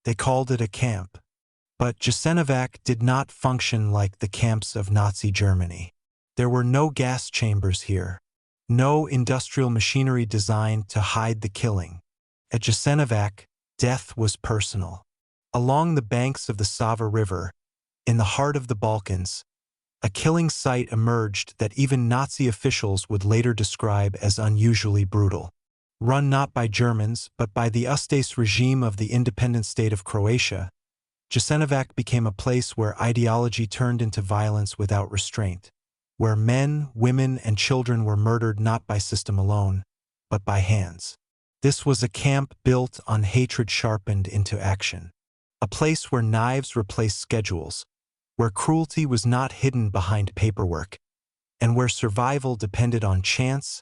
They called it a camp. But Jasenovac did not function like the camps of Nazi Germany. There were no gas chambers here, no industrial machinery designed to hide the killing. At Jasenovac, death was personal. Along the banks of the Sava River, in the heart of the Balkans, a killing site emerged that even Nazi officials would later describe as unusually brutal. Run not by Germans, but by the Ustaše regime of the independent state of Croatia, Jasenovac became a place where ideology turned into violence without restraint, where men, women, and children were murdered not by system alone, but by hands. This was a camp built on hatred sharpened into action, a place where knives replaced schedules, where cruelty was not hidden behind paperwork, and where survival depended on chance,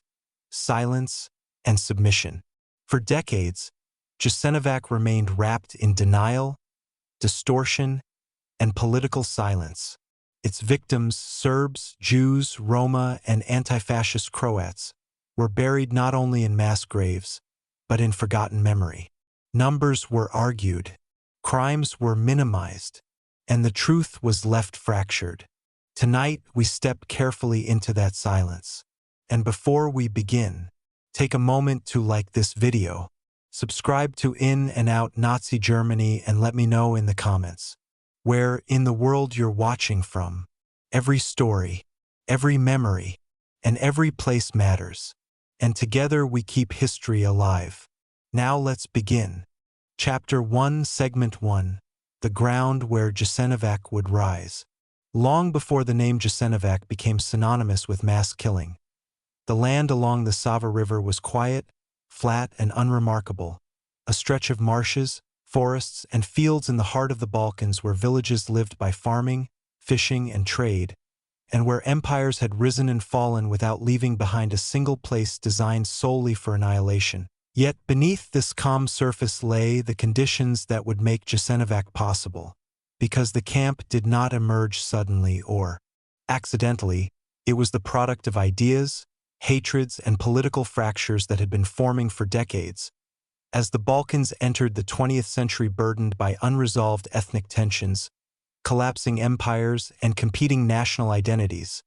silence, and submission. For decades, Jasenovac remained wrapped in denial, distortion, and political silence. Its victims, Serbs, Jews, Roma, and anti-fascist Croats, were buried not only in mass graves, but in forgotten memory. Numbers were argued, crimes were minimized, and the truth was left fractured. Tonight, we step carefully into that silence. And before we begin, take a moment to like this video, subscribe to In&Out Nazi Germany, and let me know in the comments where in the world you're watching from. Every story, every memory, and every place matters. And together we keep history alive. Now let's begin. Chapter 1, Segment 1, The Ground Where Jasenovac Would Rise. Long before the name Jasenovac became synonymous with mass killing, the land along the Sava River was quiet, flat, and unremarkable, a stretch of marshes, forests, and fields in the heart of the Balkans where villages lived by farming, fishing, and trade, and where empires had risen and fallen without leaving behind a single place designed solely for annihilation. Yet beneath this calm surface lay the conditions that would make Jasenovac possible. Because the camp did not emerge suddenly or accidentally, it was the product of ideas, hatreds, and political fractures that had been forming for decades. As the Balkans entered the 20th century burdened by unresolved ethnic tensions, collapsing empires, and competing national identities,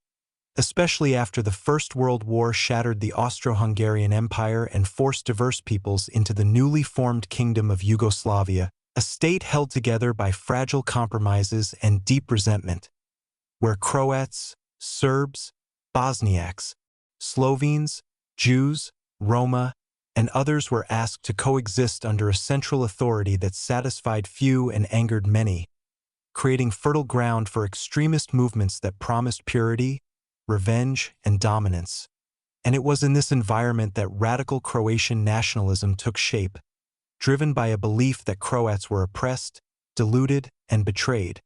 especially after the First World War shattered the Austro-Hungarian Empire and forced diverse peoples into the newly formed Kingdom of Yugoslavia, a state held together by fragile compromises and deep resentment, where Croats, Serbs, Bosniaks, Slovenes, Jews, Roma, and others were asked to coexist under a central authority that satisfied few and angered many, creating fertile ground for extremist movements that promised purity, revenge, and dominance. And it was in this environment that radical Croatian nationalism took shape, driven by a belief that Croats were oppressed, deluded, and betrayed.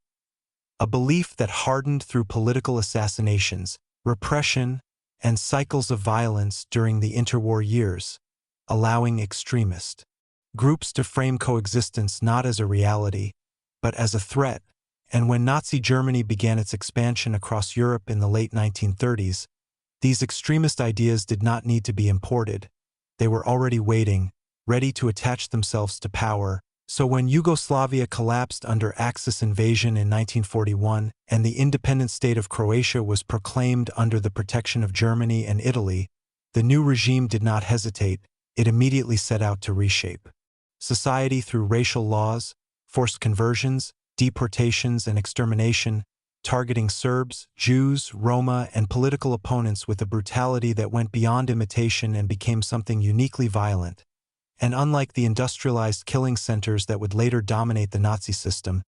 A belief that hardened through political assassinations, repression, and cycles of violence during the interwar years, allowing extremist groups to frame coexistence not as a reality, but as a threat. And when Nazi Germany began its expansion across Europe in the late 1930s, these extremist ideas did not need to be imported. They were already waiting, ready to attach themselves to power. So when Yugoslavia collapsed under Axis invasion in 1941 and the independent state of Croatia was proclaimed under the protection of Germany and Italy, the new regime did not hesitate. It immediately set out to reshape society through racial laws, forced conversions, deportations, and extermination, targeting Serbs, Jews, Roma, and political opponents with a brutality that went beyond imitation and became something uniquely violent. And unlike the industrialized killing centers that would later dominate the Nazi system,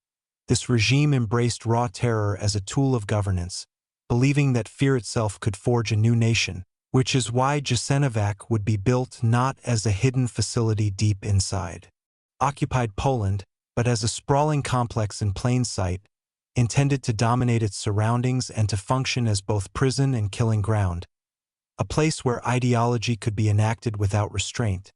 this regime embraced raw terror as a tool of governance, believing that fear itself could forge a new nation, which is why Jasenovac would be built not as a hidden facility deep inside occupied Poland, but as a sprawling complex in plain sight, intended to dominate its surroundings and to function as both prison and killing ground, a place where ideology could be enacted without restraint.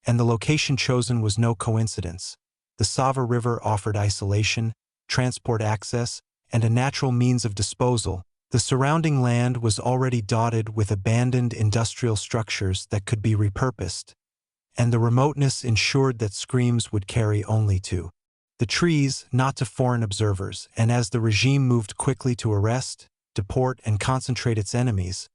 And the location chosen was no coincidence. The Sava River offered isolation, transport access, and a natural means of disposal. The surrounding land was already dotted with abandoned industrial structures that could be repurposed, and the remoteness ensured that screams would carry only to The trees, not to foreign observers, and as the regime moved quickly to arrest, deport, and concentrate its enemies,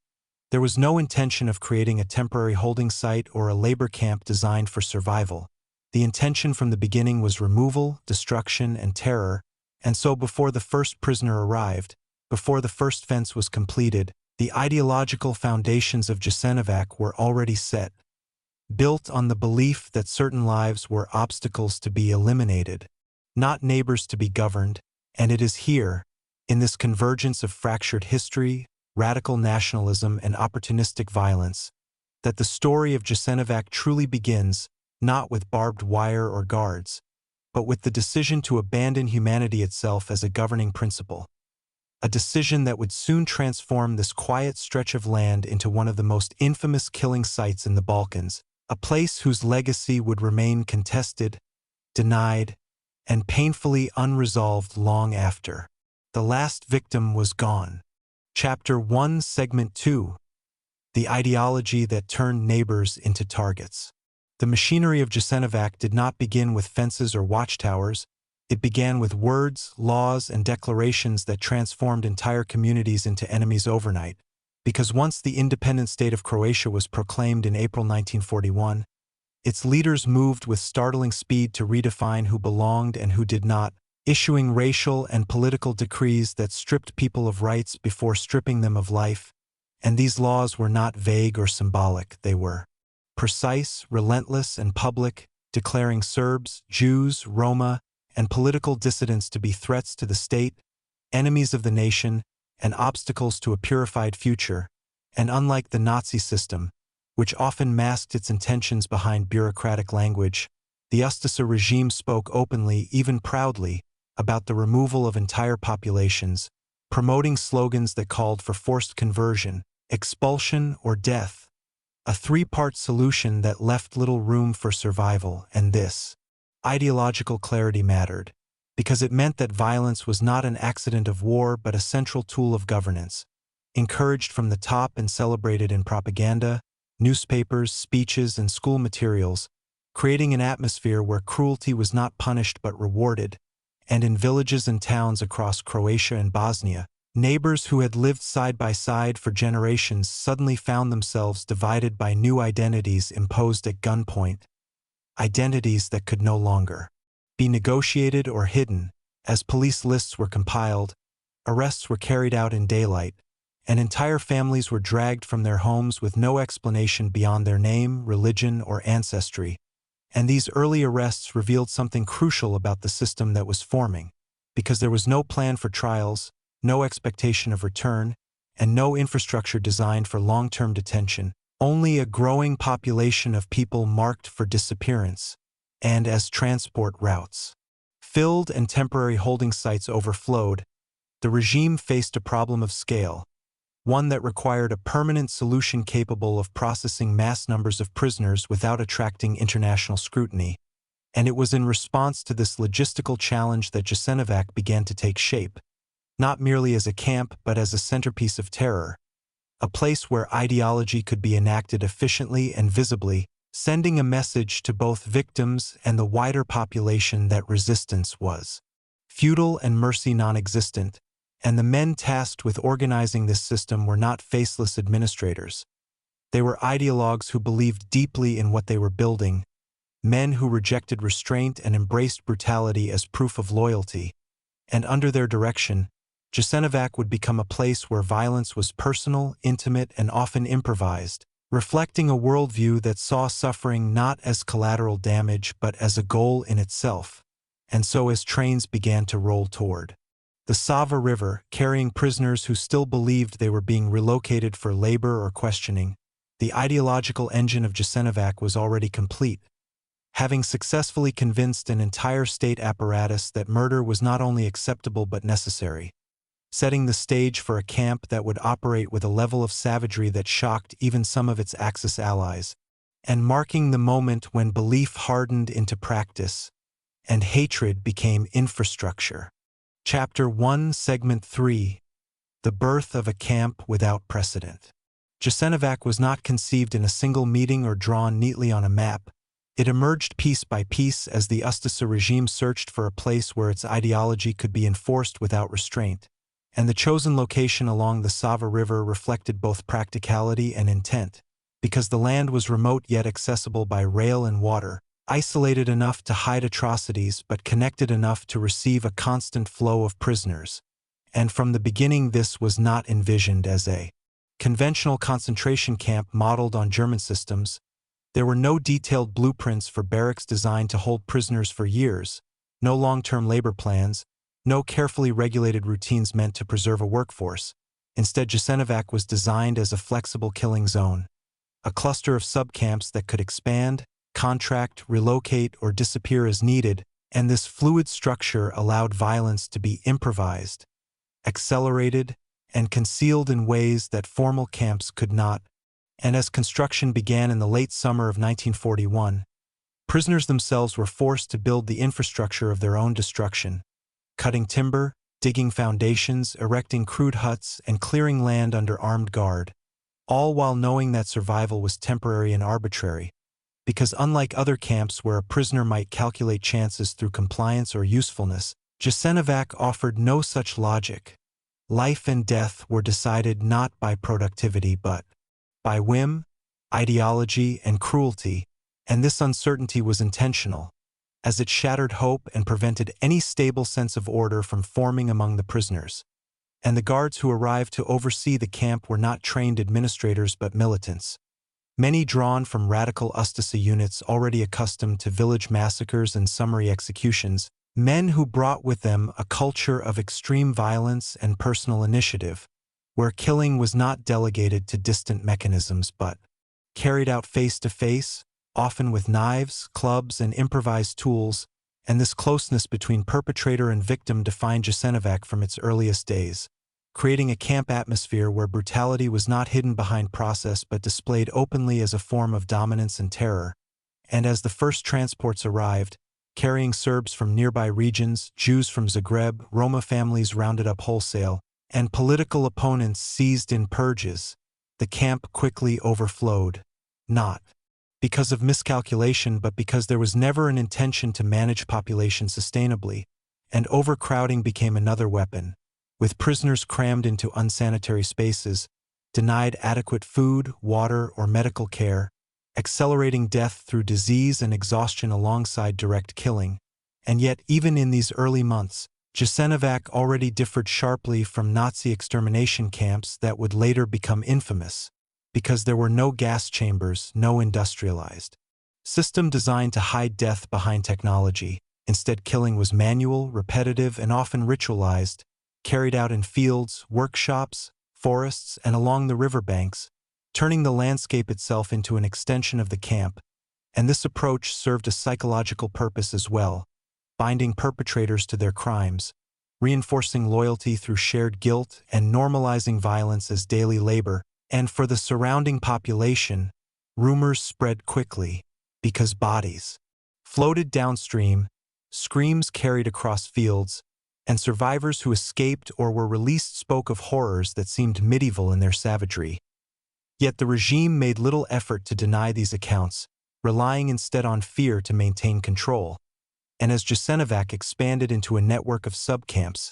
there was no intention of creating a temporary holding site or a labor camp designed for survival. The intention from the beginning was removal, destruction, and terror, and so before the first prisoner arrived, before the first fence was completed, the ideological foundations of Jasenovac were already set, built on the belief that certain lives were obstacles to be eliminated, not neighbors to be governed, and it is here, in this convergence of fractured history, radical nationalism, and opportunistic violence, that the story of Jasenovac truly begins, not with barbed wire or guards, but with the decision to abandon humanity itself as a governing principle. A decision that would soon transform this quiet stretch of land into one of the most infamous killing sites in the Balkans, a place whose legacy would remain contested, denied, and painfully unresolved long after the last victim was gone. Chapter 1, Segment 2. The ideology that turned neighbors into targets. The machinery of Jasenovac did not begin with fences or watchtowers. It began with words, laws, and declarations that transformed entire communities into enemies overnight. Because once the independent state of Croatia was proclaimed in April 1941, its leaders moved with startling speed to redefine who belonged and who did not, issuing racial and political decrees that stripped people of rights before stripping them of life. And these laws were not vague or symbolic, they were precise, relentless, and public, declaring Serbs, Jews, Roma, and political dissidents to be threats to the state, enemies of the nation, and obstacles to a purified future. And unlike the Nazi system, which often masked its intentions behind bureaucratic language, the Ustaše regime spoke openly, even proudly, about the removal of entire populations, promoting slogans that called for forced conversion, expulsion, or death, a three-part solution that left little room for survival. And this ideological clarity mattered, because it meant that violence was not an accident of war but a central tool of governance, encouraged from the top and celebrated in propaganda, newspapers, speeches, and school materials, creating an atmosphere where cruelty was not punished but rewarded. And in villages and towns across Croatia and Bosnia, neighbors who had lived side by side for generations suddenly found themselves divided by new identities imposed at gunpoint, identities that could no longer be negotiated or hidden. As police lists were compiled, arrests were carried out in daylight, and entire families were dragged from their homes with no explanation beyond their name, religion, or ancestry. And these early arrests revealed something crucial about the system that was forming, because there was no plan for trials, no expectation of return, and no infrastructure designed for long-term detention, only a growing population of people marked for disappearance, and as transport routes filled and temporary holding sites overflowed, the regime faced a problem of scale, one that required a permanent solution capable of processing mass numbers of prisoners without attracting international scrutiny. And it was in response to this logistical challenge that Jasenovac began to take shape, not merely as a camp but as a centerpiece of terror, a place where ideology could be enacted efficiently and visibly, sending a message to both victims and the wider population that resistance was futile and mercy non-existent. And the men tasked with organizing this system were not faceless administrators. They were ideologues who believed deeply in what they were building, men who rejected restraint and embraced brutality as proof of loyalty. And under their direction, Jasenovac would become a place where violence was personal, intimate, and often improvised, reflecting a worldview that saw suffering not as collateral damage but as a goal in itself. And so as trains began to roll toward the Sava River, carrying prisoners who still believed they were being relocated for labor or questioning, the ideological engine of Jasenovac was already complete, having successfully convinced an entire state apparatus that murder was not only acceptable but necessary, setting the stage for a camp that would operate with a level of savagery that shocked even some of its Axis allies, and marking the moment when belief hardened into practice and hatred became infrastructure. Chapter 1, Segment 3. The birth of a camp without precedent. Jasenovac was not conceived in a single meeting or drawn neatly on a map. It emerged piece by piece as the Ustaše regime searched for a place where its ideology could be enforced without restraint, and the chosen location along the Sava River reflected both practicality and intent, because the land was remote yet accessible by rail and water, isolated enough to hide atrocities but connected enough to receive a constant flow of prisoners. And from the beginning this was not envisioned as a conventional concentration camp modeled on German systems. There were no detailed blueprints for barracks designed to hold prisoners for years, no long-term labor plans, no carefully regulated routines meant to preserve a workforce. Instead, Jasenovac was designed as a flexible killing zone, a cluster of subcamps that could expand, contract, relocate, or disappear as needed, and this fluid structure allowed violence to be improvised, accelerated, and concealed in ways that formal camps could not. And as construction began in the late summer of 1941, prisoners themselves were forced to build the infrastructure of their own destruction, cutting timber, digging foundations, erecting crude huts, and clearing land under armed guard, all while knowing that survival was temporary and arbitrary, because unlike other camps where a prisoner might calculate chances through compliance or usefulness, Jasenovac offered no such logic. Life and death were decided not by productivity but by whim, ideology, and cruelty, and this uncertainty was intentional, as it shattered hope and prevented any stable sense of order from forming among the prisoners. And the guards who arrived to oversee the camp were not trained administrators but militants, many drawn from radical Ustaše units already accustomed to village massacres and summary executions, men who brought with them a culture of extreme violence and personal initiative, where killing was not delegated to distant mechanisms but carried out face-to-face, often with knives, clubs, and improvised tools, and this closeness between perpetrator and victim defined Jasenovac from its earliest days, creating a camp atmosphere where brutality was not hidden behind process but displayed openly as a form of dominance and terror. And as the first transports arrived, carrying Serbs from nearby regions, Jews from Zagreb, Roma families rounded up wholesale, and political opponents seized in purges, the camp quickly overflowed, not because of miscalculation but because there was never an intention to manage population sustainably, and overcrowding became another weapon, with prisoners crammed into unsanitary spaces, denied adequate food, water, or medical care, accelerating death through disease and exhaustion alongside direct killing. And yet, even in these early months, Jasenovac already differed sharply from Nazi extermination camps that would later become infamous, because there were no gas chambers, no industrialized system designed to hide death behind technology. Instead, killing was manual, repetitive, and often ritualized, carried out in fields, workshops, forests, and along the riverbanks, turning the landscape itself into an extension of the camp. And this approach served a psychological purpose as well, binding perpetrators to their crimes, reinforcing loyalty through shared guilt, and normalizing violence as daily labor. And for the surrounding population, rumors spread quickly, because bodies floated downstream, screams carried across fields, and survivors who escaped or were released spoke of horrors that seemed medieval in their savagery. Yet the regime made little effort to deny these accounts, relying instead on fear to maintain control. And as Jasenovac expanded into a network of subcamps,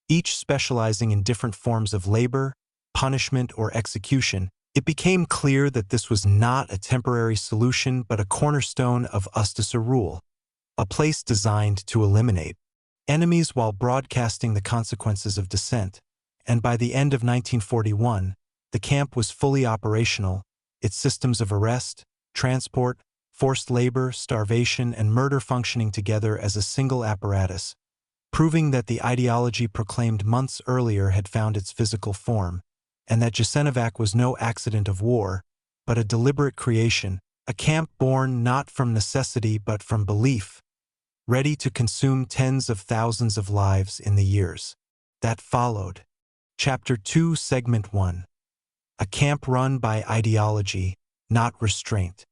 each specializing in different forms of labor, punishment, or execution, it became clear that this was not a temporary solution but a cornerstone of Ustaše rule, a place designed to eliminate enemies while broadcasting the consequences of dissent. And by the end of 1941, the camp was fully operational, its systems of arrest, transport, forced labor, starvation, and murder functioning together as a single apparatus, proving that the ideology proclaimed months earlier had found its physical form, and that Jasenovac was no accident of war, but a deliberate creation, a camp born not from necessity but from belief, ready to consume tens of thousands of lives in the years that followed. Chapter 2, Segment 1. A camp run by ideology, not restraint.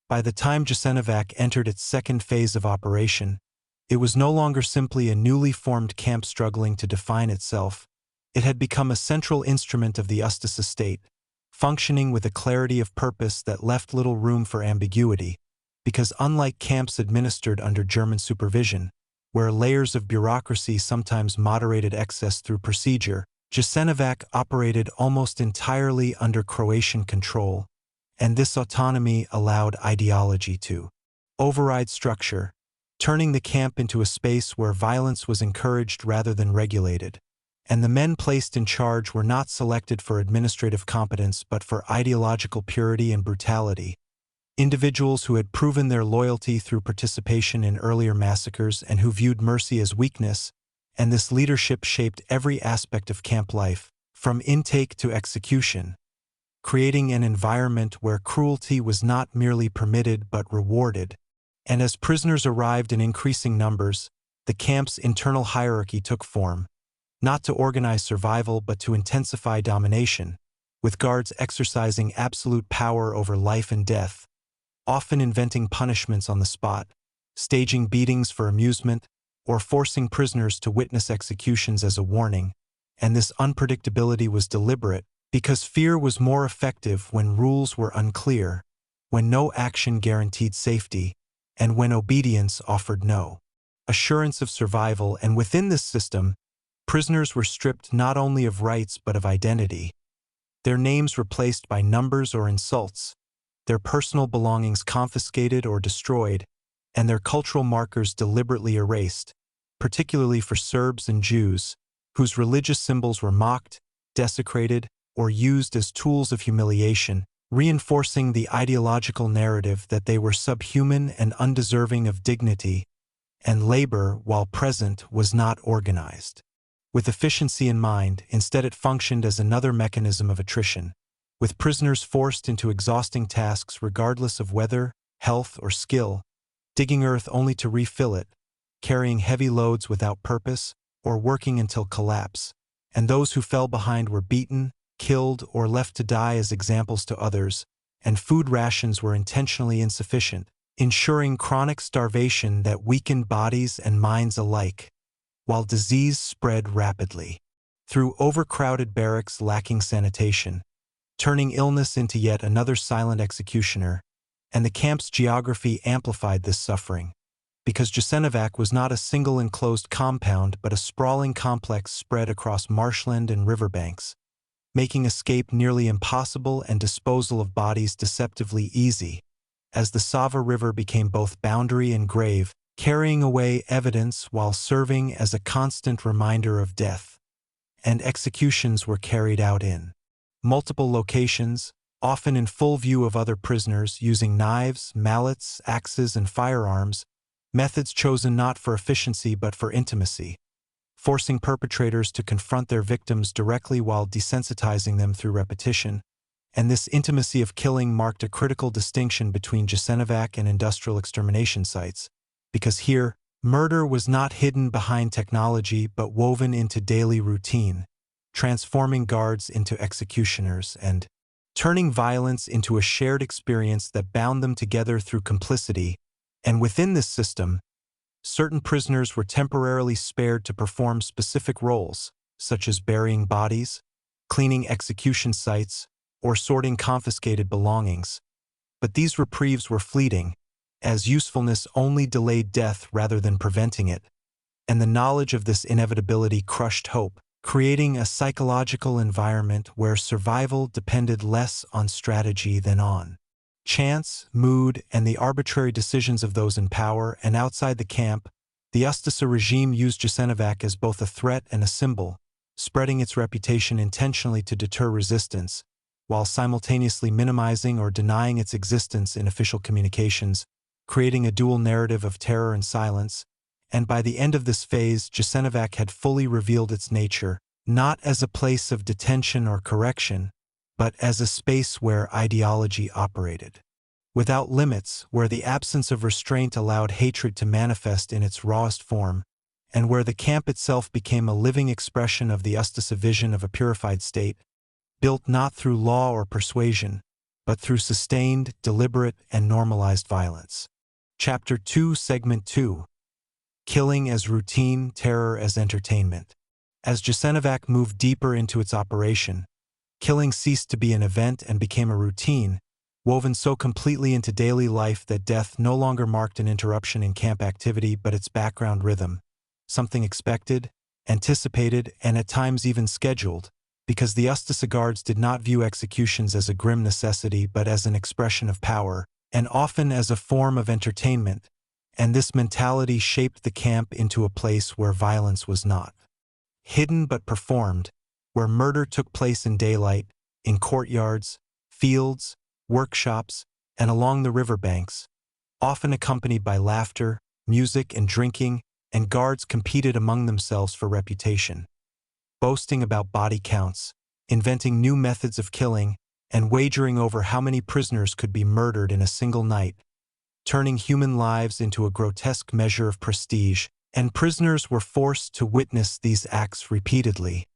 By the time Jasenovac entered its second phase of operation, it was no longer simply a newly formed camp struggling to define itself. It had become a central instrument of the Ustaše state, functioning with a clarity of purpose that left little room for ambiguity. because unlike camps administered under German supervision, where layers of bureaucracy sometimes moderated excess through procedure, Jasenovac operated almost entirely under Croatian control, and this autonomy allowed ideology to override structure, turning the camp into a space where violence was encouraged rather than regulated, and the men placed in charge were not selected for administrative competence but for ideological purity and brutality. Individuals who had proven their loyalty through participation in earlier massacres and who viewed mercy as weakness, and this leadership shaped every aspect of camp life, from intake to execution, creating an environment where cruelty was not merely permitted but rewarded. And as prisoners arrived in increasing numbers, the camp's internal hierarchy took form, not to organize survival but to intensify domination, with guards exercising absolute power over life and death, often inventing punishments on the spot, staging beatings for amusement, or forcing prisoners to witness executions as a warning. And this unpredictability was deliberate, because fear was more effective when rules were unclear, when no action guaranteed safety, and when obedience offered no assurance of survival. And within this system, prisoners were stripped not only of rights but of identity, their names replaced by numbers or insults, their personal belongings confiscated or destroyed, and their cultural markers deliberately erased, particularly for Serbs and Jews, whose religious symbols were mocked, desecrated, or used as tools of humiliation, reinforcing the ideological narrative that they were subhuman and undeserving of dignity, and labor, while present, was not organized with efficiency in mind. Instead, it functioned as another mechanism of attrition, with prisoners forced into exhausting tasks regardless of weather, health, or skill, digging earth only to refill it, carrying heavy loads without purpose, or working until collapse. And those who fell behind were beaten, killed, or left to die as examples to others, and food rations were intentionally insufficient, ensuring chronic starvation that weakened bodies and minds alike, while disease spread rapidly through overcrowded barracks lacking sanitation, turning illness into yet another silent executioner. And the camp's geography amplified this suffering, because Jasenovac was not a single enclosed compound but a sprawling complex spread across marshland and riverbanks, making escape nearly impossible and disposal of bodies deceptively easy, as the Sava River became both boundary and grave, carrying away evidence while serving as a constant reminder of death. And executions were carried out in multiple locations, often in full view of other prisoners, using knives, mallets, axes, and firearms, methods chosen not for efficiency but for intimacy, forcing perpetrators to confront their victims directly while desensitizing them through repetition. And this intimacy of killing marked a critical distinction between Jasenovac and industrial extermination sites, because here, murder was not hidden behind technology but woven into daily routine, transforming guards into executioners and turning violence into a shared experience that bound them together through complicity. And within this system, certain prisoners were temporarily spared to perform specific roles, such as burying bodies, cleaning execution sites, or sorting confiscated belongings. But these reprieves were fleeting, as usefulness only delayed death rather than preventing it, and the knowledge of this inevitability crushed hope, creating a psychological environment where survival depended less on strategy than on chance, mood, and the arbitrary decisions of those in power. And outside the camp, the Ustaše regime used Jasenovac as both a threat and a symbol, spreading its reputation intentionally to deter resistance, while simultaneously minimizing or denying its existence in official communications, creating a dual narrative of terror and silence. And by the end of this phase, Jasenovac had fully revealed its nature, not as a place of detention or correction, but as a space where ideology operated without limits, where the absence of restraint allowed hatred to manifest in its rawest form, and where the camp itself became a living expression of the Ustaše vision of a purified state, built not through law or persuasion, but through sustained, deliberate, and normalized violence. Chapter 2, Segment 2. Killing as routine, terror as entertainment. As Jasenovac moved deeper into its operation, killing ceased to be an event and became a routine, woven so completely into daily life that death no longer marked an interruption in camp activity but its background rhythm, something expected, anticipated, and at times even scheduled, because the Ustaše guards did not view executions as a grim necessity but as an expression of power, and often as a form of entertainment, and this mentality shaped the camp into a place where violence was not hidden but performed, where murder took place in daylight, in courtyards, fields, workshops, and along the riverbanks, often accompanied by laughter, music, and drinking, and guards competed among themselves for reputation, boasting about body counts, inventing new methods of killing, and wagering over how many prisoners could be murdered in a single night, turning human lives into a grotesque measure of prestige, and prisoners were forced to witness these acts repeatedly,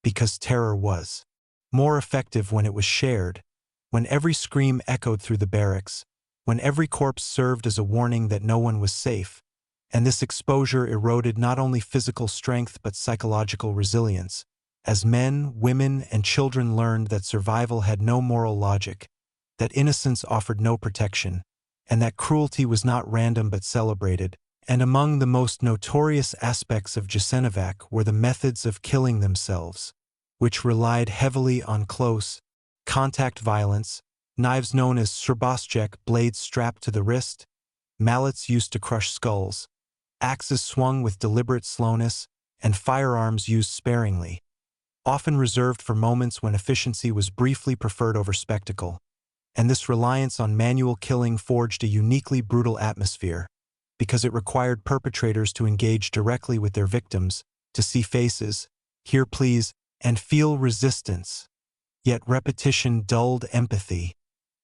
because terror was more effective when it was shared, when every scream echoed through the barracks, when every corpse served as a warning that no one was safe, and this exposure eroded not only physical strength but psychological resilience, as men, women, and children learned that survival had no moral logic, that innocence offered no protection, and that cruelty was not random but celebrated. And among the most notorious aspects of Jasenovac were the methods of killing themselves, which relied heavily on close contact violence, knives known as Srbosjek, blades strapped to the wrist, mallets used to crush skulls, axes swung with deliberate slowness, and firearms used sparingly, often reserved for moments when efficiency was briefly preferred over spectacle. And this reliance on manual killing forged a uniquely brutal atmosphere, because it required perpetrators to engage directly with their victims, to see faces, hear pleas, and feel resistance. Yet repetition dulled empathy,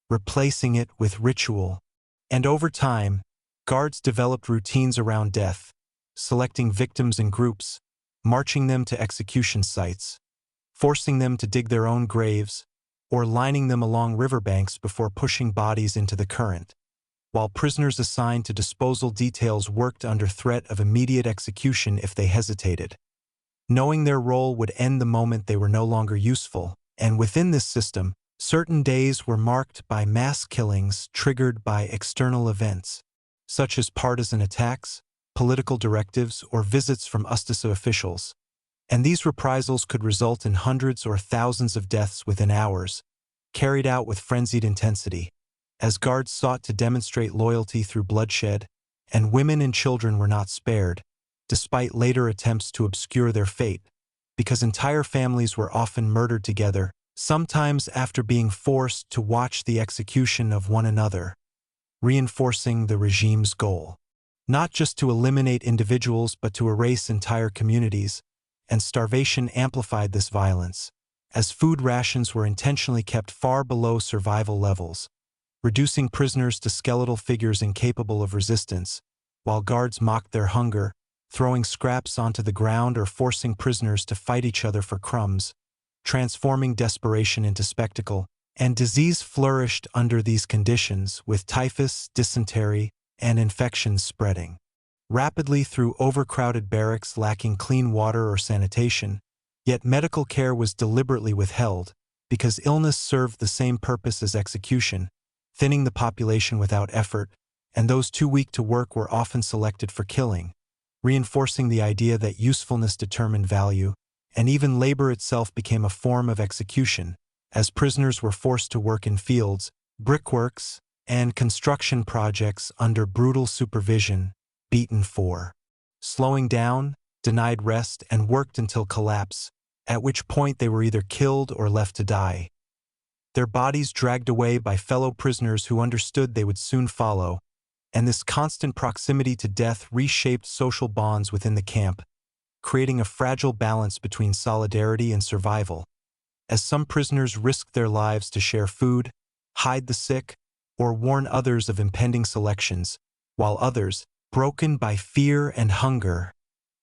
replacing it with ritual. And over time, guards developed routines around death, selecting victims in groups, marching them to execution sites, forcing them to dig their own graves, or lining them along riverbanks before pushing bodies into the current, while prisoners assigned to disposal details worked under threat of immediate execution if they hesitated, knowing their role would end the moment they were no longer useful. And within this system, certain days were marked by mass killings triggered by external events, such as partisan attacks, political directives, or visits from Ustaše officials. And these reprisals could result in hundreds or thousands of deaths within hours, carried out with frenzied intensity, as guards sought to demonstrate loyalty through bloodshed, and women and children were not spared, despite later attempts to obscure their fate, because entire families were often murdered together, sometimes after being forced to watch the execution of one another, reinforcing the regime's goal, not just to eliminate individuals but to erase entire communities, and starvation amplified this violence, as food rations were intentionally kept far below survival levels, reducing prisoners to skeletal figures incapable of resistance, while guards mocked their hunger, throwing scraps onto the ground or forcing prisoners to fight each other for crumbs, transforming desperation into spectacle. And disease flourished under these conditions, with typhus, dysentery, and infections spreading rapidly through overcrowded barracks lacking clean water or sanitation. Yet medical care was deliberately withheld, because illness served the same purpose as execution, thinning the population without effort, and those too weak to work were often selected for killing, reinforcing the idea that usefulness determined value, and even labor itself became a form of execution, as prisoners were forced to work in fields, brickworks, and construction projects under brutal supervision, beaten for slowing down, denied rest, and worked until collapse, at which point they were either killed or left to die, their bodies dragged away by fellow prisoners who understood they would soon follow. And this constant proximity to death reshaped social bonds within the camp, creating a fragile balance between solidarity and survival, as some prisoners risked their lives to share food, hide the sick, or warn others of impending selections, while others, broken by fear and hunger,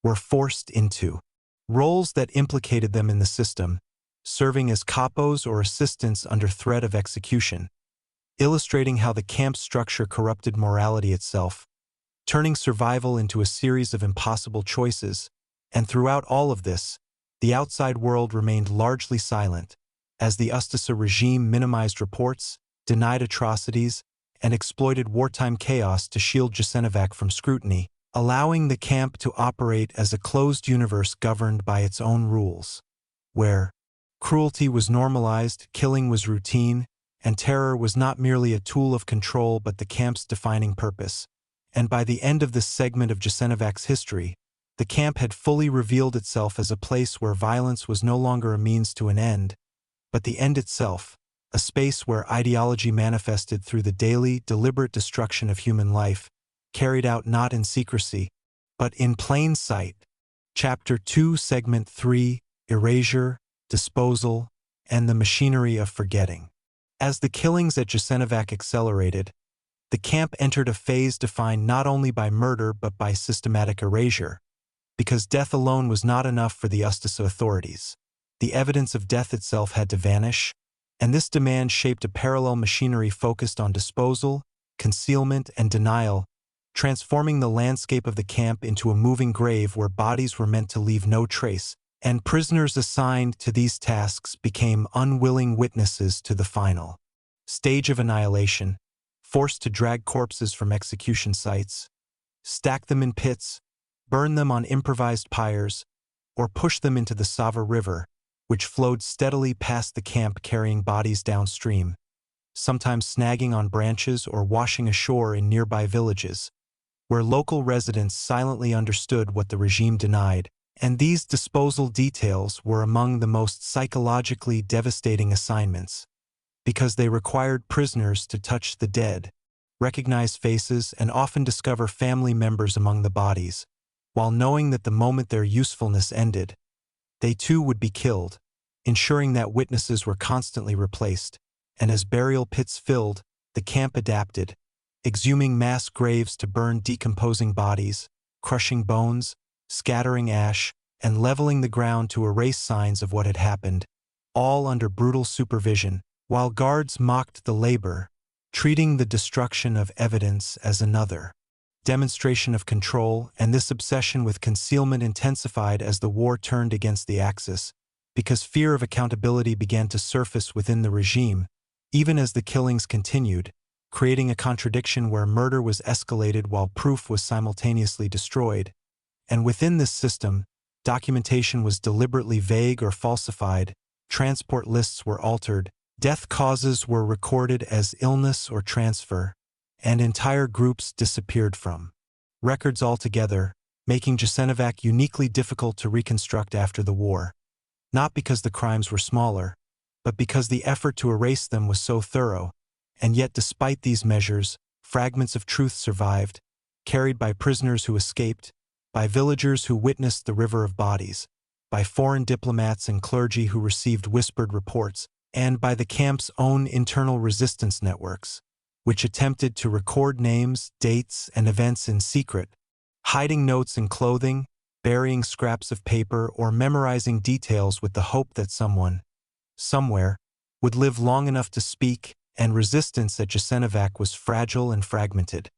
were forced into roles that implicated them in the system, serving as capos or assistants under threat of execution, illustrating how the camp structure corrupted morality itself, turning survival into a series of impossible choices. And throughout all of this, the outside world remained largely silent, as the Ustaše regime minimized reports, denied atrocities, and exploited wartime chaos to shield Jasenovac from scrutiny, allowing the camp to operate as a closed universe governed by its own rules, where cruelty was normalized, killing was routine, and terror was not merely a tool of control but the camp's defining purpose. And by the end of this segment of Jasenovac's history, the camp had fully revealed itself as a place where violence was no longer a means to an end, but the end itself, a space where ideology manifested through the daily, deliberate destruction of human life, carried out not in secrecy, but in plain sight. Chapter 2, Segment 3, Erasure, Disposal, and the Machinery of Forgetting. As the killings at Jasenovac accelerated, the camp entered a phase defined not only by murder but by systematic erasure, because death alone was not enough for the Ustaše authorities. The evidence of death itself had to vanish, and this demand shaped a parallel machinery focused on disposal, concealment, and denial, transforming the landscape of the camp into a moving grave where bodies were meant to leave no trace, and prisoners assigned to these tasks became unwilling witnesses to the final stage of annihilation, forced to drag corpses from execution sites, stack them in pits, burn them on improvised pyres, or push them into the Sava River, which flowed steadily past the camp carrying bodies downstream, sometimes snagging on branches or washing ashore in nearby villages, where local residents silently understood what the regime denied, and these disposal details were among the most psychologically devastating assignments, because they required prisoners to touch the dead, recognize faces, and often discover family members among the bodies, while knowing that the moment their usefulness ended, they too would be killed, ensuring that witnesses were constantly replaced, and as burial pits filled, the camp adapted, exhuming mass graves to burn decomposing bodies, crushing bones, scattering ash, and leveling the ground to erase signs of what had happened, all under brutal supervision, while guards mocked the labor, treating the destruction of evidence as another demonstration of control. And this obsession with concealment intensified as the war turned against the Axis, because fear of accountability began to surface within the regime, even as the killings continued, creating a contradiction where murder was escalated while proof was simultaneously destroyed. And within this system, documentation was deliberately vague or falsified, transport lists were altered, death causes were recorded as illness or transfer, and entire groups disappeared from records altogether, making Jasenovac uniquely difficult to reconstruct after the war, not because the crimes were smaller, but because the effort to erase them was so thorough. And yet despite these measures, fragments of truth survived, carried by prisoners who escaped, by villagers who witnessed the river of bodies, by foreign diplomats and clergy who received whispered reports, and by the camp's own internal resistance networks, which attempted to record names, dates, and events in secret, hiding notes in clothing, burying scraps of paper, or memorizing details with the hope that someone, somewhere, would live long enough to speak. And resistance at Jasenovac was fragile and fragmented,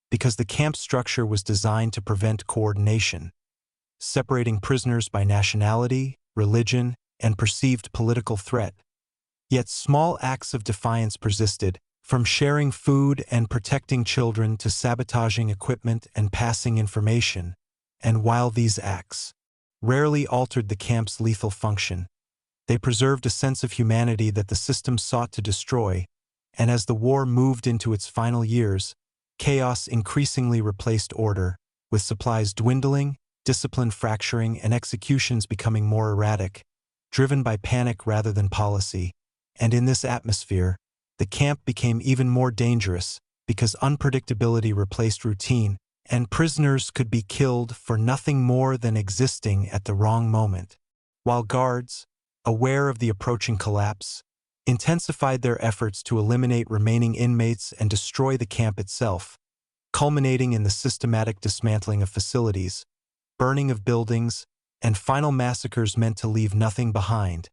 because the camp structure was designed to prevent coordination, separating prisoners by nationality, religion, and perceived political threat. Yet small acts of defiance persisted, from sharing food and protecting children to sabotaging equipment and passing information, and while these acts rarely altered the camp's lethal function, they preserved a sense of humanity that the system sought to destroy. And as the war moved into its final years, chaos increasingly replaced order, with supplies dwindling, discipline fracturing, and executions becoming more erratic, driven by panic rather than policy. And in this atmosphere, the camp became even more dangerous because unpredictability replaced routine, and prisoners could be killed for nothing more than existing at the wrong moment, while guards, aware of the approaching collapse, intensified their efforts to eliminate remaining inmates and destroy the camp itself, culminating in the systematic dismantling of facilities, burning of buildings, and final massacres meant to leave nothing behind.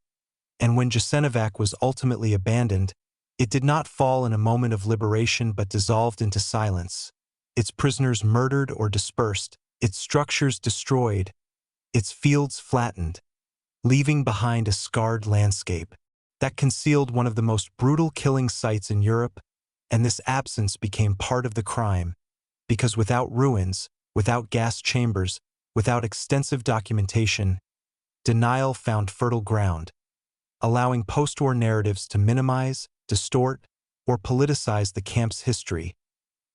And when Jasenovac was ultimately abandoned, it did not fall in a moment of liberation but dissolved into silence, its prisoners murdered or dispersed, its structures destroyed, its fields flattened, leaving behind a scarred landscape that concealed one of the most brutal killing sites in Europe, and this absence became part of the crime, because without ruins, without gas chambers, without extensive documentation, denial found fertile ground, allowing post-war narratives to minimize, distort, or politicize the camp's history,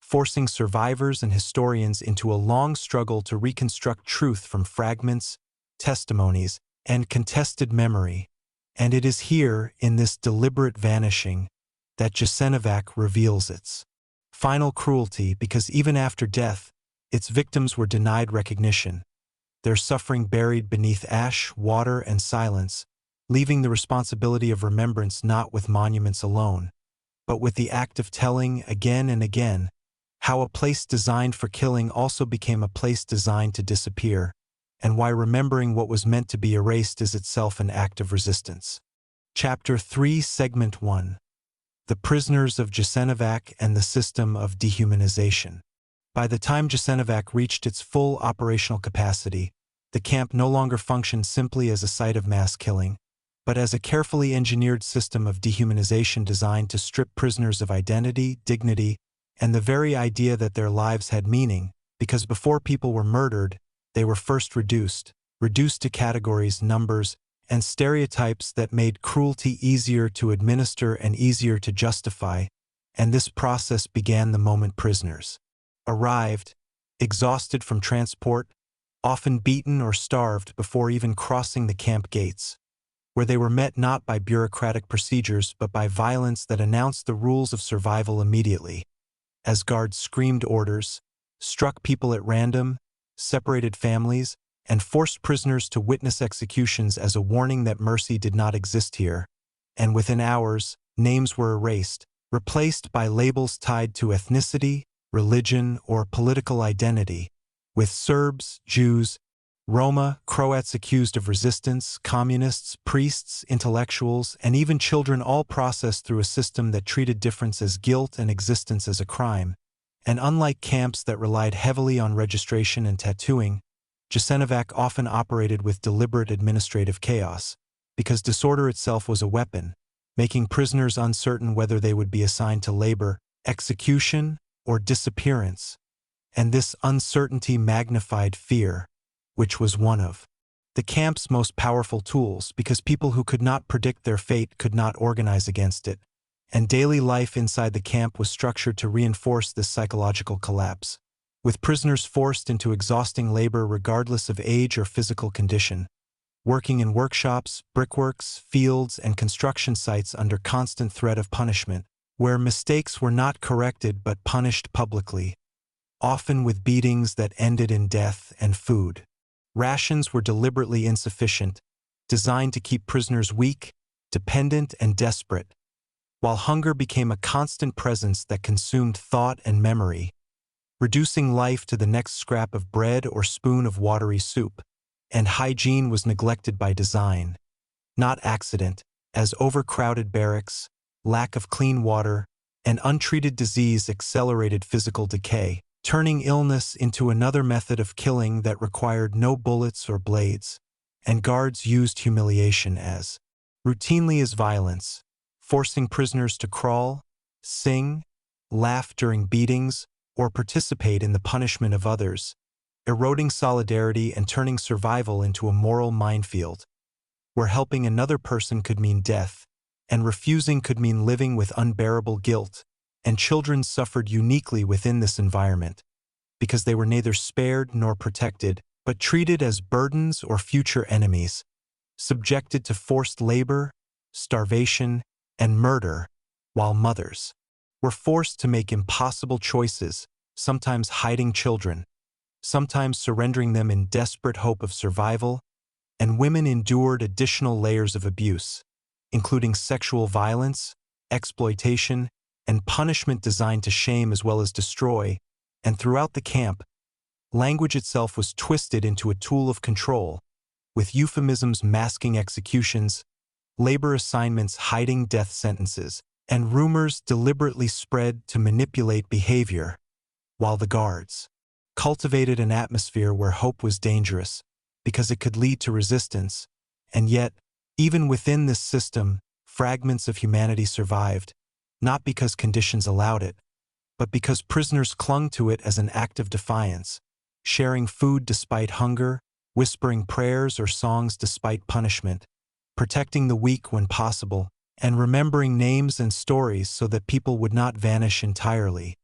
forcing survivors and historians into a long struggle to reconstruct truth from fragments, testimonies, and contested memory. And it is here, in this deliberate vanishing, that Jasenovac reveals its final cruelty, because even after death, its victims were denied recognition, their suffering buried beneath ash, water, and silence, leaving the responsibility of remembrance not with monuments alone, but with the act of telling again and again how a place designed for killing also became a place designed to disappear, and why remembering what was meant to be erased is itself an act of resistance. Chapter 3, Segment 1. The Prisoners of Jasenovac and the System of Dehumanization. By the time Jasenovac reached its full operational capacity, the camp no longer functioned simply as a site of mass killing, but as a carefully engineered system of dehumanization designed to strip prisoners of identity, dignity, and the very idea that their lives had meaning, because before people were murdered, they were first reduced to categories, numbers, and stereotypes that made cruelty easier to administer and easier to justify, and this process began the moment prisoners arrived, exhausted from transport, often beaten or starved before even crossing the camp gates, where they were met not by bureaucratic procedures but by violence that announced the rules of survival immediately, as guards screamed orders, struck people at random, separated families, and forced prisoners to witness executions as a warning that mercy did not exist here, and within hours, names were erased, replaced by labels tied to ethnicity, religion, or political identity, with Serbs, Jews, Roma, Croats accused of resistance, communists, priests, intellectuals, and even children all processed through a system that treated difference as guilt and existence as a crime. And unlike camps that relied heavily on registration and tattooing, Jasenovac often operated with deliberate administrative chaos, because disorder itself was a weapon, making prisoners uncertain whether they would be assigned to labor, execution, or disappearance. And this uncertainty magnified fear, which was one of the camp's most powerful tools, because people who could not predict their fate could not organize against it, and daily life inside the camp was structured to reinforce this psychological collapse, with prisoners forced into exhausting labor regardless of age or physical condition, working in workshops, brickworks, fields, and construction sites under constant threat of punishment, where mistakes were not corrected but punished publicly, often with beatings that ended in death and food. Rations were deliberately insufficient, designed to keep prisoners weak, dependent, and desperate, while hunger became a constant presence that consumed thought and memory, reducing life to the next scrap of bread or spoon of watery soup, and hygiene was neglected by design, not accident, as overcrowded barracks, lack of clean water, and untreated disease accelerated physical decay, turning illness into another method of killing that required no bullets or blades, and guards used humiliation as routinely as violence, forcing prisoners to crawl, sing, laugh during beatings, or participate in the punishment of others, eroding solidarity and turning survival into a moral minefield, where helping another person could mean death, and refusing could mean living with unbearable guilt, and children suffered uniquely within this environment, because they were neither spared nor protected, but treated as burdens or future enemies, subjected to forced labor, starvation, and murder, while mothers were forced to make impossible choices, sometimes hiding children, sometimes surrendering them in desperate hope of survival, and women endured additional layers of abuse, including sexual violence, exploitation, and punishment designed to shame as well as destroy, and throughout the camp, language itself was twisted into a tool of control, with euphemisms masking executions, labor assignments hiding death sentences, and rumors deliberately spread to manipulate behavior, while the guards cultivated an atmosphere where hope was dangerous because it could lead to resistance, and yet, even within this system, fragments of humanity survived, not because conditions allowed it, but because prisoners clung to it as an act of defiance, sharing food despite hunger, whispering prayers or songs despite punishment, protecting the weak when possible, and remembering names and stories so that people would not vanish entirely.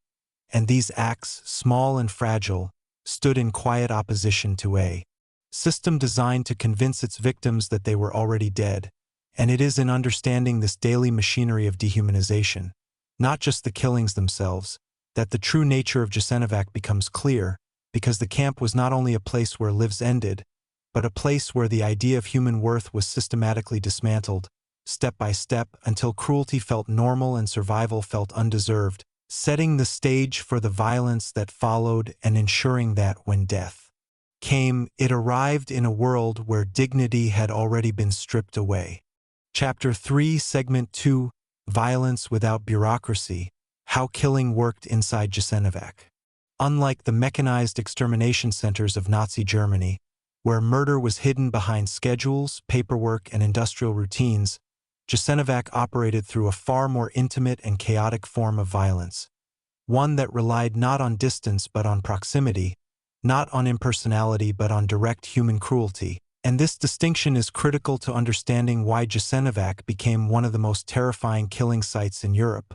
And these acts, small and fragile, stood in quiet opposition to a system designed to convince its victims that they were already dead. And it is in understanding this daily machinery of dehumanization, not just the killings themselves, that the true nature of Jasenovac becomes clear, because the camp was not only a place where lives ended, but a place where the idea of human worth was systematically dismantled, step by step, until cruelty felt normal and survival felt undeserved, setting the stage for the violence that followed and ensuring that when death came, it arrived in a world where dignity had already been stripped away. Chapter 3, Segment 2, Violence Without Bureaucracy, How Killing Worked Inside Jasenovac. Unlike the mechanized extermination centers of Nazi Germany, where murder was hidden behind schedules, paperwork, and industrial routines, Jasenovac operated through a far more intimate and chaotic form of violence, one that relied not on distance but on proximity, not on impersonality but on direct human cruelty. And this distinction is critical to understanding why Jasenovac became one of the most terrifying killing sites in Europe,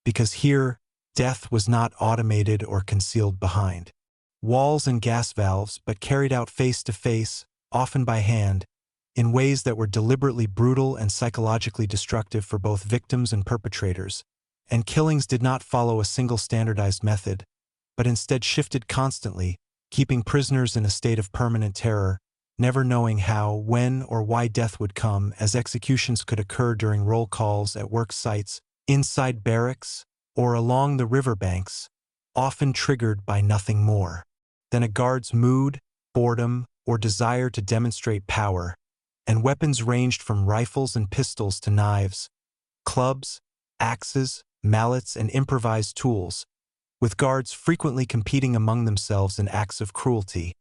because here, death was not automated or concealed behind walls and gas valves, but carried out face-to-face, often by hand, in ways that were deliberately brutal and psychologically destructive for both victims and perpetrators. And killings did not follow a single standardized method, but instead shifted constantly, keeping prisoners in a state of permanent terror, never knowing how, when, or why death would come, as executions could occur during roll calls at work sites, inside barracks, or along the riverbanks, often triggered by nothing more than a guard's mood, boredom, or desire to demonstrate power, and weapons ranged from rifles and pistols to knives, clubs, axes, mallets, and improvised tools, with guards frequently competing among themselves in acts of cruelty,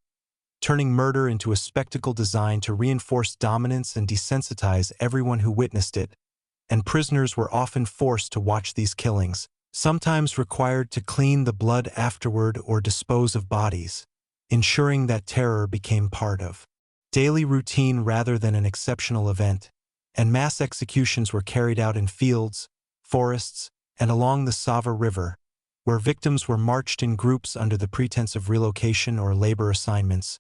turning murder into a spectacle designed to reinforce dominance and desensitize everyone who witnessed it. And prisoners were often forced to watch these killings, sometimes required to clean the blood afterward or dispose of bodies, ensuring that terror became part of daily routine rather than an exceptional event. And mass executions were carried out in fields, forests, and along the Sava River, where victims were marched in groups under the pretense of relocation or labor assignments,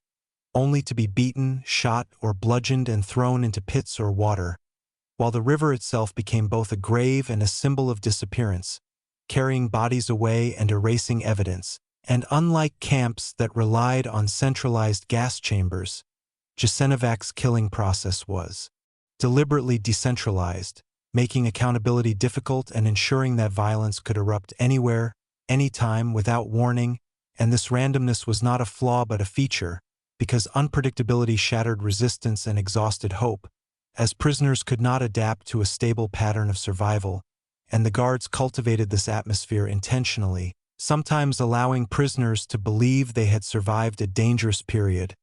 only to be beaten, shot, or bludgeoned and thrown into pits or water, while the river itself became both a grave and a symbol of disappearance, carrying bodies away and erasing evidence. And unlike camps that relied on centralized gas chambers, Jasenovac's killing process was deliberately decentralized, making accountability difficult and ensuring that violence could erupt anywhere, anytime, without warning. And this randomness was not a flaw but a feature, because unpredictability shattered resistance and exhausted hope, as prisoners could not adapt to a stable pattern of survival, and the guards cultivated this atmosphere intentionally, sometimes allowing prisoners to believe they had survived a dangerous period,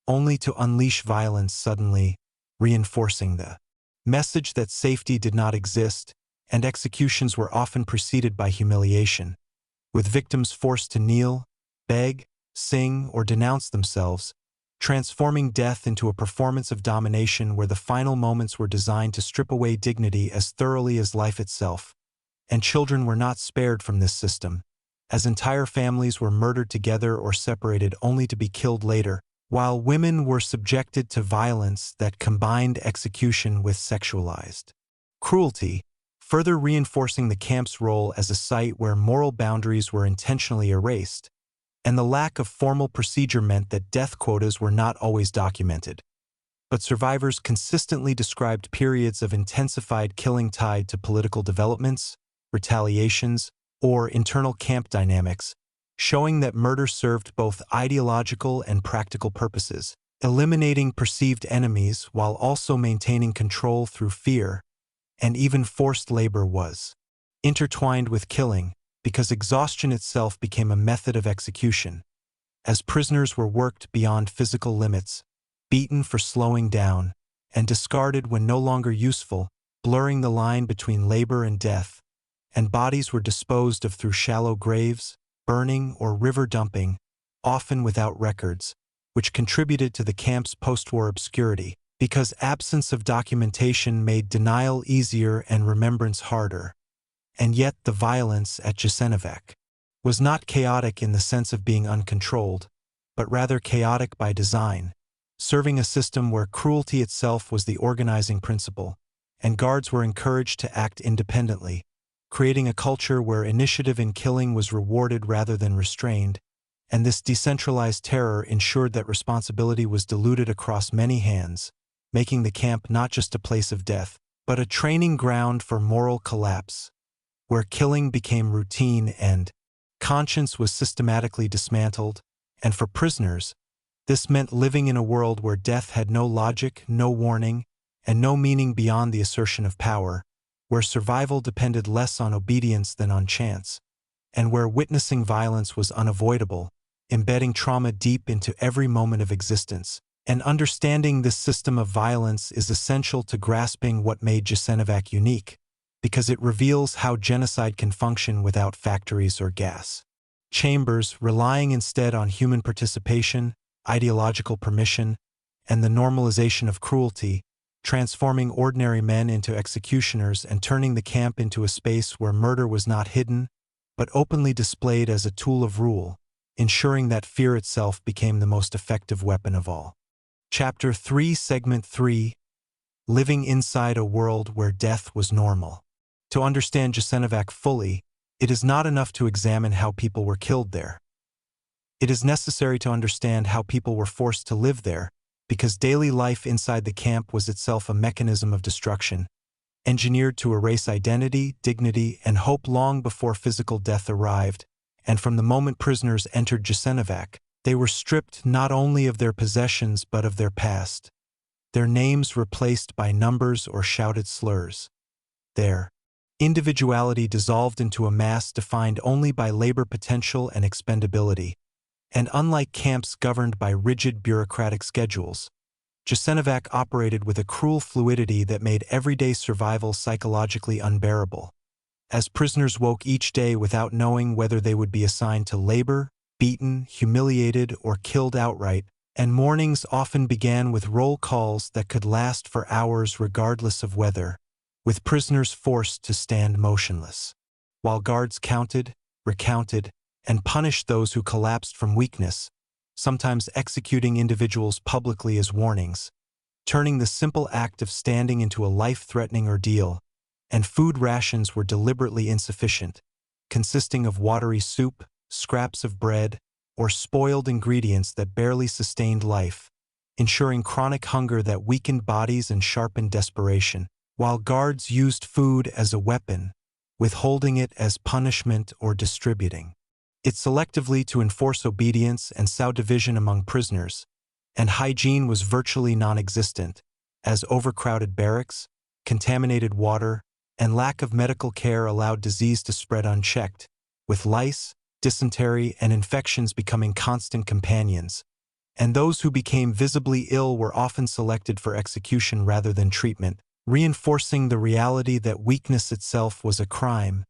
only to unleash violence suddenly, reinforcing the message that safety did not exist, and executions were often preceded by humiliation, with victims forced to kneel, beg, sing, or denounce themselves, transforming death into a performance of domination where the final moments were designed to strip away dignity as thoroughly as life itself. And children were not spared from this system, as entire families were murdered together or separated only to be killed later, while women were subjected to violence that combined execution with sexualized cruelty, further reinforcing the camp's role as a site where moral boundaries were intentionally erased. And the lack of formal procedure meant that death quotas were not always documented, but survivors consistently described periods of intensified killing tied to political developments, retaliations, or internal camp dynamics, showing that murder served both ideological and practical purposes, eliminating perceived enemies while also maintaining control through fear. And even forced labor was intertwined with killing, because exhaustion itself became a method of execution, as prisoners were worked beyond physical limits, beaten for slowing down, and discarded when no longer useful, blurring the line between labor and death, and bodies were disposed of through shallow graves, burning, or river dumping, often without records, which contributed to the camp's post-war obscurity, because absence of documentation made denial easier and remembrance harder. And yet the violence at Jasenovac was not chaotic in the sense of being uncontrolled, but rather chaotic by design, serving a system where cruelty itself was the organizing principle, and guards were encouraged to act independently, creating a culture where initiative in killing was rewarded rather than restrained, and this decentralized terror ensured that responsibility was diluted across many hands, making the camp not just a place of death, but a training ground for moral collapse, where killing became routine and conscience was systematically dismantled, and for prisoners, this meant living in a world where death had no logic, no warning, and no meaning beyond the assertion of power, where survival depended less on obedience than on chance, and where witnessing violence was unavoidable, embedding trauma deep into every moment of existence. And understanding this system of violence is essential to grasping what made Jasenovac unique, because it reveals how genocide can function without factories or gas chambers, relying instead on human participation, ideological permission, and the normalization of cruelty, transforming ordinary men into executioners and turning the camp into a space where murder was not hidden, but openly displayed as a tool of rule, ensuring that fear itself became the most effective weapon of all. Chapter 3, Segment 3, Living Inside a World Where Death Was Normal. To understand Jasenovac fully, it is not enough to examine how people were killed there. It is necessary to understand how people were forced to live there, because daily life inside the camp was itself a mechanism of destruction, engineered to erase identity, dignity, and hope long before physical death arrived, and from the moment prisoners entered Jasenovac, they were stripped not only of their possessions but of their past, their names replaced by numbers or shouted slurs. Their individuality dissolved into a mass defined only by labor potential and expendability, and unlike camps governed by rigid bureaucratic schedules, Jasenovac operated with a cruel fluidity that made everyday survival psychologically unbearable, as prisoners woke each day without knowing whether they would be assigned to labor, beaten, humiliated, or killed outright, and mornings often began with roll calls that could last for hours regardless of weather, with prisoners forced to stand motionless, while guards counted, recounted, and punished those who collapsed from weakness, sometimes executing individuals publicly as warnings, turning the simple act of standing into a life-threatening ordeal, and food rations were deliberately insufficient, consisting of watery soup, scraps of bread, or spoiled ingredients that barely sustained life, ensuring chronic hunger that weakened bodies and sharpened desperation, while guards used food as a weapon, withholding it as punishment or distributing it selectively to enforce obedience and sow division among prisoners, and hygiene was virtually non-existent, as overcrowded barracks, contaminated water, and lack of medical care allowed disease to spread unchecked, with lice, dysentery, and infections becoming constant companions, and those who became visibly ill were often selected for execution rather than treatment, reinforcing the reality that weakness itself was a crime,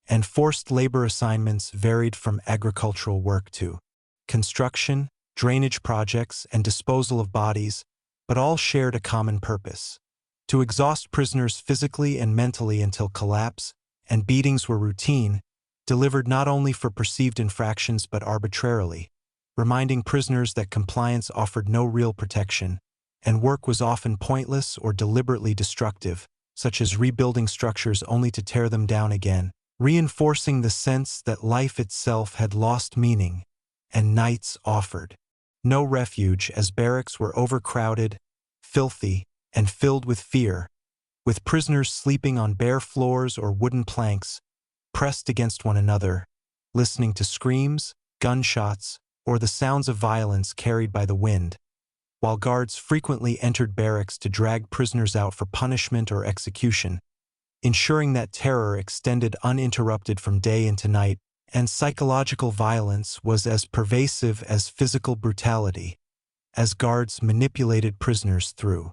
and forced labor assignments varied from agricultural work to construction, drainage projects, and disposal of bodies, but all shared a common purpose: to exhaust prisoners physically and mentally until collapse, and beatings were routine, delivered not only for perceived infractions but arbitrarily, reminding prisoners that compliance offered no real protection, and work was often pointless or deliberately destructive, such as rebuilding structures only to tear them down again, reinforcing the sense that life itself had lost meaning, and nights offered no refuge as barracks were overcrowded, filthy, and filled with fear, with prisoners sleeping on bare floors or wooden planks, pressed against one another, listening to screams, gunshots, or the sounds of violence carried by the wind, while guards frequently entered barracks to drag prisoners out for punishment or execution, ensuring that terror extended uninterrupted from day into night, and psychological violence was as pervasive as physical brutality, as guards manipulated prisoners through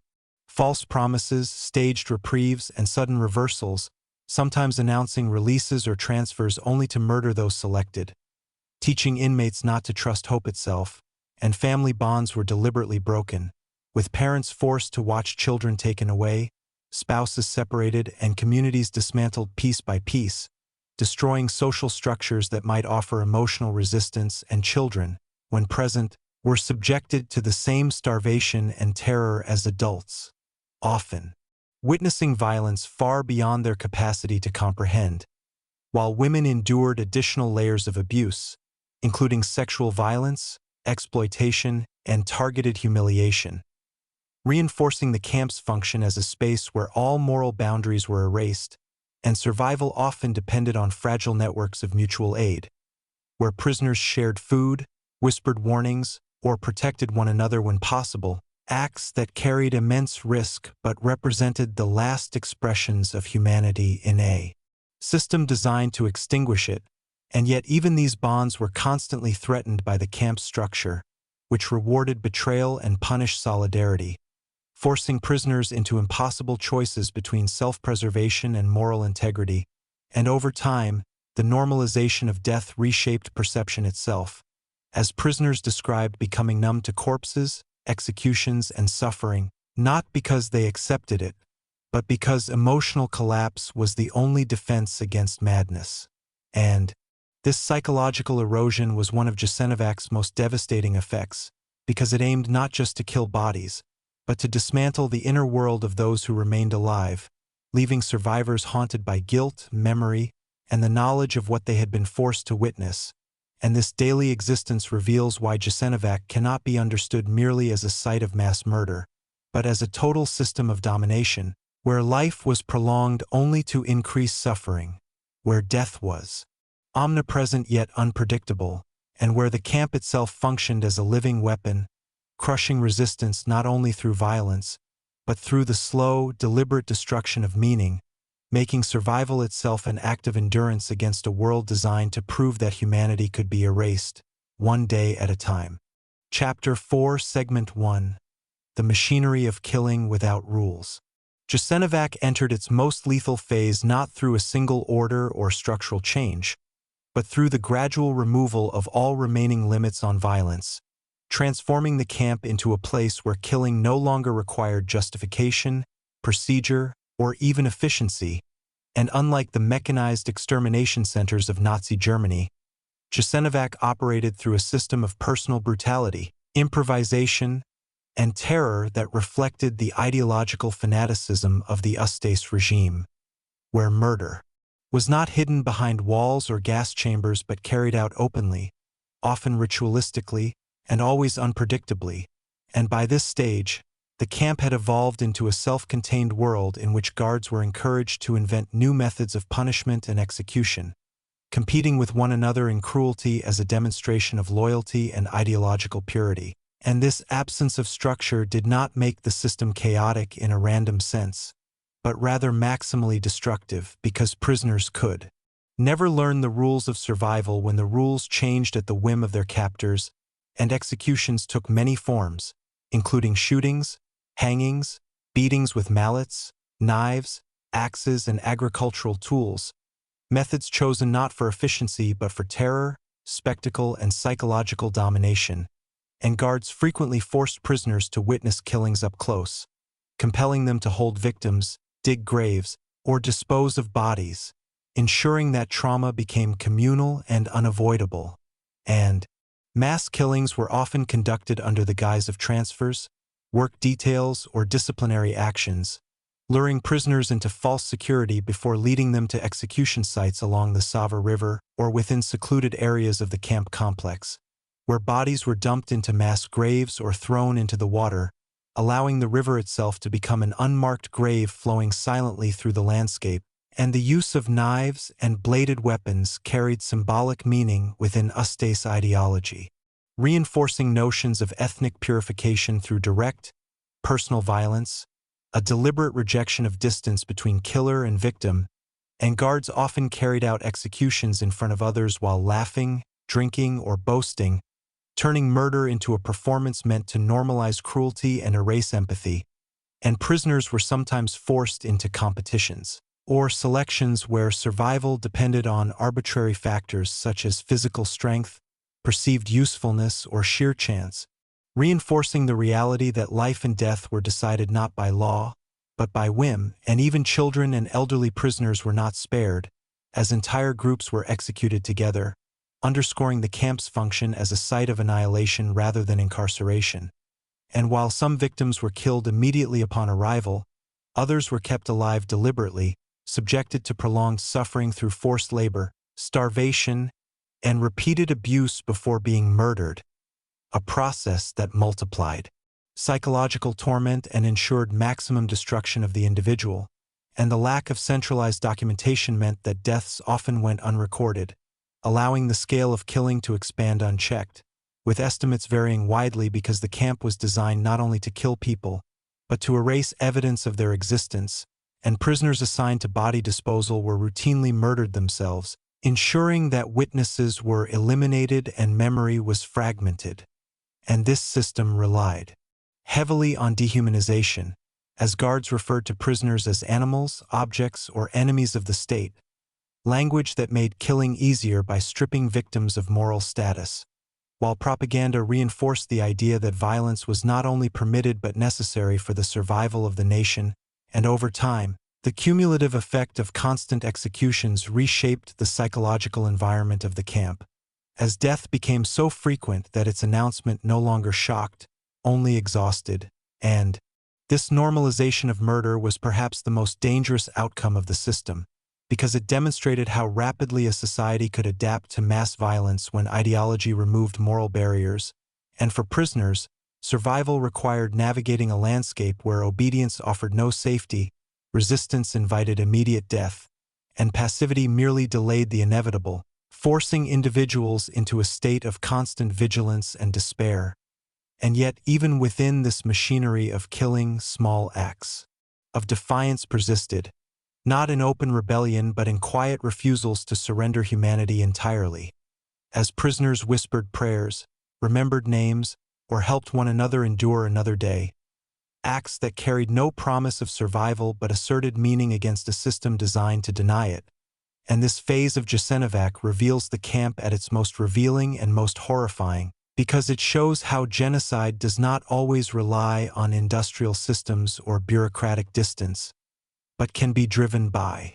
False promises, staged reprieves, and sudden reversals, sometimes announcing releases or transfers only to murder those selected. Teaching inmates not to trust hope itself, and family bonds were deliberately broken, with parents forced to watch children taken away, spouses separated, and communities dismantled piece by piece, destroying social structures that might offer emotional resistance, and children, when present, were subjected to the same starvation and terror as adults, often witnessing violence far beyond their capacity to comprehend, while women endured additional layers of abuse, including sexual violence, exploitation, and targeted humiliation, reinforcing the camp's function as a space where all moral boundaries were erased, and survival often depended on fragile networks of mutual aid, where prisoners shared food, whispered warnings, or protected one another when possible, acts that carried immense risk but represented the last expressions of humanity in a system designed to extinguish it, and yet even these bonds were constantly threatened by the camp's structure, which rewarded betrayal and punished solidarity, forcing prisoners into impossible choices between self-preservation and moral integrity, and over time, the normalization of death reshaped perception itself, as prisoners described becoming numb to corpses, executions, and suffering, not because they accepted it, but because emotional collapse was the only defense against madness. And this psychological erosion was one of Jasenovac's most devastating effects, because it aimed not just to kill bodies, but to dismantle the inner world of those who remained alive, leaving survivors haunted by guilt, memory, and the knowledge of what they had been forced to witness. And this daily existence reveals why Jasenovac cannot be understood merely as a site of mass murder, but as a total system of domination, where life was prolonged only to increase suffering, where death was omnipresent yet unpredictable, and where the camp itself functioned as a living weapon, crushing resistance not only through violence, but through the slow, deliberate destruction of meaning, making survival itself an act of endurance against a world designed to prove that humanity could be erased, one day at a time. Chapter 4, Segment 1. The Machinery of Killing Without Rules. Jasenovac entered its most lethal phase not through a single order or structural change, but through the gradual removal of all remaining limits on violence, transforming the camp into a place where killing no longer required justification, procedure, or even efficiency, and unlike the mechanized extermination centers of Nazi Germany, Jasenovac operated through a system of personal brutality, improvisation, and terror that reflected the ideological fanaticism of the Ustaše regime, where murder was not hidden behind walls or gas chambers but carried out openly, often ritualistically, and always unpredictably, and by this stage, the camp had evolved into a self-contained world in which guards were encouraged to invent new methods of punishment and execution, competing with one another in cruelty as a demonstration of loyalty and ideological purity. And this absence of structure did not make the system chaotic in a random sense, but rather maximally destructive because prisoners could never learn the rules of survival when the rules changed at the whim of their captors, and executions took many forms, including shootings, hangings, beatings with mallets, knives, axes, and agricultural tools, methods chosen not for efficiency but for terror, spectacle, and psychological domination, and guards frequently forced prisoners to witness killings up close, compelling them to hold victims, dig graves, or dispose of bodies, ensuring that trauma became communal and unavoidable. And mass killings were often conducted under the guise of transfers, work details, or disciplinary actions, luring prisoners into false security before leading them to execution sites along the Sava River or within secluded areas of the camp complex, where bodies were dumped into mass graves or thrown into the water, allowing the river itself to become an unmarked grave flowing silently through the landscape. And the use of knives and bladed weapons carried symbolic meaning within Ustaše ideology, reinforcing notions of ethnic purification through direct, personal violence, a deliberate rejection of distance between killer and victim, and guards often carried out executions in front of others while laughing, drinking, or boasting, turning murder into a performance meant to normalize cruelty and erase empathy. and prisoners were sometimes forced into competitions or selections where survival depended on arbitrary factors such as physical strength, perceived usefulness, or sheer chance, reinforcing the reality that life and death were decided not by law, but by whim. And even children and elderly prisoners were not spared, as entire groups were executed together, underscoring the camp's function as a site of annihilation rather than incarceration. And while some victims were killed immediately upon arrival, others were kept alive deliberately, subjected to prolonged suffering through forced labor, starvation, and repeated abuse before being murdered, a process that multiplied psychological torment and ensured maximum destruction of the individual, and the lack of centralized documentation meant that deaths often went unrecorded, allowing the scale of killing to expand unchecked, with estimates varying widely because the camp was designed not only to kill people, but to erase evidence of their existence, and prisoners assigned to body disposal were routinely murdered themselves, ensuring that witnesses were eliminated and memory was fragmented. And this system relied heavily on dehumanization, as guards referred to prisoners as animals, objects, or enemies of the state, language that made killing easier by stripping victims of moral status, while propaganda reinforced the idea that violence was not only permitted but necessary for the survival of the nation. And over time, the cumulative effect of constant executions reshaped the psychological environment of the camp, as death became so frequent that its announcement no longer shocked, only exhausted. And this normalization of murder was perhaps the most dangerous outcome of the system, because it demonstrated how rapidly a society could adapt to mass violence when ideology removed moral barriers. And for prisoners, survival required navigating a landscape where obedience offered no safety, resistance invited immediate death, and passivity merely delayed the inevitable, forcing individuals into a state of constant vigilance and despair. And yet, even within this machinery of killing, small acts of defiance persisted, not in open rebellion but in quiet refusals to surrender humanity entirely. As prisoners whispered prayers, remembered names, or helped one another endure another day, acts that carried no promise of survival but asserted meaning against a system designed to deny it. And this phase of Jasenovac reveals the camp at its most revealing and most horrifying, because it shows how genocide does not always rely on industrial systems or bureaucratic distance, but can be driven by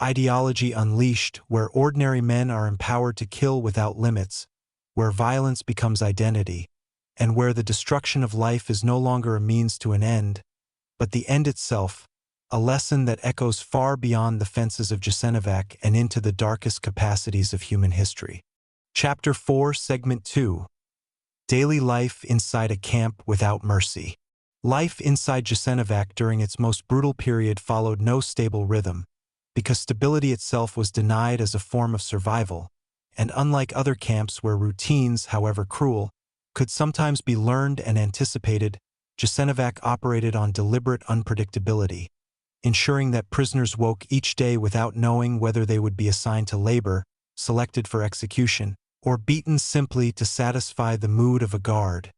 ideology unleashed, where ordinary men are empowered to kill without limits, where violence becomes identity, and where the destruction of life is no longer a means to an end, but the end itself, a lesson that echoes far beyond the fences of Jasenovac and into the darkest capacities of human history. Chapter 4, Segment 2. Daily life inside a camp without mercy. Life inside Jasenovac during its most brutal period followed no stable rhythm, because stability itself was denied as a form of survival, and unlike other camps where routines, however cruel, could sometimes be learned and anticipated, Jasenovac operated on deliberate unpredictability, ensuring that prisoners woke each day without knowing whether they would be assigned to labor, selected for execution, or beaten simply to satisfy the mood of a guard.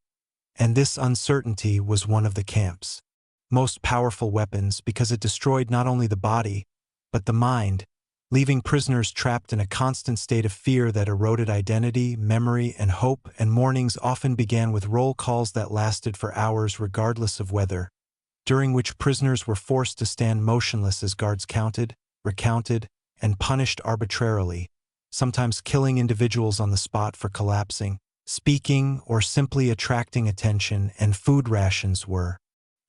And this uncertainty was one of the camp's most powerful weapons, because it destroyed not only the body, but the mind, leaving prisoners trapped in a constant state of fear that eroded identity, memory, and hope. And mornings often began with roll calls that lasted for hours regardless of weather, during which prisoners were forced to stand motionless as guards counted, recounted, and punished arbitrarily, sometimes killing individuals on the spot for collapsing, speaking, or simply attracting attention. And food rations were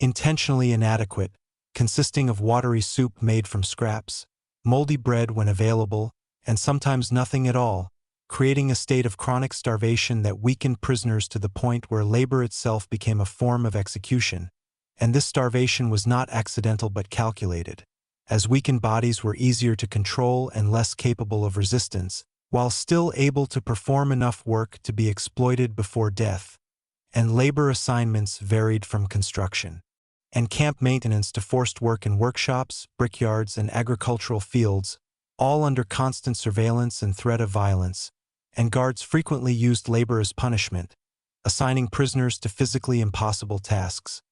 intentionally inadequate, consisting of watery soup made from scraps, moldy bread when available, and sometimes nothing at all, creating a state of chronic starvation that weakened prisoners to the point where labor itself became a form of execution. And this starvation was not accidental but calculated, as weakened bodies were easier to control and less capable of resistance, while still able to perform enough work to be exploited before death. And labor assignments varied from construction and camp maintenance to forced work in workshops, brickyards, and agricultural fields, all under constant surveillance and threat of violence. And guards frequently used labor as punishment, assigning prisoners to physically impossible tasks.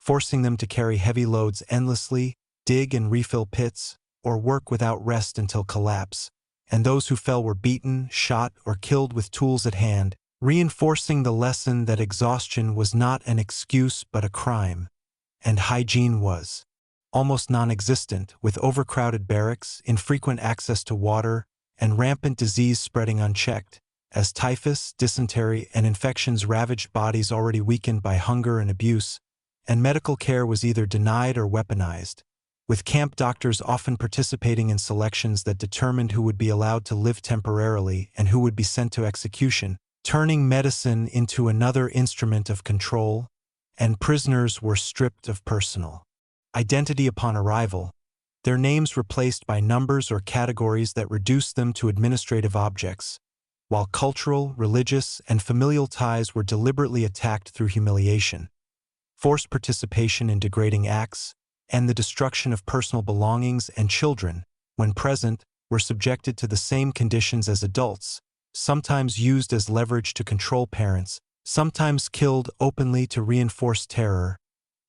forcing them to carry heavy loads endlessly, dig and refill pits, or work without rest until collapse, and those who fell were beaten, shot, or killed with tools at hand, reinforcing the lesson that exhaustion was not an excuse but a crime, and hygiene was almost non-existent, with overcrowded barracks, infrequent access to water, and rampant disease spreading unchecked, as typhus, dysentery, and infections ravaged bodies already weakened by hunger and abuse, and medical care was either denied or weaponized, with camp doctors often participating in selections that determined who would be allowed to live temporarily and who would be sent to execution, turning medicine into another instrument of control, and prisoners were stripped of personal identity upon arrival, their names replaced by numbers or categories that reduced them to administrative objects, while cultural, religious, and familial ties were deliberately attacked through humiliation, forced participation in degrading acts, and the destruction of personal belongings, and children, when present, were subjected to the same conditions as adults, sometimes used as leverage to control parents, sometimes killed openly to reinforce terror,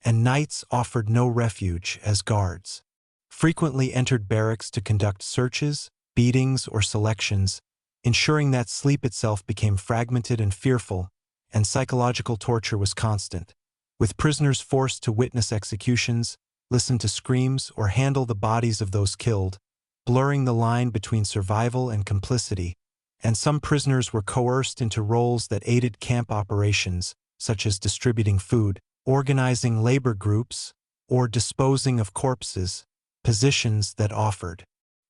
and knights offered no refuge as guards frequently entered barracks to conduct searches, beatings, or selections, ensuring that sleep itself became fragmented and fearful, and psychological torture was constant, with prisoners forced to witness executions, listen to screams, or handle the bodies of those killed, blurring the line between survival and complicity, and some prisoners were coerced into roles that aided camp operations, such as distributing food, organizing labor groups, or disposing of corpses, positions that offered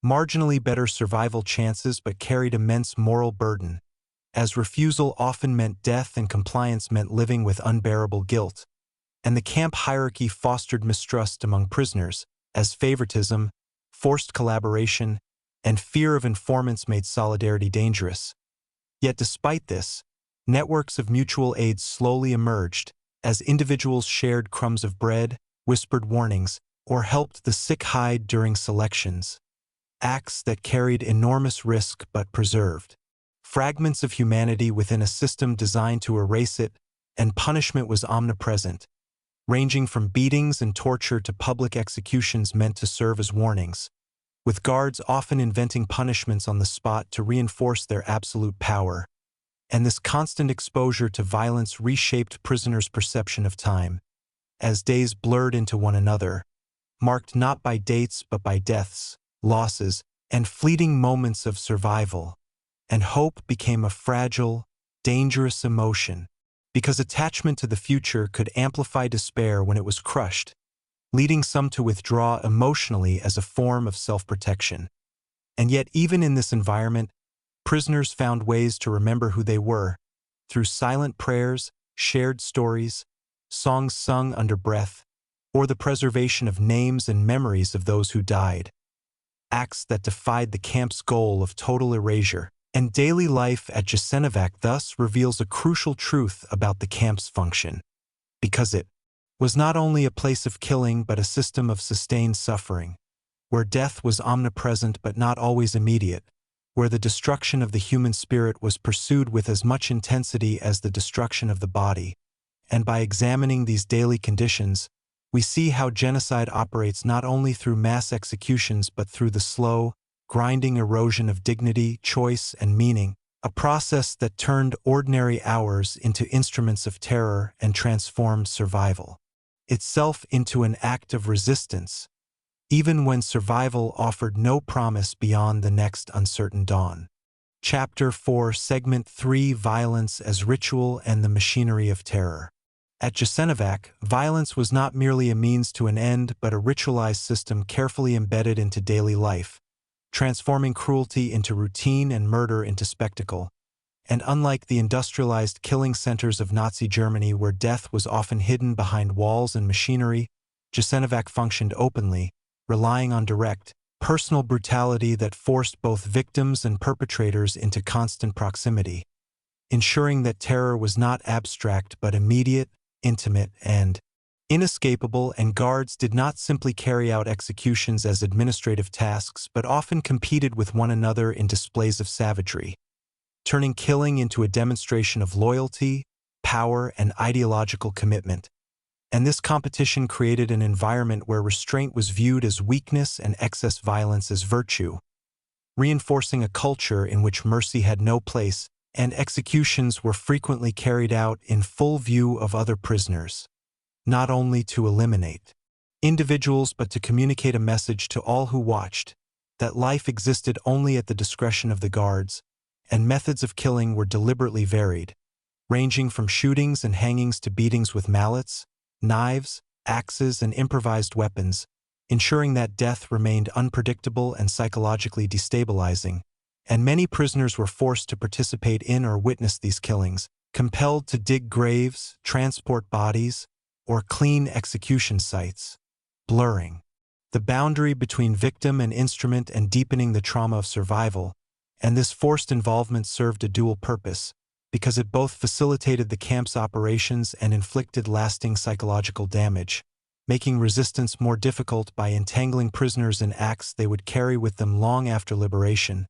marginally better survival chances but carried immense moral burden, as refusal often meant death and compliance meant living with unbearable guilt, and the camp hierarchy fostered mistrust among prisoners, as favoritism, forced collaboration, and fear of informants made solidarity dangerous. Yet despite this, networks of mutual aid slowly emerged, as individuals shared crumbs of bread, whispered warnings, or helped the sick hide during selections, acts that carried enormous risk but preserved fragments of humanity within a system designed to erase it, and punishment was omnipresent, ranging from beatings and torture to public executions meant to serve as warnings, with guards often inventing punishments on the spot to reinforce their absolute power, and this constant exposure to violence reshaped prisoners' perception of time, as days blurred into one another, marked not by dates but by deaths, losses, and fleeting moments of survival, and hope became a fragile, dangerous emotion, because attachment to the future could amplify despair when it was crushed, leading some to withdraw emotionally as a form of self-protection. And yet even in this environment, prisoners found ways to remember who they were, through silent prayers, shared stories, songs sung under breath, or the preservation of names and memories of those who died, acts that defied the camp's goal of total erasure. And daily life at Jasenovac thus reveals a crucial truth about the camp's function, because it was not only a place of killing but a system of sustained suffering, where death was omnipresent but not always immediate, where the destruction of the human spirit was pursued with as much intensity as the destruction of the body. And by examining these daily conditions, we see how genocide operates not only through mass executions but through the slow, grinding erosion of dignity, choice, and meaning, a process that turned ordinary hours into instruments of terror and transformed survival itself into an act of resistance, even when survival offered no promise beyond the next uncertain dawn. Chapter 4, Segment 3, Violence as Ritual and the Machinery of Terror. At Jasenovac, violence was not merely a means to an end but a ritualized system carefully embedded into daily life, transforming cruelty into routine and murder into spectacle. And unlike the industrialized killing centers of Nazi Germany where death was often hidden behind walls and machinery, Jasenovac functioned openly, relying on direct, personal brutality that forced both victims and perpetrators into constant proximity, ensuring that terror was not abstract but immediate, intimate, and inescapable, and guards did not simply carry out executions as administrative tasks but often competed with one another in displays of savagery, turning killing into a demonstration of loyalty, power, and ideological commitment. And this competition created an environment where restraint was viewed as weakness and excess violence as virtue, reinforcing a culture in which mercy had no place, and executions were frequently carried out in full view of other prisoners, not only to eliminate individuals but to communicate a message to all who watched, that life existed only at the discretion of the guards, and methods of killing were deliberately varied, ranging from shootings and hangings to beatings with mallets, knives, axes, and improvised weapons, ensuring that death remained unpredictable and psychologically destabilizing, and many prisoners were forced to participate in or witness these killings, compelled to dig graves, transport bodies, or clean execution sites, blurring the boundary between victim and instrument and deepening the trauma of survival. And this forced involvement served a dual purpose, because it both facilitated the camp's operations and inflicted lasting psychological damage, making resistance more difficult by entangling prisoners in acts they would carry with them long after liberation.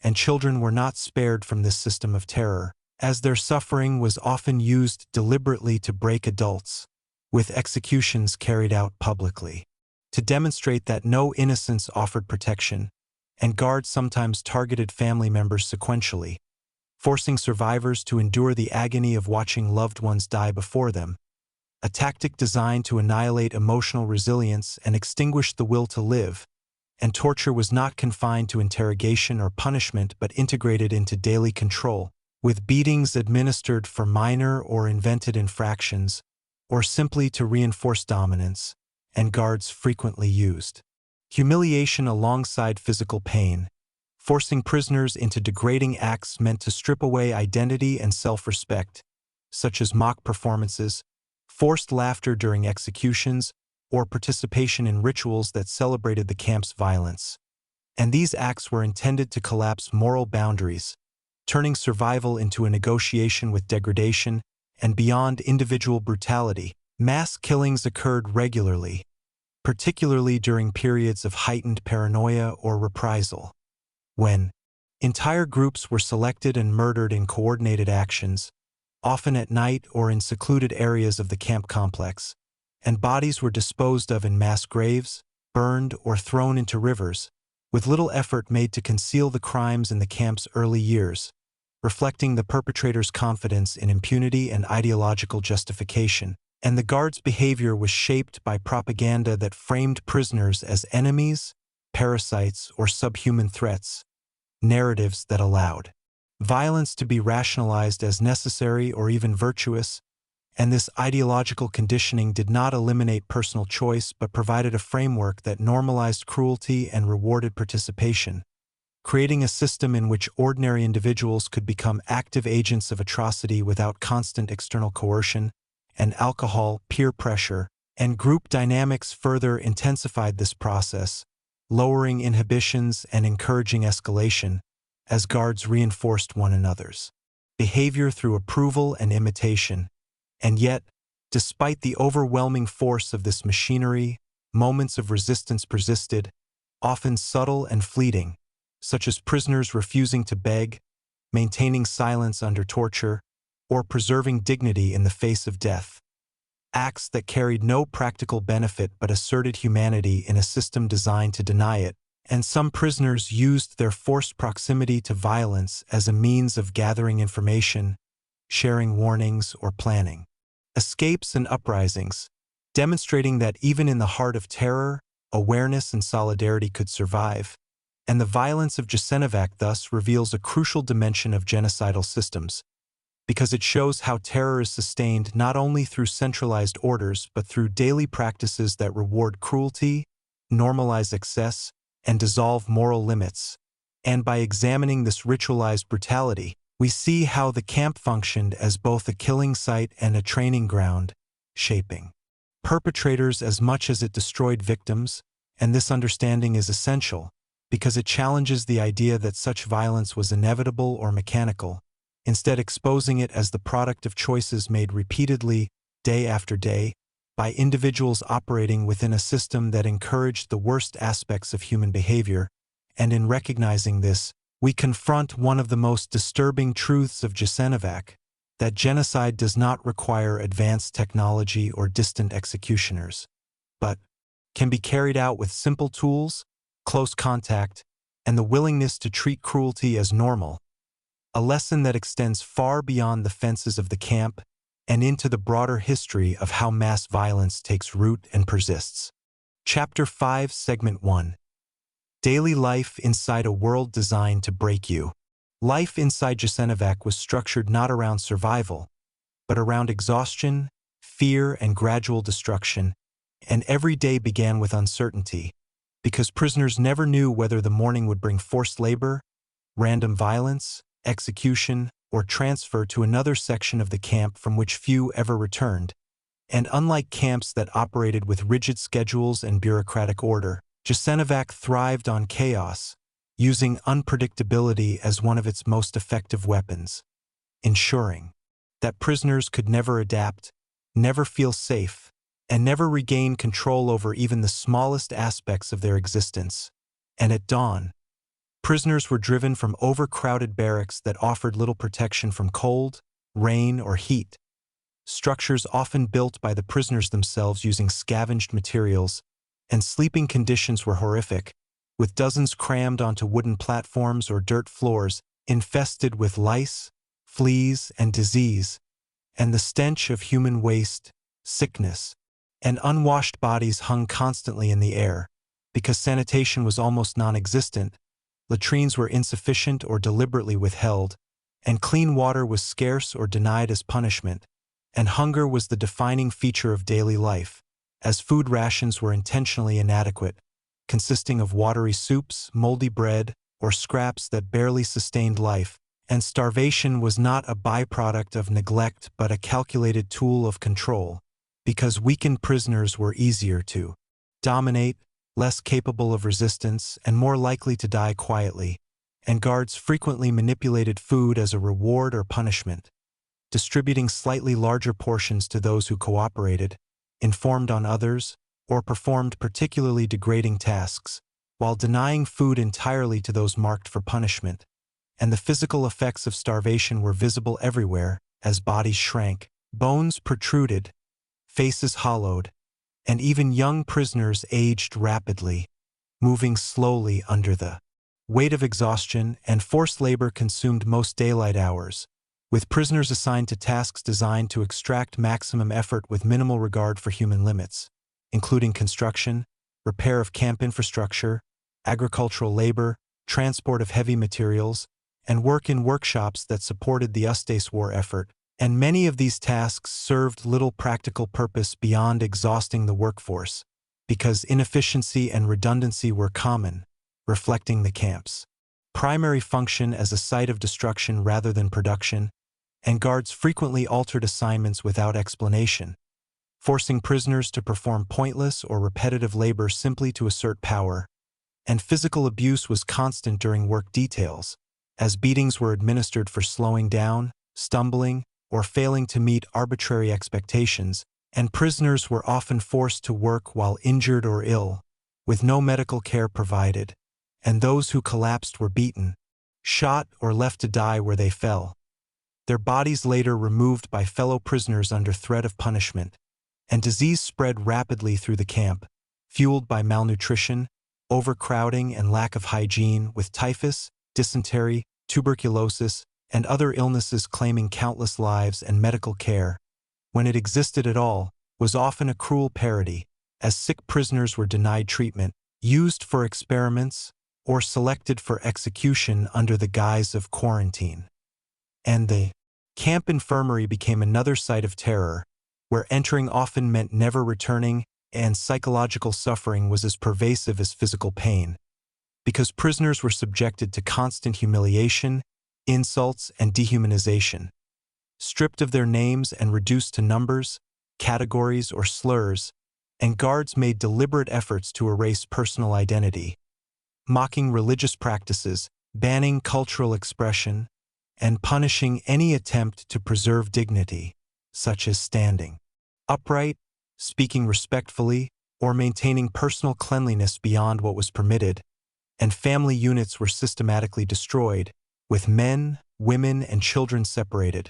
And children were not spared from this system of terror, as their suffering was often used deliberately to break adults, with executions carried out publicly, to demonstrate that no innocence offered protection, and guards sometimes targeted family members sequentially, forcing survivors to endure the agony of watching loved ones die before them, a tactic designed to annihilate emotional resilience and extinguish the will to live. And torture was not confined to interrogation or punishment but integrated into daily control, with beatings administered for minor or invented infractions, or simply to reinforce dominance, and guards frequently used humiliation alongside physical pain, forcing prisoners into degrading acts meant to strip away identity and self-respect, such as mock performances, forced laughter during executions, or participation in rituals that celebrated the camp's violence. And these acts were intended to collapse moral boundaries, turning survival into a negotiation with degradation, and beyond individual brutality, mass killings occurred regularly, particularly during periods of heightened paranoia or reprisal, when entire groups were selected and murdered in coordinated actions, often at night or in secluded areas of the camp complex, and bodies were disposed of in mass graves, burned, or thrown into rivers, with little effort made to conceal the crimes in the camp's early years, reflecting the perpetrator's confidence in impunity and ideological justification. And the guards' behavior was shaped by propaganda that framed prisoners as enemies, parasites, or subhuman threats, narratives that allowed violence to be rationalized as necessary or even virtuous. And this ideological conditioning did not eliminate personal choice but provided a framework that normalized cruelty and rewarded participation, creating a system in which ordinary individuals could become active agents of atrocity without constant external coercion. And alcohol, peer pressure, and group dynamics further intensified this process, lowering inhibitions and encouraging escalation, as guards reinforced one another's behavior through approval and imitation. And yet, despite the overwhelming force of this machinery, moments of resistance persisted, often subtle and fleeting, such as prisoners refusing to beg, maintaining silence under torture, or preserving dignity in the face of death. Acts that carried no practical benefit but asserted humanity in a system designed to deny it, and some prisoners used their forced proximity to violence as a means of gathering information, sharing warnings, or planning escapes and uprisings, demonstrating that even in the heart of terror, awareness and solidarity could survive. And the violence of Jasenovac thus reveals a crucial dimension of genocidal systems, because it shows how terror is sustained not only through centralized orders but through daily practices that reward cruelty, normalize excess, and dissolve moral limits. And by examining this ritualized brutality, we see how the camp functioned as both a killing site and a training ground, shaping perpetrators as much as it destroyed victims. And this understanding is essential, because it challenges the idea that such violence was inevitable or mechanical, instead exposing it as the product of choices made repeatedly, day after day, by individuals operating within a system that encouraged the worst aspects of human behavior. And in recognizing this, we confront one of the most disturbing truths of Jasenovac, that genocide does not require advanced technology or distant executioners, but can be carried out with simple tools, close contact, and the willingness to treat cruelty as normal, a lesson that extends far beyond the fences of the camp and into the broader history of how mass violence takes root and persists. Chapter 5, Segment 1. Daily life inside a world designed to break you. Life inside Jasenovac was structured not around survival, but around exhaustion, fear, and gradual destruction, and every day began with uncertainty, because prisoners never knew whether the morning would bring forced labor, random violence, execution, or transfer to another section of the camp from which few ever returned. And unlike camps that operated with rigid schedules and bureaucratic order, Jasenovac thrived on chaos, using unpredictability as one of its most effective weapons, ensuring that prisoners could never adapt, never feel safe, and never regain control over even the smallest aspects of their existence. And at dawn, prisoners were driven from overcrowded barracks that offered little protection from cold, rain, or heat, structures often built by the prisoners themselves using scavenged materials, and sleeping conditions were horrific, with dozens crammed onto wooden platforms or dirt floors infested with lice, fleas, and disease, and the stench of human waste, sickness, and unwashed bodies hung constantly in the air. Because sanitation was almost non-existent, latrines were insufficient or deliberately withheld, and clean water was scarce or denied as punishment, and hunger was the defining feature of daily life, as food rations were intentionally inadequate, consisting of watery soups, moldy bread, or scraps that barely sustained life, and starvation was not a byproduct of neglect but a calculated tool of control, because weakened prisoners were easier to dominate, less capable of resistance, and more likely to die quietly, and guards frequently manipulated food as a reward or punishment, distributing slightly larger portions to those who cooperated, informed on others, or performed particularly degrading tasks, while denying food entirely to those marked for punishment. And the physical effects of starvation were visible everywhere, as bodies shrank, bones protruded, faces hollowed, and even young prisoners aged rapidly, moving slowly under the weight of exhaustion, and forced labor consumed most daylight hours, with prisoners assigned to tasks designed to extract maximum effort with minimal regard for human limits, including construction, repair of camp infrastructure, agricultural labor, transport of heavy materials, and work in workshops that supported the Ustaše war effort. And many of these tasks served little practical purpose beyond exhausting the workforce, because inefficiency and redundancy were common, reflecting the camp's primary function as a site of destruction rather than production, and guards frequently altered assignments without explanation, forcing prisoners to perform pointless or repetitive labor simply to assert power, and physical abuse was constant during work details, as beatings were administered for slowing down, stumbling, or failing to meet arbitrary expectations, and prisoners were often forced to work while injured or ill, with no medical care provided, and those who collapsed were beaten, shot, or left to die where they fell, their bodies later removed by fellow prisoners under threat of punishment, and disease spread rapidly through the camp, fueled by malnutrition, overcrowding, and lack of hygiene, with typhus, dysentery, tuberculosis, and other illnesses claiming countless lives, and medical care, when it existed at all, was often a cruel parody, as sick prisoners were denied treatment, used for experiments, or selected for execution under the guise of quarantine. And the camp infirmary became another site of terror, where entering often meant never returning, and psychological suffering was as pervasive as physical pain, because prisoners were subjected to constant humiliation, insults, and dehumanization. Stripped of their names and reduced to numbers, categories, or slurs, and guards made deliberate efforts to erase personal identity, mocking religious practices, banning cultural expression, and punishing any attempt to preserve dignity, such as standing upright, speaking respectfully, or maintaining personal cleanliness beyond what was permitted, and family units were systematically destroyed, with men, women, and children separated,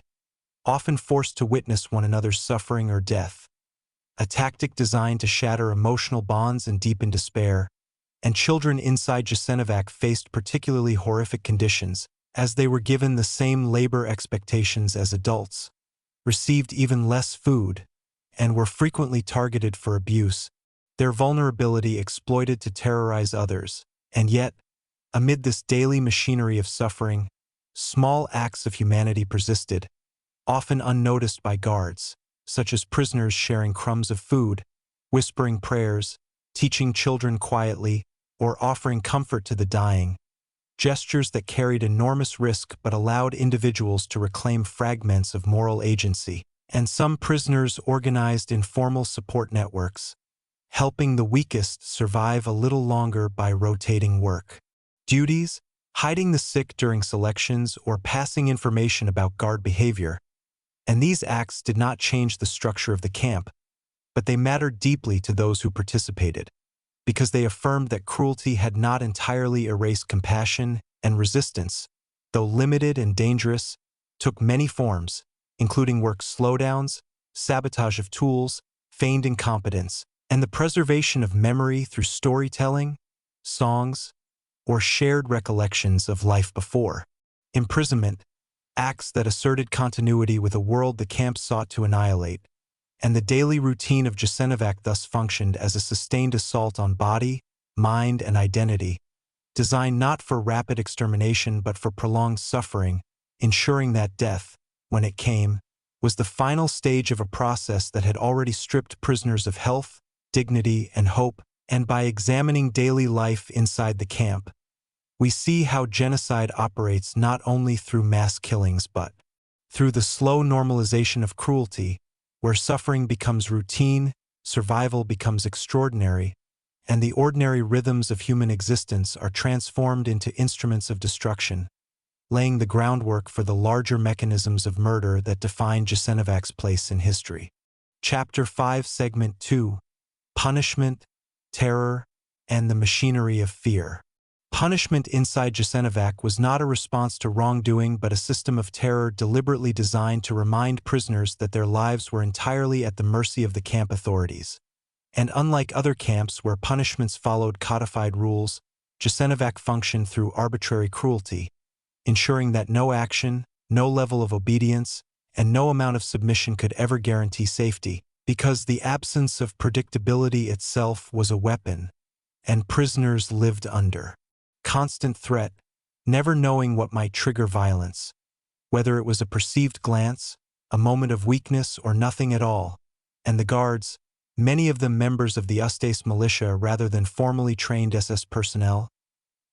often forced to witness one another's suffering or death, a tactic designed to shatter emotional bonds and deepen despair. And children inside Jasenovac faced particularly horrific conditions, as they were given the same labor expectations as adults, received even less food, and were frequently targeted for abuse, their vulnerability exploited to terrorize others. And yet, amid this daily machinery of suffering, small acts of humanity persisted, often unnoticed by guards, such as prisoners sharing crumbs of food, whispering prayers, teaching children quietly, or offering comfort to the dying, gestures that carried enormous risk but allowed individuals to reclaim fragments of moral agency. And some prisoners organized informal support networks, helping the weakest survive a little longer by rotating work duties, hiding the sick during selections, or passing information about guard behavior. And these acts did not change the structure of the camp, but they mattered deeply to those who participated, because they affirmed that cruelty had not entirely erased compassion, and resistance, though limited and dangerous, took many forms, including work slowdowns, sabotage of tools, feigned incompetence, and the preservation of memory through storytelling, songs, or shared recollections of life before. Imprisonment, acts that asserted continuity with a world the camp sought to annihilate, and the daily routine of Jasenovac thus functioned as a sustained assault on body, mind, and identity, designed not for rapid extermination but for prolonged suffering, ensuring that death, when it came, was the final stage of a process that had already stripped prisoners of health, dignity, and hope. And by examining daily life inside the camp, we see how genocide operates not only through mass killings but through the slow normalization of cruelty, where suffering becomes routine, survival becomes extraordinary, and the ordinary rhythms of human existence are transformed into instruments of destruction, laying the groundwork for the larger mechanisms of murder that define Jasenovac's place in history. Chapter 5, Segment 2: Punishment, Terror, and the Machinery of Fear. Punishment inside Jasenovac was not a response to wrongdoing but a system of terror deliberately designed to remind prisoners that their lives were entirely at the mercy of the camp authorities. And unlike other camps where punishments followed codified rules, Jasenovac functioned through arbitrary cruelty, ensuring that no action, no level of obedience, and no amount of submission could ever guarantee safety, because the absence of predictability itself was a weapon, and prisoners lived under constant threat, never knowing what might trigger violence, whether it was a perceived glance, a moment of weakness, or nothing at all. And the guards, many of them members of the Ustaše militia rather than formally trained SS personnel,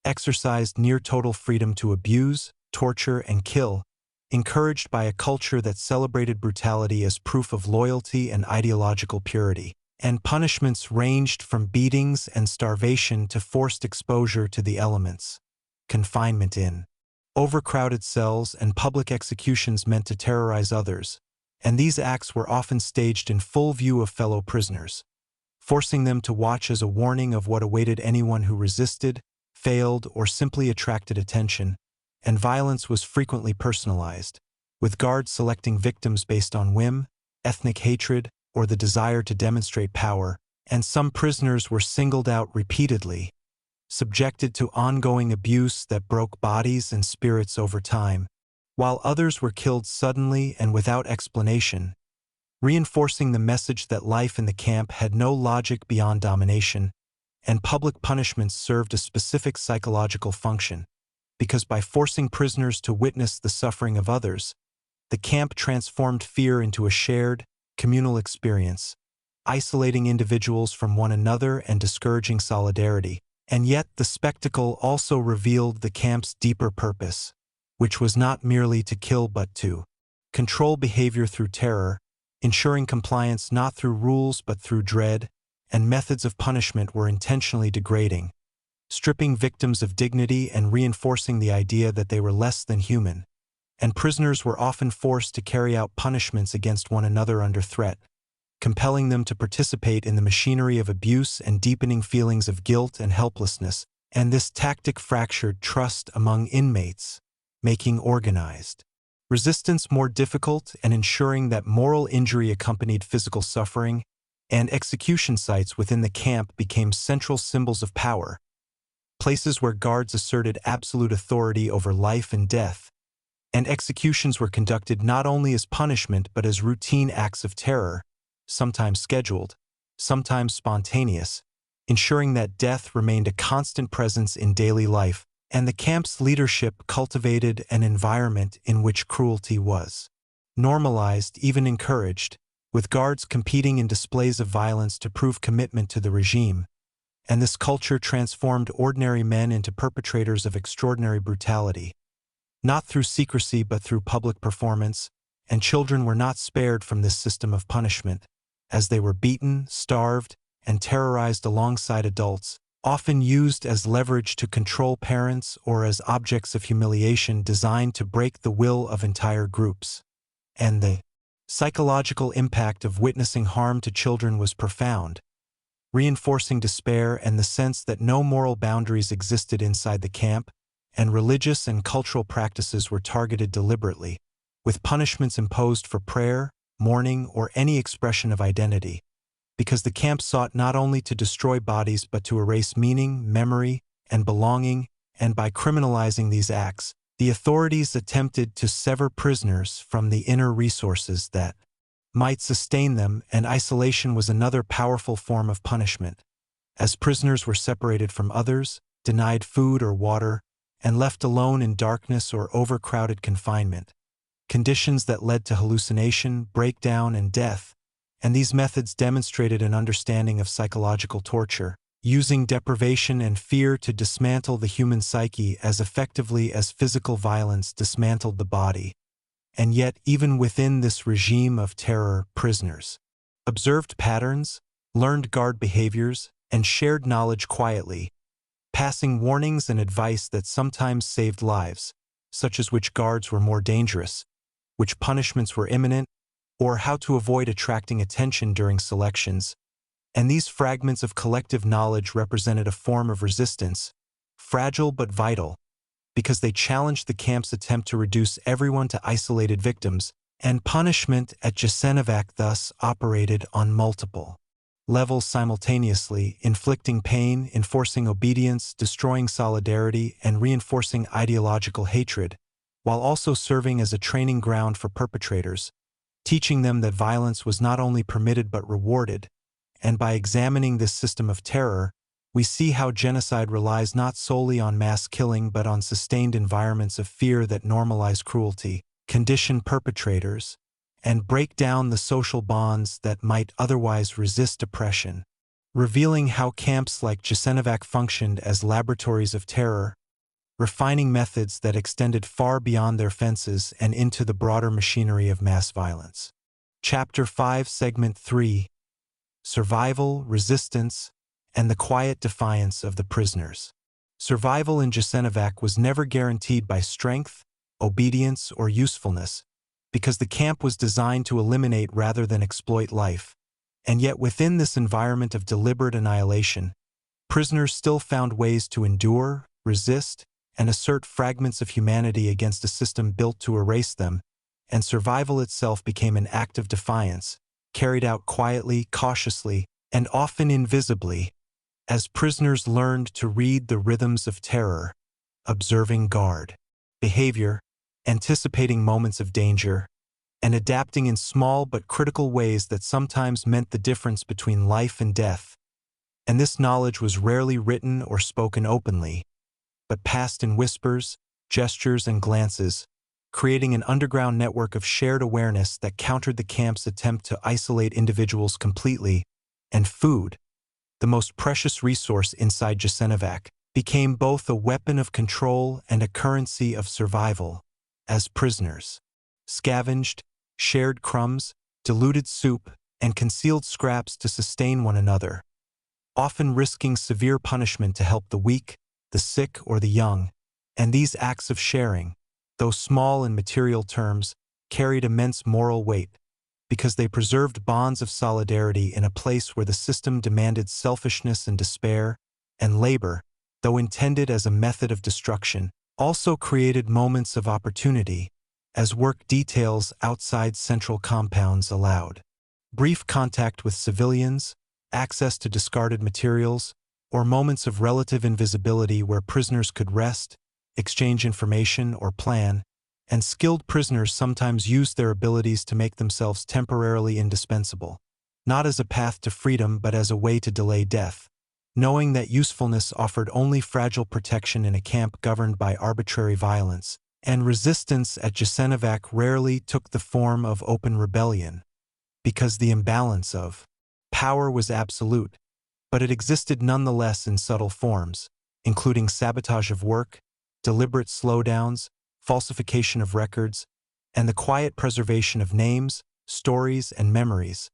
exercised near-total freedom to abuse, torture, and kill, encouraged by a culture that celebrated brutality as proof of loyalty and ideological purity. And punishments ranged from beatings and starvation to forced exposure to the elements, confinement in overcrowded cells, and public executions meant to terrorize others. And these acts were often staged in full view of fellow prisoners, forcing them to watch as a warning of what awaited anyone who resisted, failed, or simply attracted attention. And violence was frequently personalized, with guards selecting victims based on whim, ethnic hatred, or the desire to demonstrate power. And some prisoners were singled out repeatedly, subjected to ongoing abuse that broke bodies and spirits over time, while others were killed suddenly and without explanation, reinforcing the message that life in the camp had no logic beyond domination. And public punishments served a specific psychological function, because by forcing prisoners to witness the suffering of others, the camp transformed fear into a shared, communal experience, isolating individuals from one another and discouraging solidarity. And yet the spectacle also revealed the camp's deeper purpose, which was not merely to kill but to control behavior through terror, ensuring compliance not through rules but through dread. And methods of punishment were intentionally degrading, stripping victims of dignity and reinforcing the idea that they were less than human. And prisoners were often forced to carry out punishments against one another under threat, compelling them to participate in the machinery of abuse and deepening feelings of guilt and helplessness. And this tactic fractured trust among inmates, making organized resistance more difficult, and ensuring that moral injury accompanied physical suffering, and execution sites within the camp became central symbols of power, places where guards asserted absolute authority over life and death, and executions were conducted not only as punishment but as routine acts of terror, sometimes scheduled, sometimes spontaneous, ensuring that death remained a constant presence in daily life, and the camp's leadership cultivated an environment in which cruelty was normalized, even encouraged, with guards competing in displays of violence to prove commitment to the regime, and this culture transformed ordinary men into perpetrators of extraordinary brutality, not through secrecy but through public performance, and children were not spared from this system of punishment, as they were beaten, starved, and terrorized alongside adults, often used as leverage to control parents or as objects of humiliation designed to break the will of entire groups. And the psychological impact of witnessing harm to children was profound, reinforcing despair and the sense that no moral boundaries existed inside the camp, and religious and cultural practices were targeted deliberately, with punishments imposed for prayer, mourning, or any expression of identity, because the camp sought not only to destroy bodies but to erase meaning, memory, and belonging, and by criminalizing these acts, the authorities attempted to sever prisoners from the inner resources that might sustain them, and isolation was another powerful form of punishment. As prisoners were separated from others, denied food or water, and left alone in darkness or overcrowded confinement, conditions that led to hallucination, breakdown, and death, and these methods demonstrated an understanding of psychological torture, using deprivation and fear to dismantle the human psyche as effectively as physical violence dismantled the body. And yet, even within this regime of terror, prisoners observed patterns, learned guard behaviors, and shared knowledge quietly, passing warnings and advice that sometimes saved lives, such as which guards were more dangerous, which punishments were imminent, or how to avoid attracting attention during selections. And these fragments of collective knowledge represented a form of resistance, fragile but vital, because they challenged the camp's attempt to reduce everyone to isolated victims, and punishment at Jasenovac thus operated on multiple levels simultaneously, inflicting pain, enforcing obedience, destroying solidarity, and reinforcing ideological hatred, while also serving as a training ground for perpetrators, teaching them that violence was not only permitted but rewarded. And by examining this system of terror, we see how genocide relies not solely on mass killing but on sustained environments of fear that normalize cruelty, condition perpetrators, and break down the social bonds that might otherwise resist oppression, revealing how camps like Jasenovac functioned as laboratories of terror, refining methods that extended far beyond their fences and into the broader machinery of mass violence. Chapter 5, Segment 3: Survival, Resistance, and the Quiet Defiance of the Prisoners. Survival in Jasenovac was never guaranteed by strength, obedience, or usefulness, because the camp was designed to eliminate rather than exploit life. And yet within this environment of deliberate annihilation, prisoners still found ways to endure, resist, and assert fragments of humanity against a system built to erase them, and survival itself became an act of defiance, carried out quietly, cautiously, and often invisibly, as prisoners learned to read the rhythms of terror, observing guard behavior, anticipating moments of danger, and adapting in small but critical ways that sometimes meant the difference between life and death. And this knowledge was rarely written or spoken openly, but passed in whispers, gestures, and glances, creating an underground network of shared awareness that countered the camp's attempt to isolate individuals completely. And food, the most precious resource inside Jasenovac, became both a weapon of control and a currency of survival, as prisoners scavenged, shared crumbs, diluted soup, and concealed scraps to sustain one another, often risking severe punishment to help the weak, the sick, or the young. And these acts of sharing, though small in material terms, carried immense moral weight, because they preserved bonds of solidarity in a place where the system demanded selfishness and despair, and labor, though intended as a method of destruction, also created moments of opportunity, as work details outside central compounds allowed. Brief contact with civilians, access to discarded materials, or moments of relative invisibility where prisoners could rest, exchange information, or plan, and skilled prisoners sometimes used their abilities to make themselves temporarily indispensable, not as a path to freedom but as a way to delay death, knowing that usefulness offered only fragile protection in a camp governed by arbitrary violence, and resistance at Jasenovac rarely took the form of open rebellion, because the imbalance of power was absolute, but it existed nonetheless in subtle forms, including sabotage of work, deliberate slowdowns, falsification of records, and the quiet preservation of names, stories, and memories,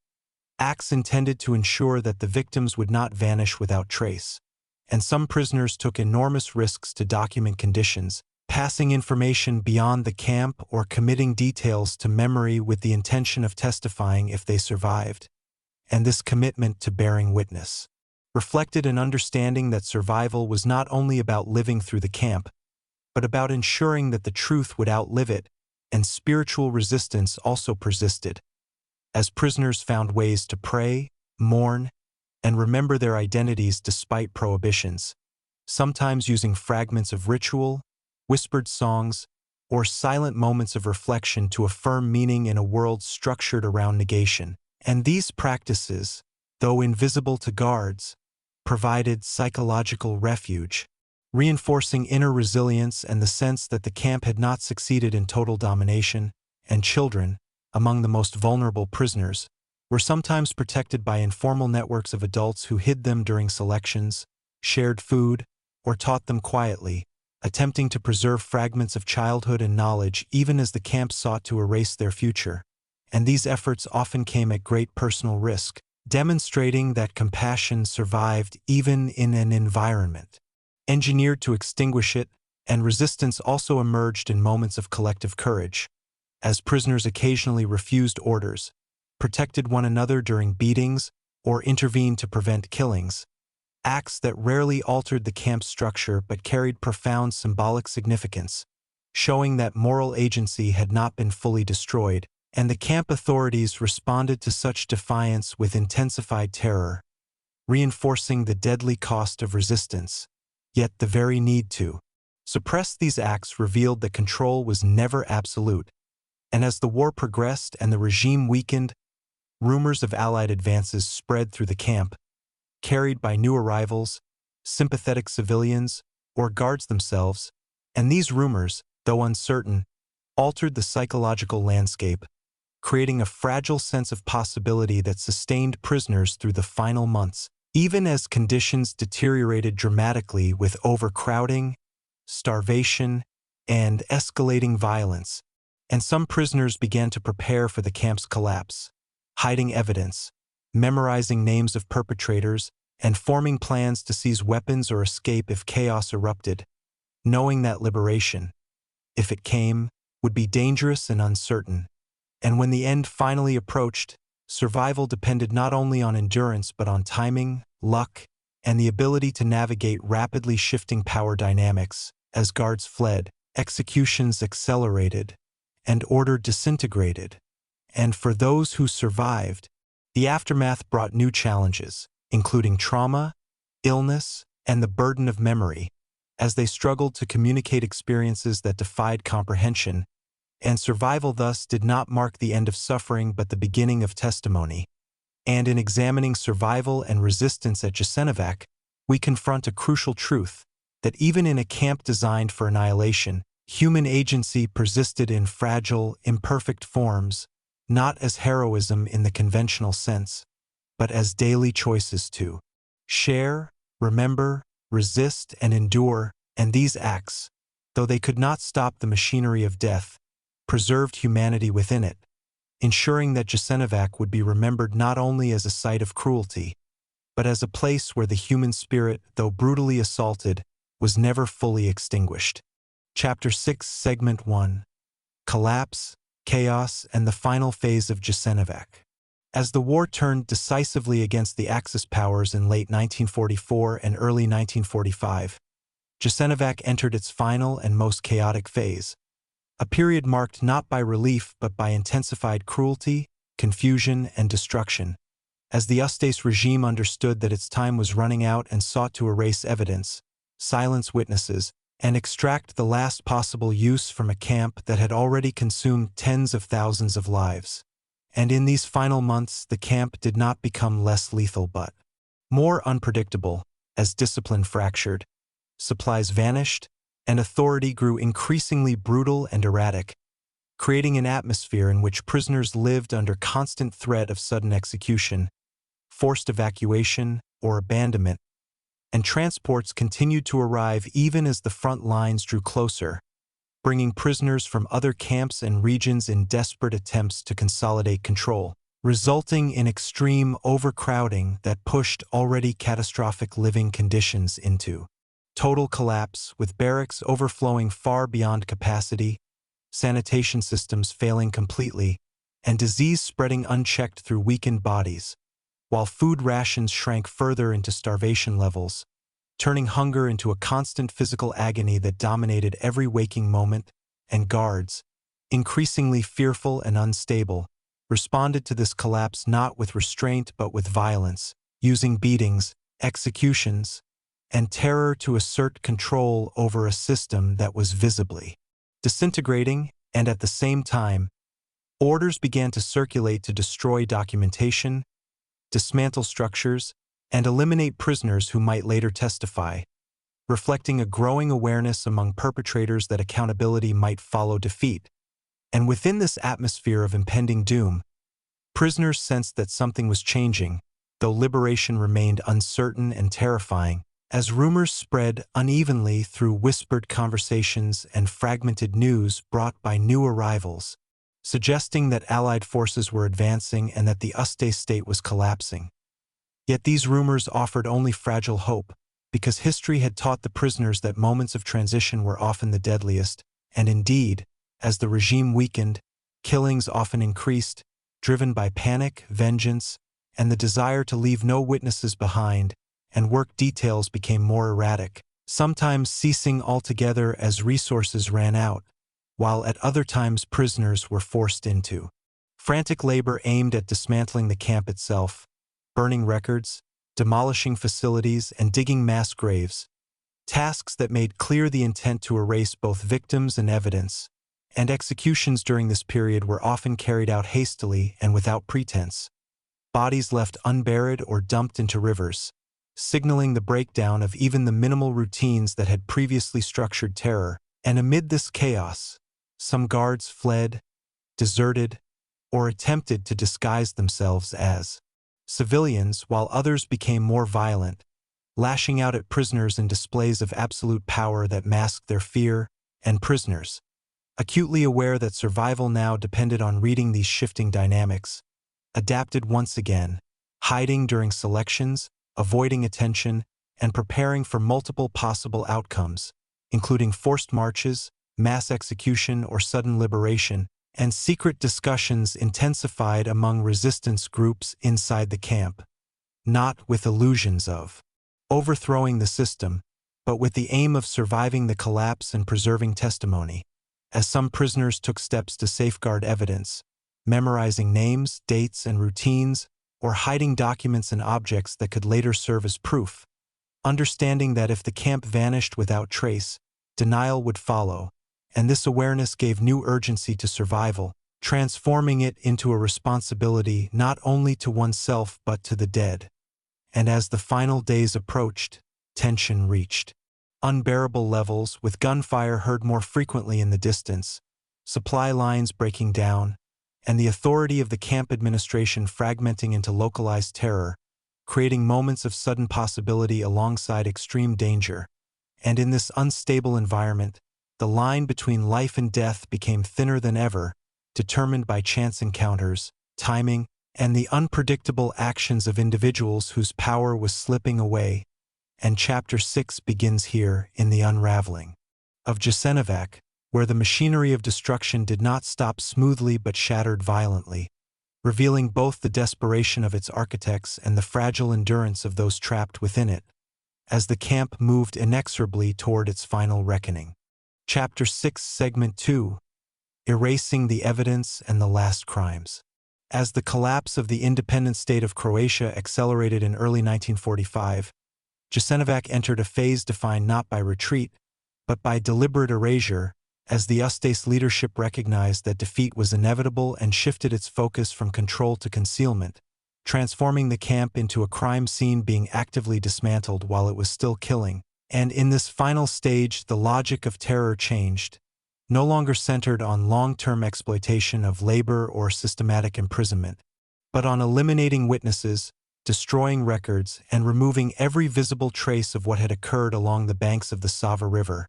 acts intended to ensure that the victims would not vanish without trace. And some prisoners took enormous risks to document conditions, passing information beyond the camp or committing details to memory with the intention of testifying if they survived. And this commitment to bearing witness reflected an understanding that survival was not only about living through the camp, but about ensuring that the truth would outlive it, and spiritual resistance also persisted, as prisoners found ways to pray, mourn, and remember their identities despite prohibitions, sometimes using fragments of ritual, whispered songs, or silent moments of reflection to affirm meaning in a world structured around negation. And these practices, though invisible to guards, provided psychological refuge, reinforcing inner resilience and the sense that the camp had not succeeded in total domination, and children, among the most vulnerable prisoners, were sometimes protected by informal networks of adults who hid them during selections, shared food, or taught them quietly, attempting to preserve fragments of childhood and knowledge even as the camp sought to erase their future. And these efforts often came at great personal risk, demonstrating that compassion survived even in an environment engineered to extinguish it, and resistance also emerged in moments of collective courage, as prisoners occasionally refused orders, protected one another during beatings, or intervened to prevent killings, acts that rarely altered the camp's structure but carried profound symbolic significance, showing that moral agency had not been fully destroyed, and the camp authorities responded to such defiance with intensified terror, reinforcing the deadly cost of resistance. Yet the very need to suppress these acts revealed that control was never absolute, and as the war progressed and the regime weakened, rumors of Allied advances spread through the camp, carried by new arrivals, sympathetic civilians, or guards themselves, and these rumors, though uncertain, altered the psychological landscape, creating a fragile sense of possibility that sustained prisoners through the final months, even as conditions deteriorated dramatically with overcrowding, starvation, and escalating violence, and some prisoners began to prepare for the camp's collapse, hiding evidence, memorizing names of perpetrators, and forming plans to seize weapons or escape if chaos erupted, knowing that liberation, if it came, would be dangerous and uncertain. And when the end finally approached, survival depended not only on endurance but on timing, luck, and the ability to navigate rapidly shifting power dynamics. As guards fled, executions accelerated, and order disintegrated. And for those who survived, the aftermath brought new challenges, including trauma, illness, and the burden of memory, as they struggled to communicate experiences that defied comprehension. And survival thus did not mark the end of suffering but the beginning of testimony. And in examining survival and resistance at Jasenovac, we confront a crucial truth, that even in a camp designed for annihilation, human agency persisted in fragile, imperfect forms, not as heroism in the conventional sense, but as daily choices to share, remember, resist, and endure. And these acts, though they could not stop the machinery of death, preserved humanity within it, ensuring that Jasenovac would be remembered not only as a site of cruelty, but as a place where the human spirit, though brutally assaulted, was never fully extinguished. Chapter 6, Segment 1. Collapse, Chaos, and the Final Phase of Jasenovac. As the war turned decisively against the Axis powers in late 1944 and early 1945, Jasenovac entered its final and most chaotic phase, a period marked not by relief but by intensified cruelty, confusion, and destruction, as the Ustaše regime understood that its time was running out and sought to erase evidence, silence witnesses, and extract the last possible use from a camp that had already consumed tens of thousands of lives. And in these final months, the camp did not become less lethal but more unpredictable, as discipline fractured, supplies vanished, and authority grew increasingly brutal and erratic, creating an atmosphere in which prisoners lived under constant threat of sudden execution, forced evacuation, or abandonment, and transports continued to arrive even as the front lines drew closer, bringing prisoners from other camps and regions in desperate attempts to consolidate control, resulting in extreme overcrowding that pushed already catastrophic living conditions into total collapse, with barracks overflowing far beyond capacity, sanitation systems failing completely, and disease spreading unchecked through weakened bodies, while food rations shrank further into starvation levels, turning hunger into a constant physical agony that dominated every waking moment, and guards, increasingly fearful and unstable, responded to this collapse not with restraint but with violence, using beatings, executions, and terror to assert control over a system that was visibly disintegrating, and at the same time, orders began to circulate to destroy documentation, dismantle structures, and eliminate prisoners who might later testify, reflecting a growing awareness among perpetrators that accountability might follow defeat. And within this atmosphere of impending doom, prisoners sensed that something was changing, though liberation remained uncertain and terrifying, as rumors spread unevenly through whispered conversations and fragmented news brought by new arrivals, suggesting that Allied forces were advancing and that the Ustaše state was collapsing. Yet these rumors offered only fragile hope, because history had taught the prisoners that moments of transition were often the deadliest, and indeed, as the regime weakened, killings often increased, driven by panic, vengeance, and the desire to leave no witnesses behind, and work details became more erratic, sometimes ceasing altogether as resources ran out, while at other times prisoners were forced into frantic labor aimed at dismantling the camp itself, burning records, demolishing facilities, and digging mass graves, tasks that made clear the intent to erase both victims and evidence, and executions during this period were often carried out hastily and without pretense, bodies left unburied or dumped into rivers, signaling the breakdown of even the minimal routines that had previously structured terror. And amid this chaos, some guards fled, deserted, or attempted to disguise themselves as civilians, while others became more violent, lashing out at prisoners in displays of absolute power that masked their fear, and prisoners, acutely aware that survival now depended on reading these shifting dynamics, adapted once again, hiding during selections, avoiding attention, and preparing for multiple possible outcomes, including forced marches, mass execution or sudden liberation, and secret discussions intensified among resistance groups inside the camp, not with illusions of overthrowing the system, but with the aim of surviving the collapse and preserving testimony, as some prisoners took steps to safeguard evidence, memorizing names, dates, and routines, or hiding documents and objects that could later serve as proof, understanding that if the camp vanished without trace, denial would follow, and this awareness gave new urgency to survival, transforming it into a responsibility not only to oneself but to the dead. And as the final days approached, tension reached unbearable levels, with gunfire heard more frequently in the distance, supply lines breaking down, and the authority of the camp administration fragmenting into localized terror, creating moments of sudden possibility alongside extreme danger. And in this unstable environment, the line between life and death became thinner than ever, determined by chance encounters, timing, and the unpredictable actions of individuals whose power was slipping away. And Chapter 6 begins here in the unraveling of Jasenovac, where the machinery of destruction did not stop smoothly but shattered violently, revealing both the desperation of its architects and the fragile endurance of those trapped within it, as the camp moved inexorably toward its final reckoning. Chapter 6, Segment 2, erasing the evidence and the last crimes. As the collapse of the independent state of Croatia accelerated in early 1945, Jasenovac entered a phase defined not by retreat, but by deliberate erasure, as the Ustaše leadership recognized that defeat was inevitable and shifted its focus from control to concealment, transforming the camp into a crime scene being actively dismantled while it was still killing. And in this final stage, the logic of terror changed, no longer centered on long-term exploitation of labor or systematic imprisonment, but on eliminating witnesses, destroying records, and removing every visible trace of what had occurred along the banks of the Sava River.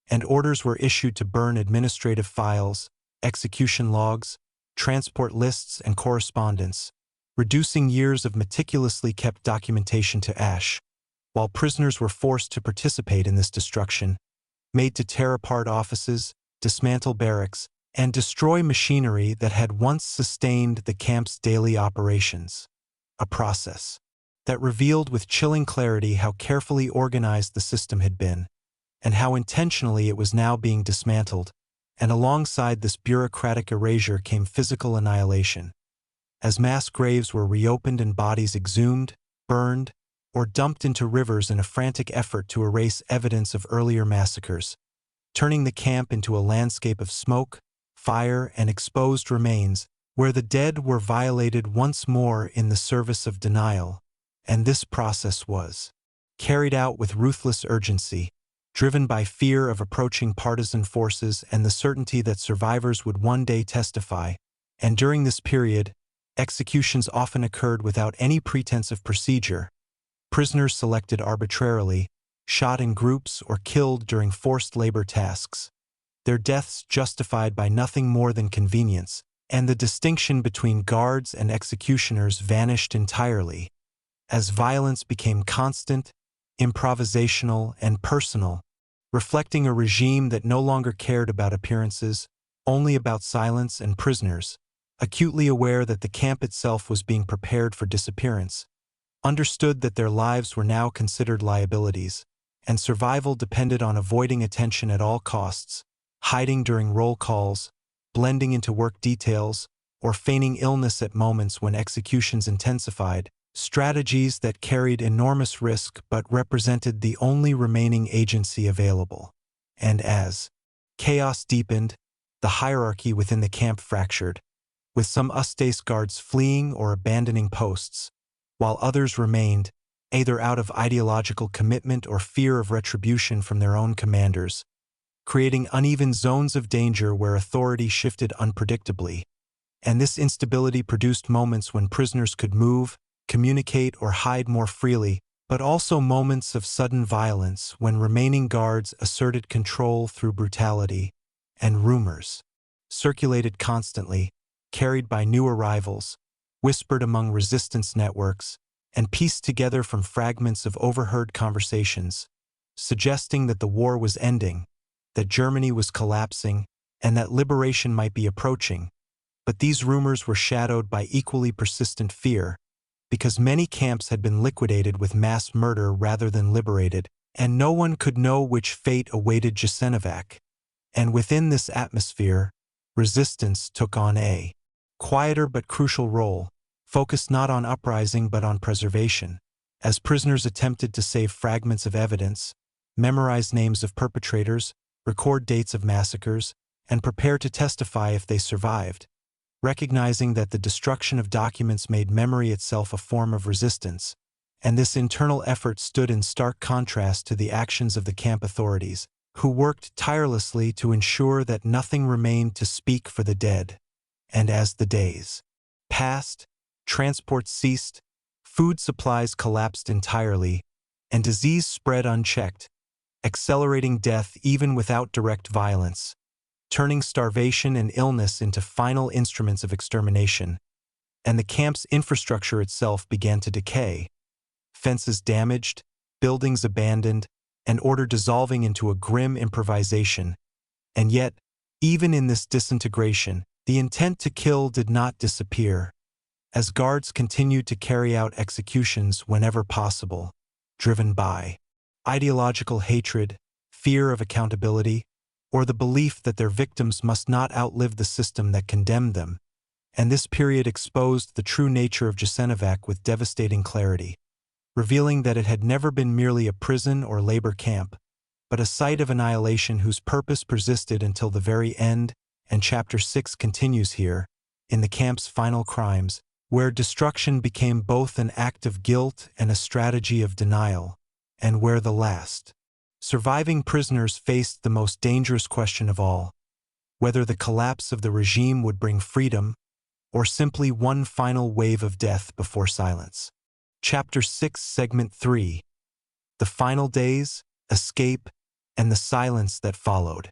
And orders were issued to burn administrative files, execution logs, transport lists, and correspondence, reducing years of meticulously kept documentation to ash, while prisoners were forced to participate in this destruction, made to tear apart offices, dismantle barracks, and destroy machinery that had once sustained the camp's daily operations. A process that revealed with chilling clarity how carefully organized the system had been, and how intentionally it was now being dismantled, and alongside this bureaucratic erasure came physical annihilation. As mass graves were reopened and bodies exhumed, burned, or dumped into rivers in a frantic effort to erase evidence of earlier massacres, turning the camp into a landscape of smoke, fire, and exposed remains, where the dead were violated once more in the service of denial. And this process was carried out with ruthless urgency, driven by fear of approaching partisan forces and the certainty that survivors would one day testify. And during this period, executions often occurred without any pretense of procedure. Prisoners selected arbitrarily, shot in groups, or killed during forced labor tasks. Their deaths justified by nothing more than convenience, and the distinction between guards and executioners vanished entirely. As violence became constant, improvisational, and personal, reflecting a regime that no longer cared about appearances, only about silence and prisoners, acutely aware that the camp itself was being prepared for disappearance, understood that their lives were now considered liabilities, and survival depended on avoiding attention at all costs, hiding during roll calls, blending into work details, or feigning illness at moments when executions intensified, strategies that carried enormous risk but represented the only remaining agency available. And as chaos deepened, the hierarchy within the camp fractured, with some Ustaše guards fleeing or abandoning posts, while others remained, either out of ideological commitment or fear of retribution from their own commanders, creating uneven zones of danger where authority shifted unpredictably. And this instability produced moments when prisoners could move, communicate, or hide more freely, but also moments of sudden violence when remaining guards asserted control through brutality, and rumors circulated constantly, carried by new arrivals, whispered among resistance networks, and pieced together from fragments of overheard conversations, suggesting that the war was ending, that Germany was collapsing, and that liberation might be approaching. But these rumors were shadowed by equally persistent fear, because many camps had been liquidated with mass murder rather than liberated, and no one could know which fate awaited Jasenovac. And within this atmosphere, resistance took on a quieter but crucial role, focused not on uprising but on preservation, as prisoners attempted to save fragments of evidence, memorize names of perpetrators, record dates of massacres, and prepare to testify if they survived, recognizing that the destruction of documents made memory itself a form of resistance, and this internal effort stood in stark contrast to the actions of the camp authorities, who worked tirelessly to ensure that nothing remained to speak for the dead. And as the days passed, transports ceased, food supplies collapsed entirely, and disease spread unchecked, accelerating death even without direct violence, turning starvation and illness into final instruments of extermination, and the camp's infrastructure itself began to decay, fences damaged, buildings abandoned, and order dissolving into a grim improvisation. And yet, even in this disintegration, the intent to kill did not disappear, as guards continued to carry out executions whenever possible, driven by ideological hatred, fear of accountability, or the belief that their victims must not outlive the system that condemned them, and this period exposed the true nature of Jasenovac with devastating clarity, revealing that it had never been merely a prison or labor camp, but a site of annihilation whose purpose persisted until the very end. And Chapter 6 continues here, in the camp's final crimes, where destruction became both an act of guilt and a strategy of denial, and where the last surviving prisoners faced the most dangerous question of all, whether the collapse of the regime would bring freedom or simply one final wave of death before silence. Chapter 6, Segment 3: The Final Days, Escape, and the Silence that Followed.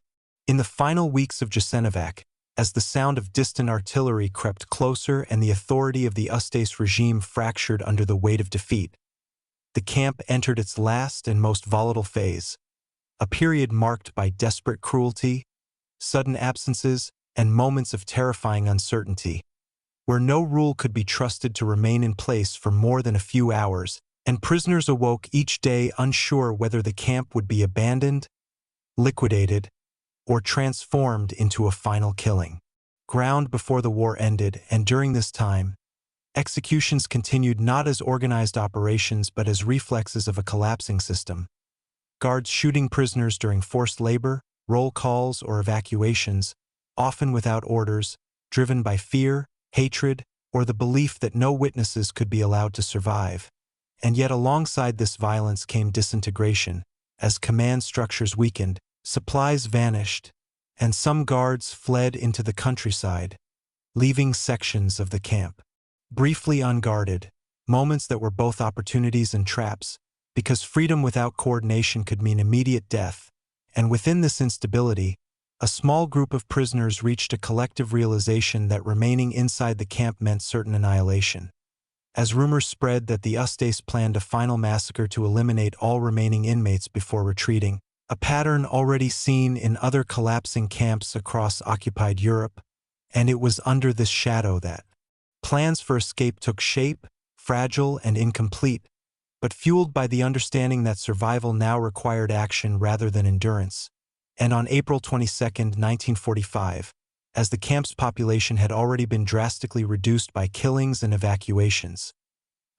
In the final weeks of Jasenovac, as the sound of distant artillery crept closer and the authority of the Ustaše regime fractured under the weight of defeat, the camp entered its last and most volatile phase, a period marked by desperate cruelty, sudden absences, and moments of terrifying uncertainty, where no rule could be trusted to remain in place for more than a few hours, and prisoners awoke each day unsure whether the camp would be abandoned, liquidated, or transformed into a final killing ground before the war ended. And during this time, executions continued not as organized operations but as reflexes of a collapsing system. Guards shooting prisoners during forced labor, roll calls, or evacuations, often without orders, driven by fear, hatred, or the belief that no witnesses could be allowed to survive. And yet alongside this violence came disintegration. As command structures weakened, supplies vanished, and some guards fled into the countryside, leaving sections of the camp briefly unguarded, moments that were both opportunities and traps, because freedom without coordination could mean immediate death. And within this instability, a small group of prisoners reached a collective realization that remaining inside the camp meant certain annihilation. As rumors spread that the Ustaše planned a final massacre to eliminate all remaining inmates before retreating, a pattern already seen in other collapsing camps across occupied Europe, and it was under this shadow that plans for escape took shape, fragile and incomplete, but fueled by the understanding that survival now required action rather than endurance. And on April 22, 1945, as the camp's population had already been drastically reduced by killings and evacuations,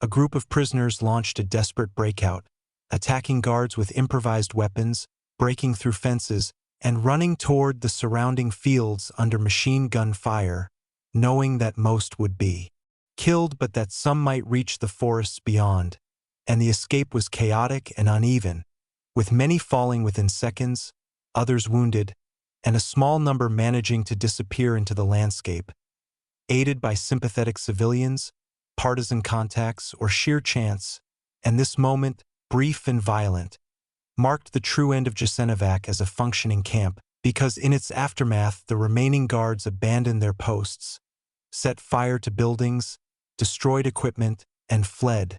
a group of prisoners launched a desperate breakout, attacking guards with improvised weapons, breaking through fences, and running toward the surrounding fields under machine gun fire, knowing that most would be killed but that some might reach the forests beyond. And the escape was chaotic and uneven, with many falling within seconds, others wounded, and a small number managing to disappear into the landscape, aided by sympathetic civilians, partisan contacts, or sheer chance. And this moment, brief and violent, marked the true end of Jasenovac as a functioning camp, because in its aftermath the remaining guards abandoned their posts, set fire to buildings, destroyed equipment, and fled,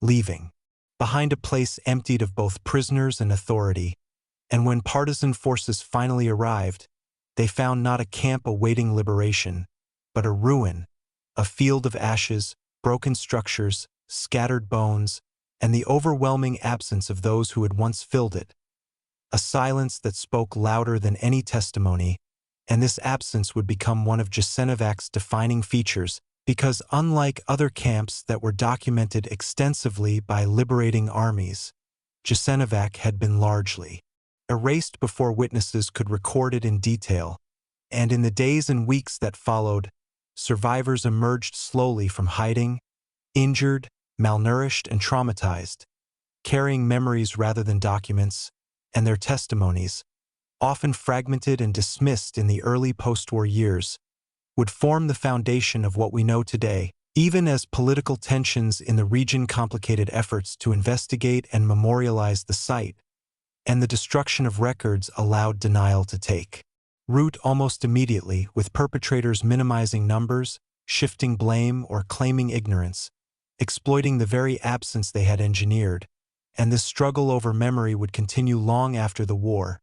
leaving behind a place emptied of both prisoners and authority. And when partisan forces finally arrived, they found not a camp awaiting liberation, but a ruin, a field of ashes, broken structures, scattered bones, and the overwhelming absence of those who had once filled it. A silence that spoke louder than any testimony, and this absence would become one of Jasenovac's defining features, because unlike other camps that were documented extensively by liberating armies, Jasenovac had been largely erased before witnesses could record it in detail. And in the days and weeks that followed, survivors emerged slowly from hiding, injured, malnourished, and traumatized, carrying memories rather than documents, and their testimonies, often fragmented and dismissed in the early post-war years, would form the foundation of what we know today, even as political tensions in the region complicated efforts to investigate and memorialize the site, and the destruction of records allowed denial to take root almost immediately, with perpetrators minimizing numbers, shifting blame, or claiming ignorance, exploiting the very absence they had engineered. And this struggle over memory would continue long after the war,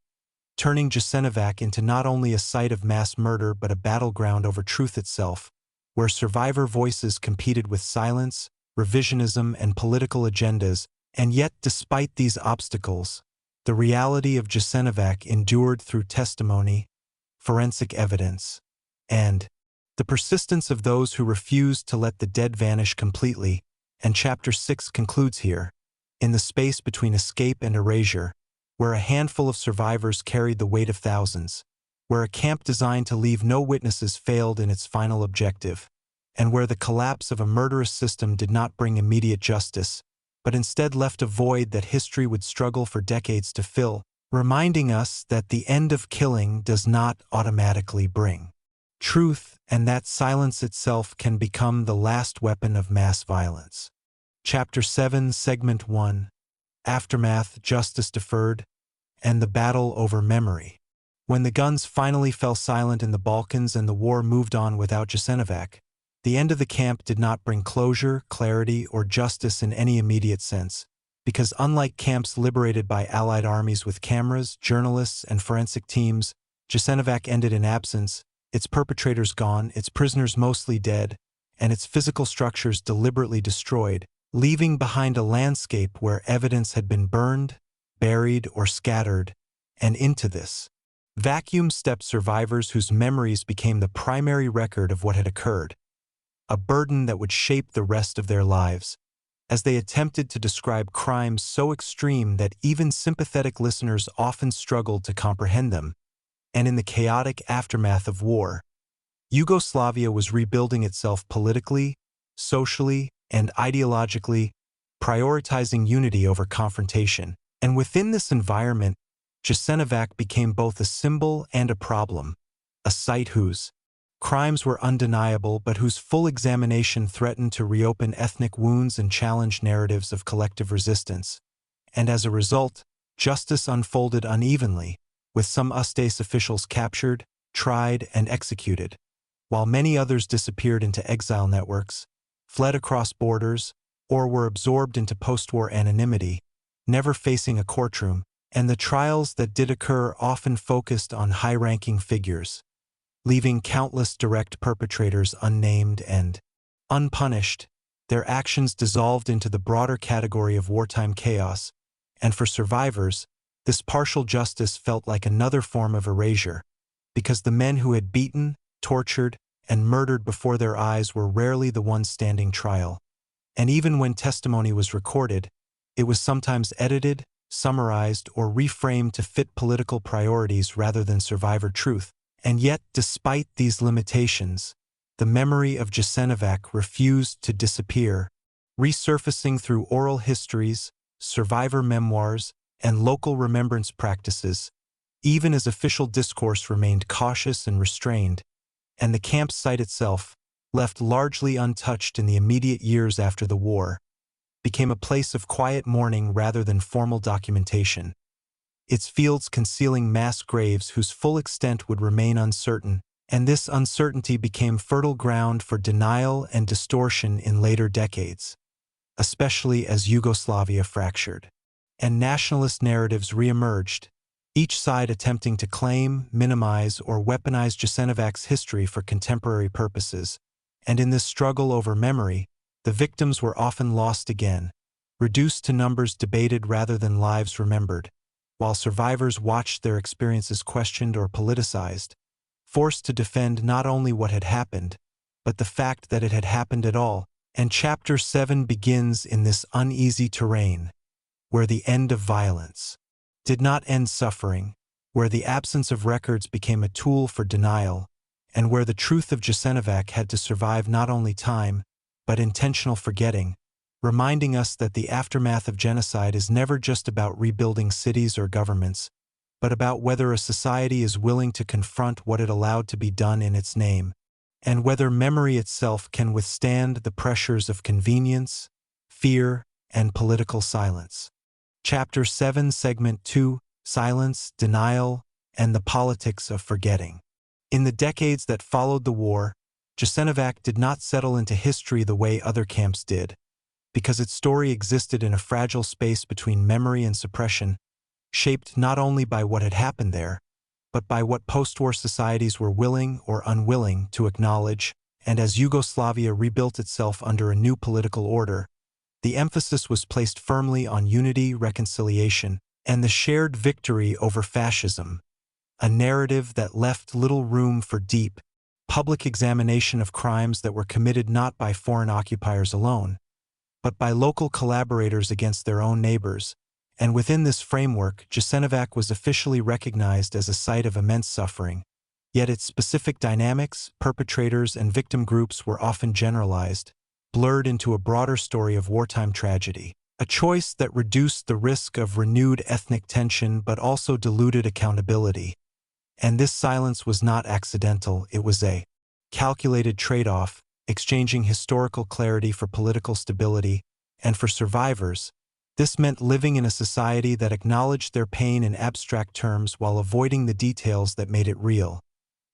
turning Jasenovac into not only a site of mass murder but a battleground over truth itself, where survivor voices competed with silence, revisionism, and political agendas. And yet, despite these obstacles, The reality of Jasenovac endured through testimony, forensic evidence, and the persistence of those who refused to let the dead vanish completely, and Chapter 6 concludes here, in the space between escape and erasure, where a handful of survivors carried the weight of thousands, where a camp designed to leave no witnesses failed in its final objective, and where the collapse of a murderous system did not bring immediate justice, but instead left a void that history would struggle for decades to fill, reminding us that the end of killing does not automatically bring truth, and that silence itself can become the last weapon of mass violence. Chapter 7, Segment 1, Aftermath, Justice Deferred, and the Battle Over Memory. When the guns finally fell silent in the Balkans and the war moved on without Jasenovac, the end of the camp did not bring closure, clarity, or justice in any immediate sense, because unlike camps liberated by Allied armies with cameras, journalists, and forensic teams, Jasenovac ended in absence, its perpetrators gone, its prisoners mostly dead, and its physical structures deliberately destroyed, leaving behind a landscape where evidence had been burned, buried, or scattered, and into this vacuum stepped survivors whose memories became the primary record of what had occurred, a burden that would shape the rest of their lives, as they attempted to describe crimes so extreme that even sympathetic listeners often struggled to comprehend them. And in the chaotic aftermath of war, Yugoslavia was rebuilding itself politically, socially, and ideologically, prioritizing unity over confrontation. And within this environment, Jasenovac became both a symbol and a problem, a site whose crimes were undeniable but whose full examination threatened to reopen ethnic wounds and challenge narratives of collective resistance. And as a result, justice unfolded unevenly, with some Ustaše officials captured, tried, and executed, while many others disappeared into exile networks, fled across borders, or were absorbed into post-war anonymity, never facing a courtroom, and the trials that did occur often focused on high-ranking figures, leaving countless direct perpetrators unnamed and unpunished. Their actions dissolved into the broader category of wartime chaos, and for survivors, this partial justice felt like another form of erasure, because the men who had beaten, tortured, and murdered before their eyes were rarely the ones standing trial. And even when testimony was recorded, it was sometimes edited, summarized, or reframed to fit political priorities rather than survivor truth. And yet, despite these limitations, the memory of Jasenovac refused to disappear, resurfacing through oral histories, survivor memoirs, and local remembrance practices, even as official discourse remained cautious and restrained, and the camp site itself, left largely untouched in the immediate years after the war, became a place of quiet mourning rather than formal documentation, its fields concealing mass graves whose full extent would remain uncertain, and this uncertainty became fertile ground for denial and distortion in later decades, especially as Yugoslavia fractured, and nationalist narratives re-emerged, each side attempting to claim, minimize, or weaponize Jasenovac's history for contemporary purposes. And in this struggle over memory, the victims were often lost again, reduced to numbers debated rather than lives remembered, while survivors watched their experiences questioned or politicized, forced to defend not only what had happened, but the fact that it had happened at all. And Chapter 7 begins in this uneasy terrain, where the end of violence did not end suffering, where the absence of records became a tool for denial, and where the truth of Jasenovac had to survive not only time, but intentional forgetting, reminding us that the aftermath of genocide is never just about rebuilding cities or governments, but about whether a society is willing to confront what it allowed to be done in its name, and whether memory itself can withstand the pressures of convenience, fear, and political silence. Chapter 7, Segment 2, Silence, Denial, and the Politics of Forgetting. In the decades that followed the war, Jasenovac did not settle into history the way other camps did, because its story existed in a fragile space between memory and suppression, shaped not only by what had happened there, but by what post-war societies were willing or unwilling to acknowledge. And as Yugoslavia rebuilt itself under a new political order, the emphasis was placed firmly on unity, reconciliation, and the shared victory over fascism, a narrative that left little room for deep, public examination of crimes that were committed not by foreign occupiers alone, but by local collaborators against their own neighbors. And within this framework, Jasenovac was officially recognized as a site of immense suffering. Yet its specific dynamics, perpetrators, and victim groups were often generalized, blurred into a broader story of wartime tragedy. A choice that reduced the risk of renewed ethnic tension but also diluted accountability. And this silence was not accidental, it was a calculated trade-off, exchanging historical clarity for political stability, and for survivors, this meant living in a society that acknowledged their pain in abstract terms while avoiding the details that made it real.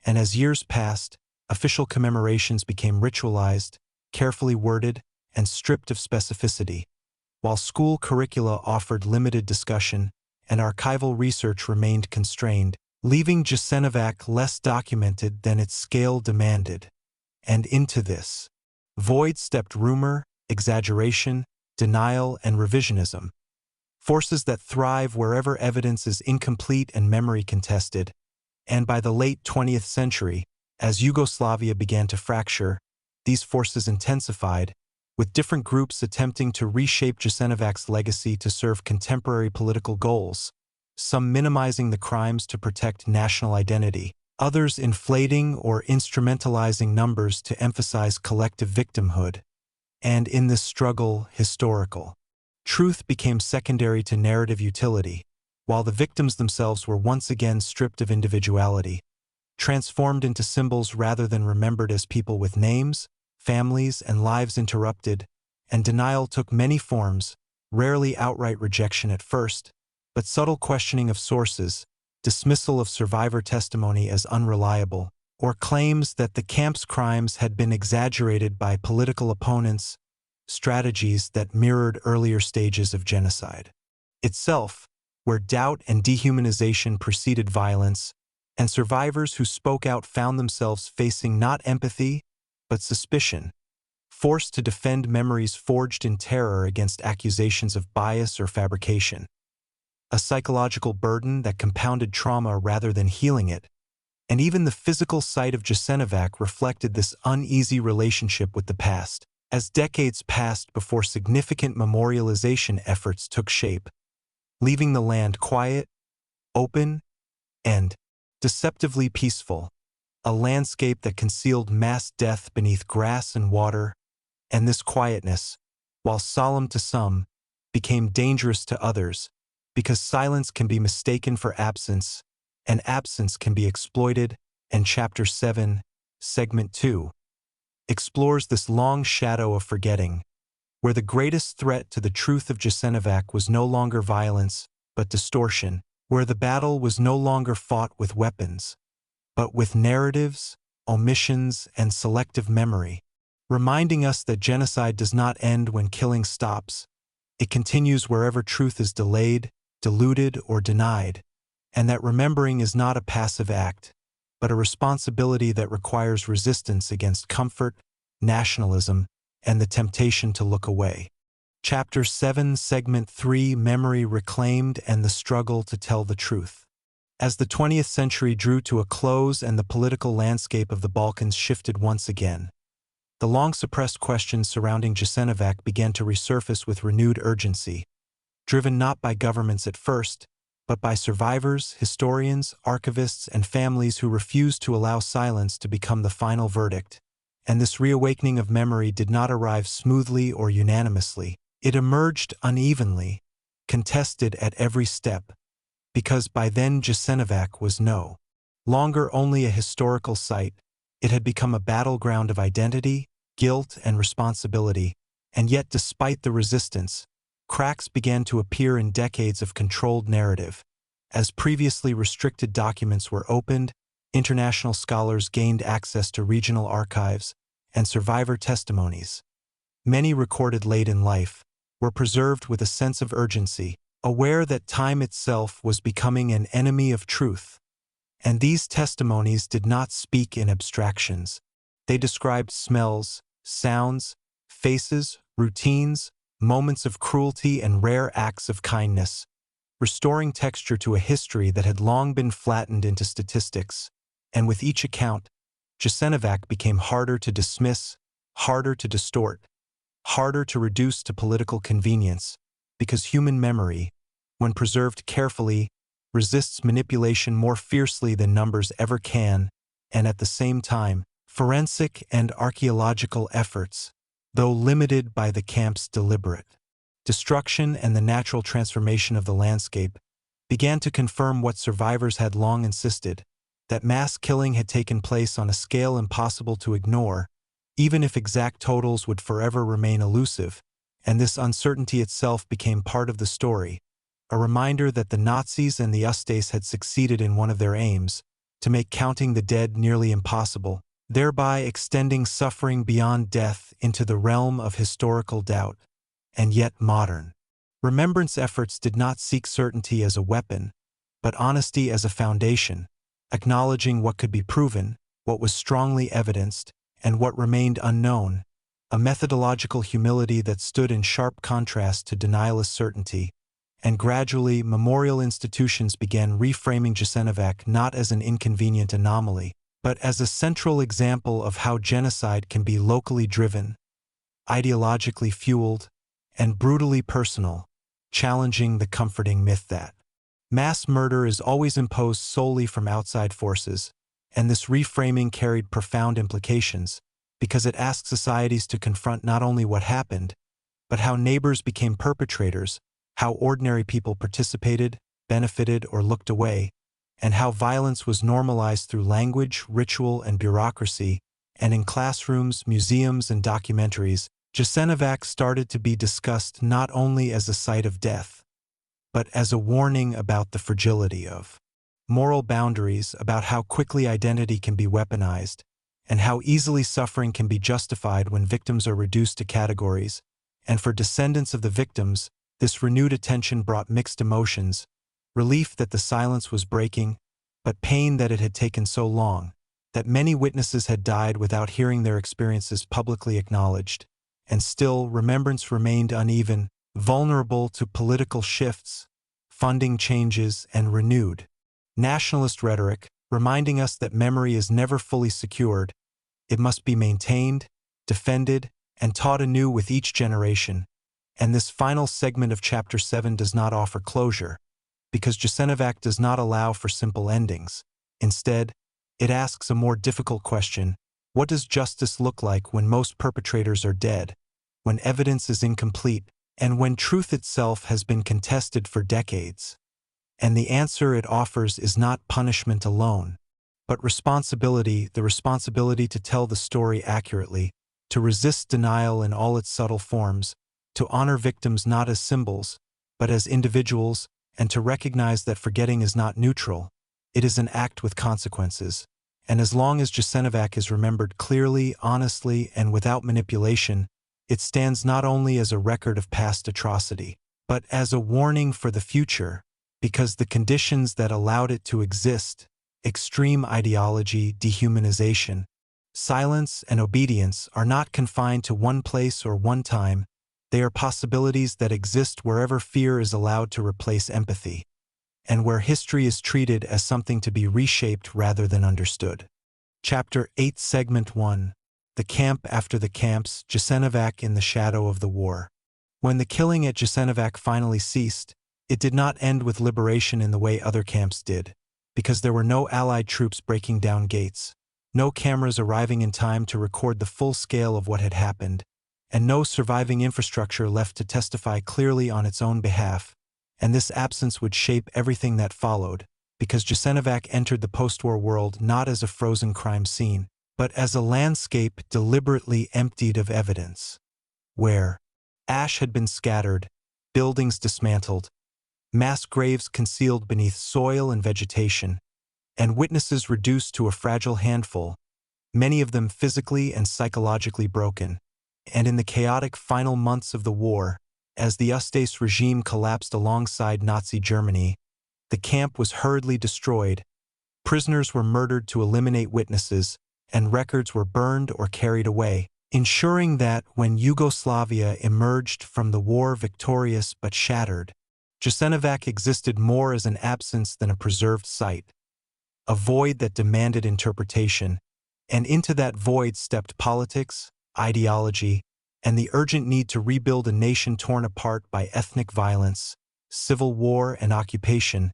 And as years passed, official commemorations became ritualized, carefully worded, and stripped of specificity, while school curricula offered limited discussion and archival research remained constrained, leaving Jasenovac less documented than its scale demanded. And into this void stepped rumor, exaggeration, denial, and revisionism, forces that thrive wherever evidence is incomplete and memory contested. And by the late 20th century, as Yugoslavia began to fracture, these forces intensified, with different groups attempting to reshape Jasenovac's legacy to serve contemporary political goals, some minimizing the crimes to protect national identity, others inflating or instrumentalizing numbers to emphasize collective victimhood. And in this struggle, historical truth became secondary to narrative utility, while the victims themselves were once again stripped of individuality, transformed into symbols rather than remembered as people with names, families, and lives interrupted. And denial took many forms, rarely outright rejection at first, but subtle questioning of sources, dismissal of survivor testimony as unreliable, or claims that the camp's crimes had been exaggerated by political opponents, strategies that mirrored earlier stages of genocide itself, where doubt and dehumanization preceded violence, and survivors who spoke out found themselves facing not empathy, but suspicion, forced to defend memories forged in terror against accusations of bias or fabrication. A psychological burden that compounded trauma rather than healing it, and even the physical site of Jasenovac reflected this uneasy relationship with the past. As decades passed before significant memorialization efforts took shape, leaving the land quiet, open, and deceptively peaceful, a landscape that concealed mass death beneath grass and water, and this quietness, while solemn to some, became dangerous to others, because silence can be mistaken for absence, and absence can be exploited. And Chapter 7, Segment 2, explores this long shadow of forgetting, where the greatest threat to the truth of Jasenovac was no longer violence, but distortion, where the battle was no longer fought with weapons, but with narratives, omissions, and selective memory, reminding us that genocide does not end when killing stops. It continues wherever truth is delayed, diluted, or denied, and that remembering is not a passive act, but a responsibility that requires resistance against comfort, nationalism, and the temptation to look away. Chapter 7, Segment 3, Memory Reclaimed and the Struggle to Tell the Truth. As the 20th century drew to a close and the political landscape of the Balkans shifted once again, the long-suppressed questions surrounding Jasenovac began to resurface with renewed urgency, driven not by governments at first, but by survivors, historians, archivists, and families who refused to allow silence to become the final verdict. And this reawakening of memory did not arrive smoothly or unanimously. It emerged unevenly, contested at every step, because by then Jasenovac was no longer only a historical site. It had become a battleground of identity, guilt, and responsibility. And yet, despite the resistance, cracks began to appear in decades of controlled narrative. As previously restricted documents were opened, international scholars gained access to regional archives, and survivor testimonies, many recorded late in life, were preserved with a sense of urgency, aware that time itself was becoming an enemy of truth. And these testimonies did not speak in abstractions. They described smells, sounds, faces, routines, moments of cruelty, and rare acts of kindness, restoring texture to a history that had long been flattened into statistics. And with each account, Jasenovac became harder to dismiss, harder to distort, harder to reduce to political convenience, because human memory, when preserved carefully, resists manipulation more fiercely than numbers ever can, and at the same time, forensic and archaeological efforts, though limited by the camp's deliberate destruction and the natural transformation of the landscape, began to confirm what survivors had long insisted, that mass killing had taken place on a scale impossible to ignore, even if exact totals would forever remain elusive, and this uncertainty itself became part of the story, a reminder that the Nazis and the Ustaše had succeeded in one of their aims, to make counting the dead nearly impossible, thereby extending suffering beyond death into the realm of historical doubt, and yet modern. Remembrance efforts did not seek certainty as a weapon, but honesty as a foundation, acknowledging what could be proven, what was strongly evidenced, and what remained unknown, a methodological humility that stood in sharp contrast to denialist certainty. And gradually, memorial institutions began reframing Jasenovac not as an inconvenient anomaly, but as a central example of how genocide can be locally driven, ideologically fueled, and brutally personal, challenging the comforting myth that mass murder is always imposed solely from outside forces, and this reframing carried profound implications, because it asked societies to confront not only what happened, but how neighbors became perpetrators, how ordinary people participated, benefited, or looked away, and how violence was normalized through language, ritual, and bureaucracy, and in classrooms, museums, and documentaries, Jasenovac started to be discussed not only as a site of death, but as a warning about the fragility of moral boundaries, about how quickly identity can be weaponized, and how easily suffering can be justified when victims are reduced to categories. And for descendants of the victims, this renewed attention brought mixed emotions, relief that the silence was breaking, but pain that it had taken so long, that many witnesses had died without hearing their experiences publicly acknowledged. And still, remembrance remained uneven, vulnerable to political shifts, funding changes, and renewed nationalist rhetoric, reminding us that memory is never fully secured. It must be maintained, defended, and taught anew with each generation. And this final segment of Chapter 7 does not offer closure, because Jasenovac does not allow for simple endings. Instead, it asks a more difficult question: what does justice look like when most perpetrators are dead, when evidence is incomplete, and when truth itself has been contested for decades? And the answer it offers is not punishment alone, but responsibility, the responsibility to tell the story accurately, to resist denial in all its subtle forms, to honor victims not as symbols, but as individuals, and to recognize that forgetting is not neutral. It is an act with consequences. And as long as Jasenovac is remembered clearly, honestly, and without manipulation, it stands not only as a record of past atrocity, but as a warning for the future, because the conditions that allowed it to exist, extreme ideology, dehumanization, silence, and obedience, are not confined to one place or one time. They are possibilities that exist wherever fear is allowed to replace empathy, and where history is treated as something to be reshaped rather than understood. Chapter 8, Segment 1. The Camp After the Camps, Jasenovac in the Shadow of the War. When the killing at Jasenovac finally ceased, it did not end with liberation in the way other camps did, because there were no Allied troops breaking down gates, no cameras arriving in time to record the full scale of what had happened, and no surviving infrastructure left to testify clearly on its own behalf. And this absence would shape everything that followed, because Jasenovac entered the post-war world not as a frozen crime scene, but as a landscape deliberately emptied of evidence, where ash had been scattered, buildings dismantled, mass graves concealed beneath soil and vegetation, and witnesses reduced to a fragile handful, many of them physically and psychologically broken. And in the chaotic final months of the war, as the Ustaše regime collapsed alongside Nazi Germany, the camp was hurriedly destroyed, prisoners were murdered to eliminate witnesses, and records were burned or carried away, ensuring that when Yugoslavia emerged from the war victorious but shattered, Jasenovac existed more as an absence than a preserved site, a void that demanded interpretation, and into that void stepped politics, ideology, and the urgent need to rebuild a nation torn apart by ethnic violence, civil war, and occupation,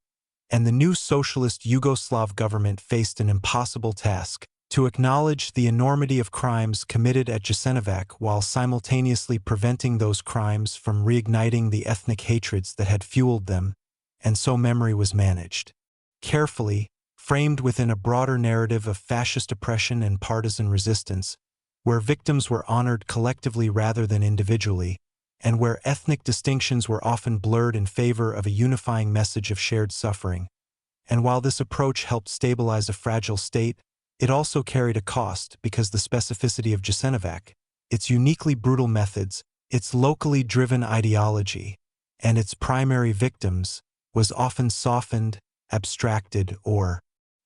and the new socialist Yugoslav government faced an impossible task: to acknowledge the enormity of crimes committed at Jasenovac while simultaneously preventing those crimes from reigniting the ethnic hatreds that had fueled them, and so memory was managed. Carefully, framed within a broader narrative of fascist oppression and partisan resistance, where victims were honored collectively rather than individually, and where ethnic distinctions were often blurred in favor of a unifying message of shared suffering. And while this approach helped stabilize a fragile state, it also carried a cost because the specificity of Jasenovac, its uniquely brutal methods, its locally driven ideology, and its primary victims, was often softened, abstracted, or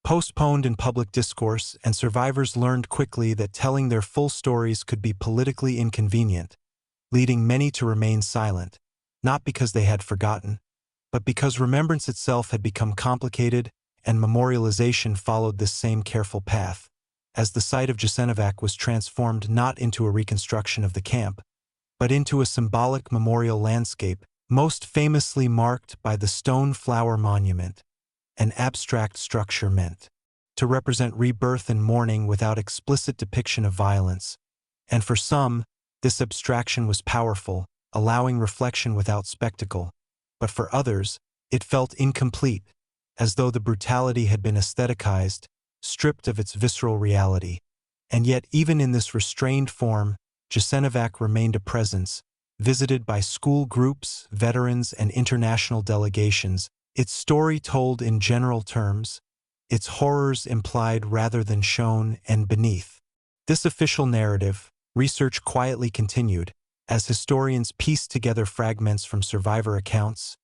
postponed in public discourse, and survivors learned quickly that telling their full stories could be politically inconvenient, leading many to remain silent, not because they had forgotten, but because remembrance itself had become complicated, and memorialization followed this same careful path, as the site of Jasenovac was transformed not into a reconstruction of the camp, but into a symbolic memorial landscape, most famously marked by the stone flower monument, an abstract structure meant to represent rebirth and mourning without explicit depiction of violence. And for some, this abstraction was powerful, allowing reflection without spectacle, but for others, it felt incomplete, as though the brutality had been aestheticized, stripped of its visceral reality. And yet, even in this restrained form, Jasenovac remained a presence, visited by school groups, veterans, and international delegations, its story told in general terms, its horrors implied rather than shown and beneath. This official narrative, research quietly continued, as historians pieced together fragments from survivor accounts,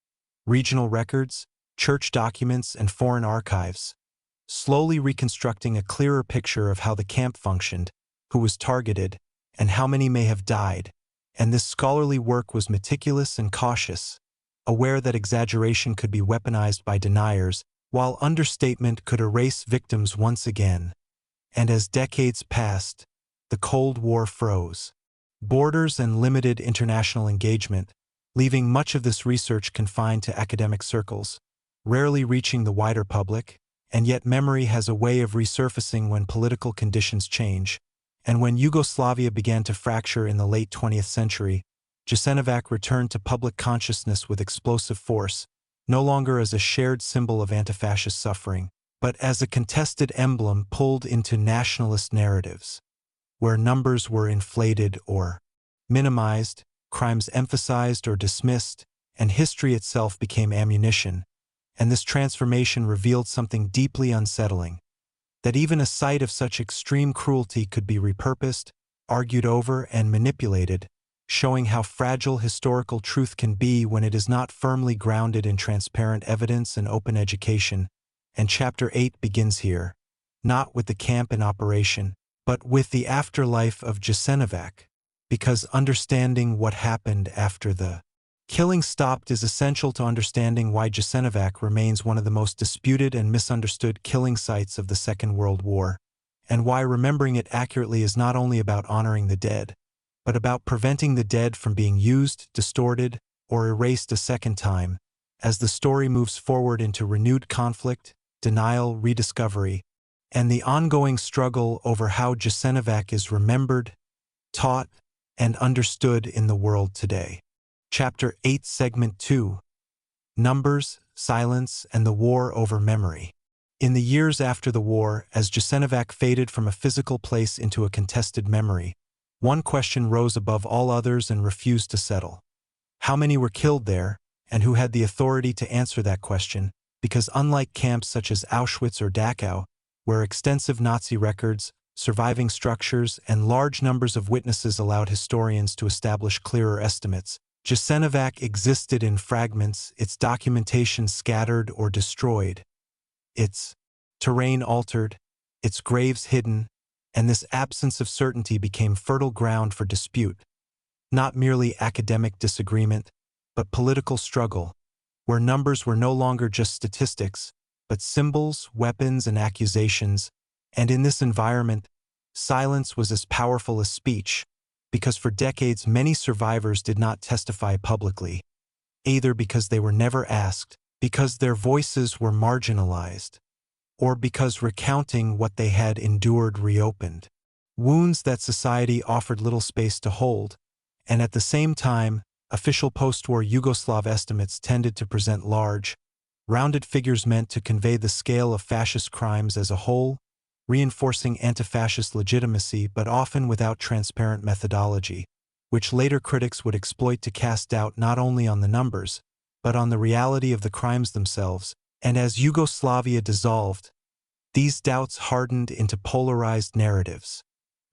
regional records, church documents, and foreign archives, slowly reconstructing a clearer picture of how the camp functioned, who was targeted, and how many may have died. And this scholarly work was meticulous and cautious, aware that exaggeration could be weaponized by deniers, while understatement could erase victims once again. And as decades passed, the Cold War froze. Borders and limited international engagement, leaving much of this research confined to academic circles, rarely reaching the wider public, and yet memory has a way of resurfacing when political conditions change. And when Yugoslavia began to fracture in the late 20th century, Jasenovac returned to public consciousness with explosive force, no longer as a shared symbol of anti-fascist suffering, but as a contested emblem pulled into nationalist narratives, where numbers were inflated or minimized, crimes emphasized or dismissed, and history itself became ammunition. And this transformation revealed something deeply unsettling, that even a site of such extreme cruelty could be repurposed, argued over, and manipulated, showing how fragile historical truth can be when it is not firmly grounded in transparent evidence and open education. And Chapter 8 begins here, not with the camp in operation, but with the afterlife of Jasenovac, because understanding what happened after the killing stopped is essential to understanding why Jasenovac remains one of the most disputed and misunderstood killing sites of the Second World War, and why remembering it accurately is not only about honoring the dead, but about preventing the dead from being used, distorted, or erased a second time, as the story moves forward into renewed conflict, denial, rediscovery, and the ongoing struggle over how Jasenovac is remembered, taught, and understood in the world today. Chapter 8, Segment 2: Numbers, Silence, and the War Over Memory. In the years after the war, as Jasenovac faded from a physical place into a contested memory, one question rose above all others and refused to settle. How many were killed there, and who had the authority to answer that question? Because unlike camps such as Auschwitz or Dachau, where extensive Nazi records, surviving structures, and large numbers of witnesses allowed historians to establish clearer estimates, Jasenovac existed in fragments, its documentation scattered or destroyed, its terrain altered, its graves hidden, and this absence of certainty became fertile ground for dispute, not merely academic disagreement, but political struggle, where numbers were no longer just statistics, but symbols, weapons, and accusations, and in this environment, silence was as powerful as speech, because for decades many survivors did not testify publicly, either because they were never asked, because their voices were marginalized, or because recounting what they had endured reopened wounds that society offered little space to hold, and at the same time, official post-war Yugoslav estimates tended to present large, rounded figures meant to convey the scale of fascist crimes as a whole, reinforcing anti-fascist legitimacy but often without transparent methodology, which later critics would exploit to cast doubt not only on the numbers, but on the reality of the crimes themselves. And as Yugoslavia dissolved, these doubts hardened into polarized narratives,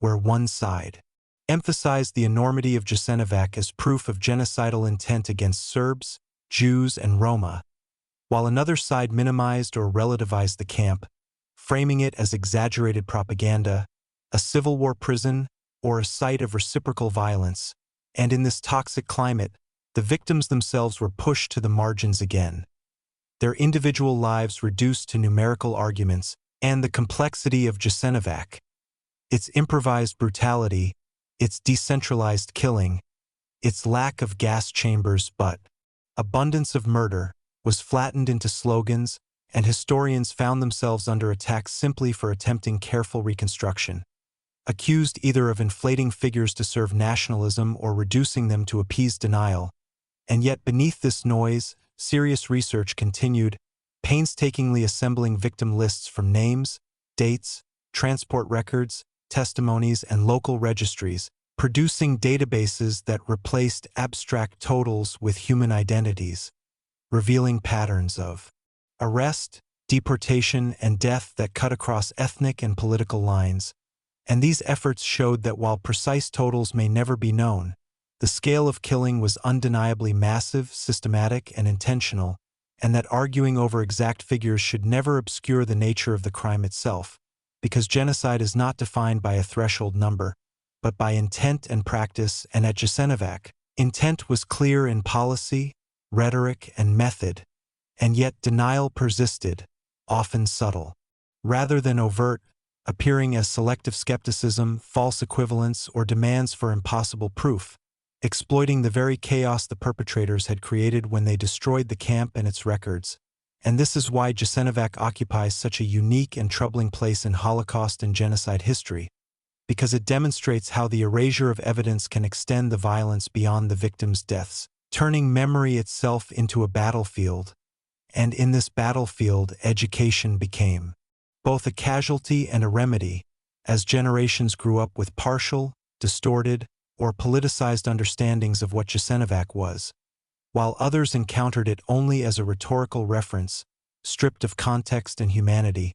where one side emphasized the enormity of Jasenovac as proof of genocidal intent against Serbs, Jews, and Roma, while another side minimized or relativized the camp, framing it as exaggerated propaganda, a civil war prison, or a site of reciprocal violence. And in this toxic climate, the victims themselves were pushed to the margins again, their individual lives reduced to numerical arguments, and the complexity of Jasenovac, its improvised brutality, its decentralized killing, its lack of gas chambers but abundance of murder, was flattened into slogans, and historians found themselves under attack simply for attempting careful reconstruction, accused either of inflating figures to serve nationalism or reducing them to appease denial. And yet beneath this noise, serious research continued, painstakingly assembling victim lists from names, dates, transport records, testimonies, and local registries, producing databases that replaced abstract totals with human identities, revealing patterns of arrest, deportation, and death that cut across ethnic and political lines. And these efforts showed that while precise totals may never be known, the scale of killing was undeniably massive, systematic, and intentional, and that arguing over exact figures should never obscure the nature of the crime itself, because genocide is not defined by a threshold number, but by intent and practice. And at Jasenovac, intent was clear in policy, rhetoric, and method, and yet denial persisted, often subtle, rather than overt, appearing as selective skepticism, false equivalence, or demands for impossible proof, exploiting the very chaos the perpetrators had created when they destroyed the camp and its records. And this is why Jasenovac occupies such a unique and troubling place in Holocaust and genocide history, because it demonstrates how the erasure of evidence can extend the violence beyond the victims' deaths, turning memory itself into a battlefield. And in this battlefield, education became both a casualty and a remedy, as generations grew up with partial, distorted, or politicized understandings of what Jasenovac was, while others encountered it only as a rhetorical reference, stripped of context and humanity.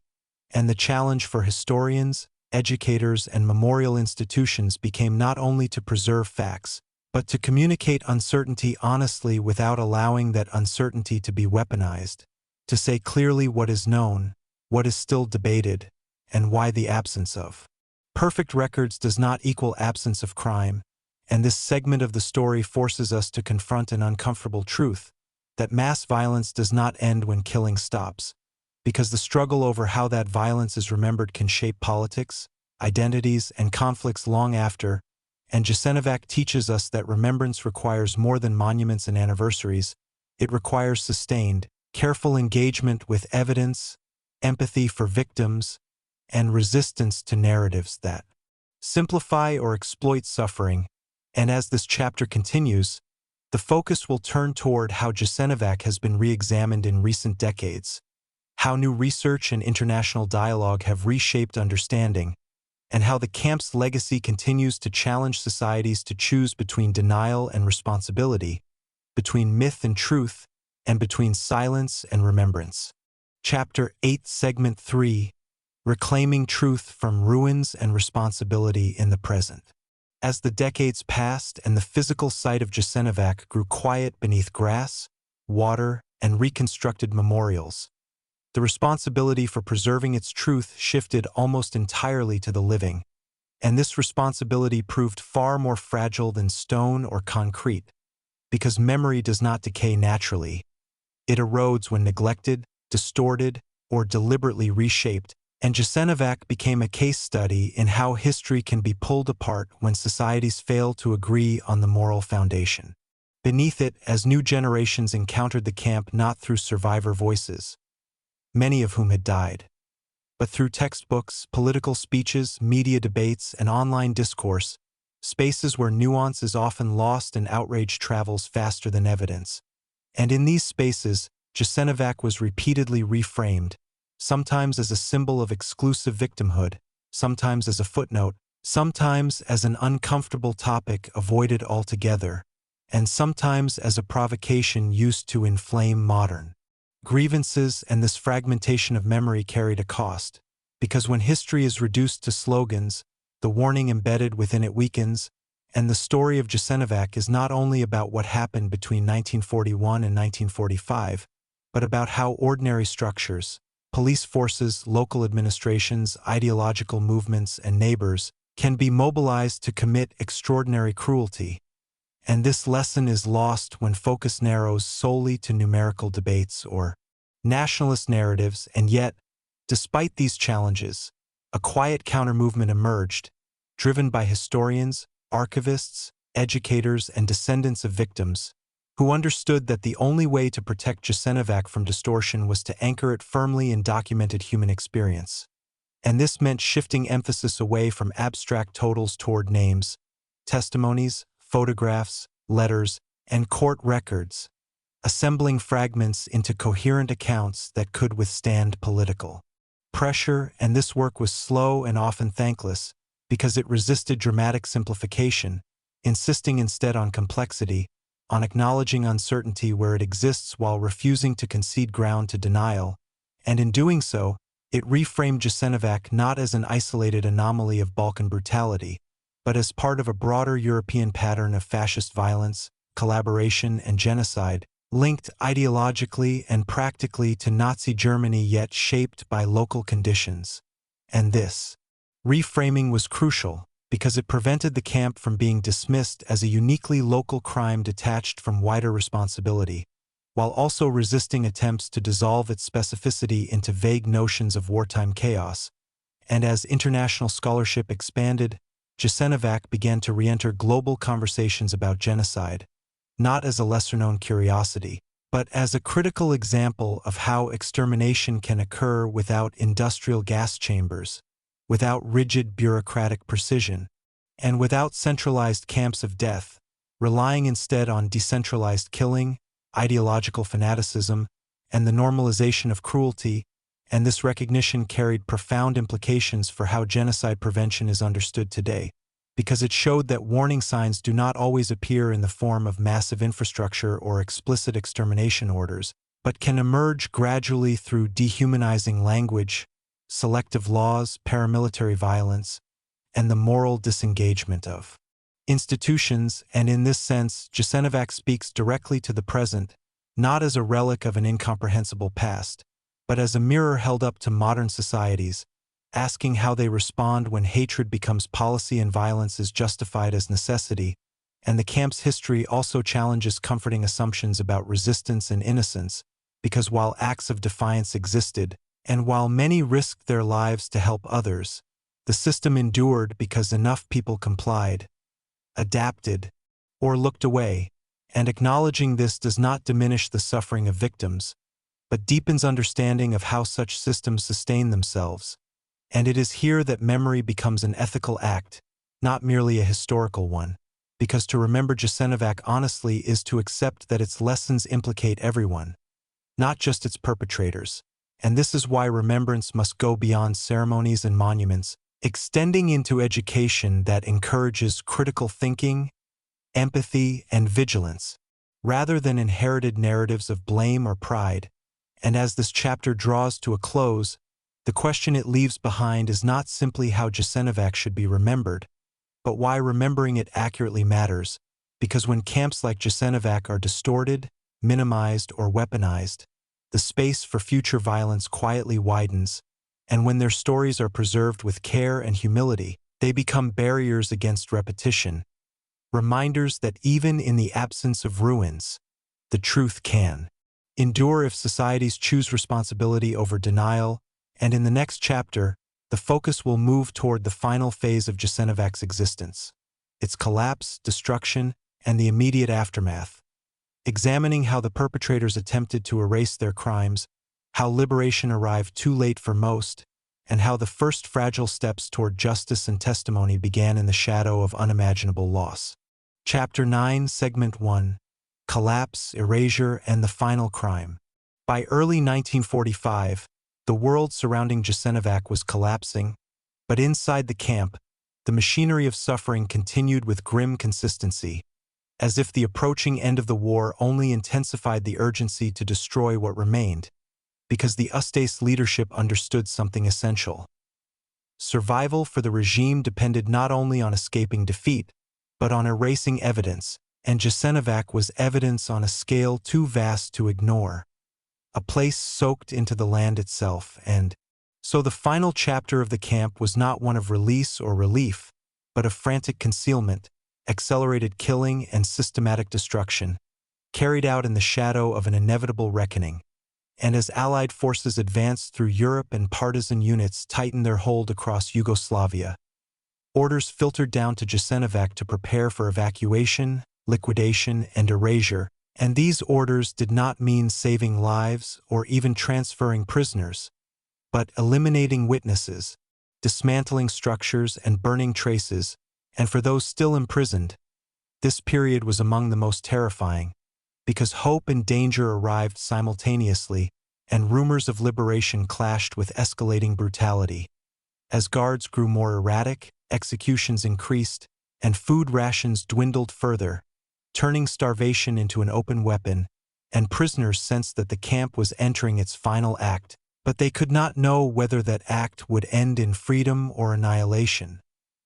And the challenge for historians, educators, and memorial institutions became not only to preserve facts, but to communicate uncertainty honestly without allowing that uncertainty to be weaponized, to say clearly what is known, what is still debated, and why the absence of perfect records does not equal absence of crime. And this segment of the story forces us to confront an uncomfortable truth, that mass violence does not end when killing stops, because the struggle over how that violence is remembered can shape politics, identities, and conflicts long after. And Jasenovac teaches us that remembrance requires more than monuments and anniversaries. It requires sustained, careful engagement with evidence, empathy for victims, and resistance to narratives that simplify or exploit suffering. And as this chapter continues, the focus will turn toward how Jasenovac has been re-examined in recent decades, how new research and international dialogue have reshaped understanding, and how the camp's legacy continues to challenge societies to choose between denial and responsibility, between myth and truth, and between silence and remembrance. Chapter 8, Segment 3, Reclaiming Truth from Ruins and Responsibility in the Present. As the decades passed and the physical site of Jasenovac grew quiet beneath grass, water, and reconstructed memorials, the responsibility for preserving its truth shifted almost entirely to the living, and this responsibility proved far more fragile than stone or concrete, because memory does not decay naturally. It erodes when neglected, distorted, or deliberately reshaped, and Jasenovac became a case study in how history can be pulled apart when societies fail to agree on the moral foundation. Beneath it, as new generations encountered the camp not through survivor voices, many of whom had died, but through textbooks, political speeches, media debates, and online discourse, spaces where nuance is often lost and outrage travels faster than evidence. And in these spaces, Jasenovac was repeatedly reframed, sometimes as a symbol of exclusive victimhood, sometimes as a footnote, sometimes as an uncomfortable topic avoided altogether, and sometimes as a provocation used to inflame modern grievances. And this fragmentation of memory carried a cost, because when history is reduced to slogans, the warning embedded within it weakens, and the story of Jasenovac is not only about what happened between 1941 and 1945, but about how ordinary structures, police forces, local administrations, ideological movements, and neighbors can be mobilized to commit extraordinary cruelty. And this lesson is lost when focus narrows solely to numerical debates or nationalist narratives. And yet, despite these challenges, a quiet counter-movement emerged, driven by historians, archivists, educators, and descendants of victims, who understood that the only way to protect Jasenovac from distortion was to anchor it firmly in documented human experience. And this meant shifting emphasis away from abstract totals toward names, testimonies, photographs, letters, and court records, assembling fragments into coherent accounts that could withstand political pressure. And this work was slow and often thankless, because it resisted dramatic simplification, insisting instead on complexity, on acknowledging uncertainty where it exists while refusing to concede ground to denial, and in doing so, it reframed Jasenovac not as an isolated anomaly of Balkan brutality, but as part of a broader European pattern of fascist violence, collaboration, and genocide, linked ideologically and practically to Nazi Germany yet shaped by local conditions. And this reframing was crucial, because it prevented the camp from being dismissed as a uniquely local crime detached from wider responsibility, while also resisting attempts to dissolve its specificity into vague notions of wartime chaos. And as international scholarship expanded, Jasenovac began to re-enter global conversations about genocide, not as a lesser-known curiosity, but as a critical example of how extermination can occur without industrial gas chambers, without rigid bureaucratic precision, and without centralized camps of death, relying instead on decentralized killing, ideological fanaticism, and the normalization of cruelty. And this recognition carried profound implications for how genocide prevention is understood today, because it showed that warning signs do not always appear in the form of massive infrastructure or explicit extermination orders, but can emerge gradually through dehumanizing language, selective laws, paramilitary violence, and the moral disengagement of institutions. And in this sense, Jasenovac speaks directly to the present, not as a relic of an incomprehensible past, but as a mirror held up to modern societies, asking how they respond when hatred becomes policy and violence is justified as necessity. And the camp's history also challenges comforting assumptions about resistance and innocence, because while acts of defiance existed, and while many risked their lives to help others, the system endured because enough people complied, adapted, or looked away. And acknowledging this does not diminish the suffering of victims, but deepens understanding of how such systems sustain themselves. And it is here that memory becomes an ethical act, not merely a historical one, because to remember Jasenovac honestly is to accept that its lessons implicate everyone, not just its perpetrators. And this is why remembrance must go beyond ceremonies and monuments, extending into education that encourages critical thinking, empathy, and vigilance, rather than inherited narratives of blame or pride. And as this chapter draws to a close, the question it leaves behind is not simply how Jasenovac should be remembered, but why remembering it accurately matters, because when camps like Jasenovac are distorted, minimized, or weaponized, the space for future violence quietly widens, and when their stories are preserved with care and humility, they become barriers against repetition, reminders that even in the absence of ruins, the truth can endure if societies choose responsibility over denial, and in the next chapter, the focus will move toward the final phase of Jasenovac's existence, its collapse, destruction, and the immediate aftermath, examining how the perpetrators attempted to erase their crimes, how liberation arrived too late for most, and how the first fragile steps toward justice and testimony began in the shadow of unimaginable loss. Chapter 9, Segment 1: Collapse, Erasure, and the Final Crime. By early 1945, the world surrounding Jasenovac was collapsing, but inside the camp, the machinery of suffering continued with grim consistency, as if the approaching end of the war only intensified the urgency to destroy what remained, because the Ustaše leadership understood something essential. Survival for the regime depended not only on escaping defeat, but on erasing evidence, and Jasenovac was evidence on a scale too vast to ignore, a place soaked into the land itself. And so the final chapter of the camp was not one of release or relief, but of frantic concealment, accelerated killing, and systematic destruction, carried out in the shadow of an inevitable reckoning. And as Allied forces advanced through Europe and partisan units tightened their hold across Yugoslavia, orders filtered down to Jasenovac to prepare for evacuation, liquidation, and erasure, and these orders did not mean saving lives or even transferring prisoners, but eliminating witnesses, dismantling structures, and burning traces. And for those still imprisoned, this period was among the most terrifying, because hope and danger arrived simultaneously, and rumors of liberation clashed with escalating brutality. As guards grew more erratic, executions increased, and food rations dwindled further, turning starvation into an open weapon, and prisoners sensed that the camp was entering its final act, but they could not know whether that act would end in freedom or annihilation.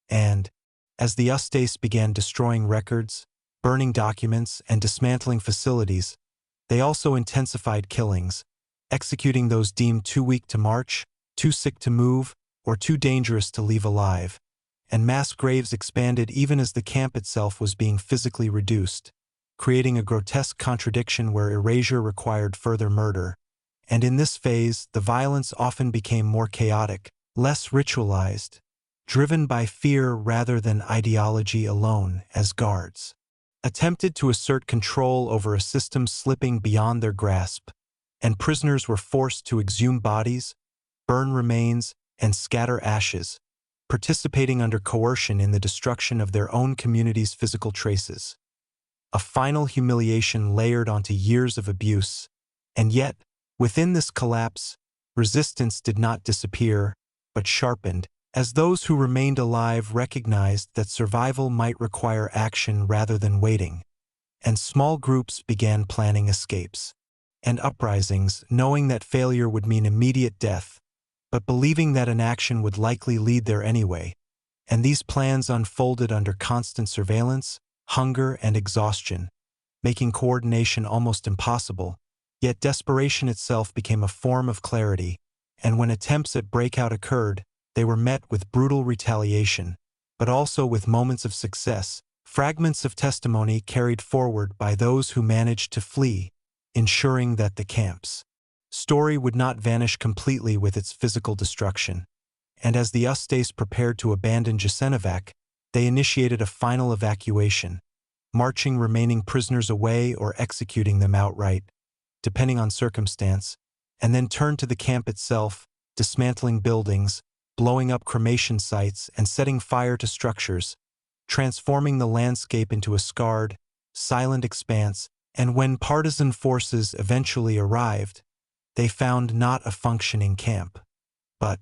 And, as the Ustaše began destroying records, burning documents, and dismantling facilities, they also intensified killings, executing those deemed too weak to march, too sick to move, or too dangerous to leave alive. And mass graves expanded even as the camp itself was being physically reduced, creating a grotesque contradiction where erasure required further murder. And in this phase, the violence often became more chaotic, less ritualized, driven by fear rather than ideology alone, as guards attempted to assert control over a system slipping beyond their grasp, and prisoners were forced to exhume bodies, burn remains, and scatter ashes, participating under coercion in the destruction of their own community's physical traces. A final humiliation layered onto years of abuse, and yet, within this collapse, resistance did not disappear, but sharpened, as those who remained alive recognized that survival might require action rather than waiting, and small groups began planning escapes and uprisings, knowing that failure would mean immediate death, but believing that an action would likely lead there anyway. And these plans unfolded under constant surveillance, hunger, and exhaustion, making coordination almost impossible. Yet desperation itself became a form of clarity, and when attempts at breakout occurred, they were met with brutal retaliation, but also with moments of success, fragments of testimony carried forward by those who managed to flee, ensuring that the camp's story would not vanish completely with its physical destruction. And as the Ustaše prepared to abandon Jasenovac, they initiated a final evacuation, marching remaining prisoners away or executing them outright, depending on circumstance, and then turned to the camp itself, dismantling buildings, blowing up cremation sites, and setting fire to structures, transforming the landscape into a scarred, silent expanse. And when partisan forces eventually arrived, they found not a functioning camp, but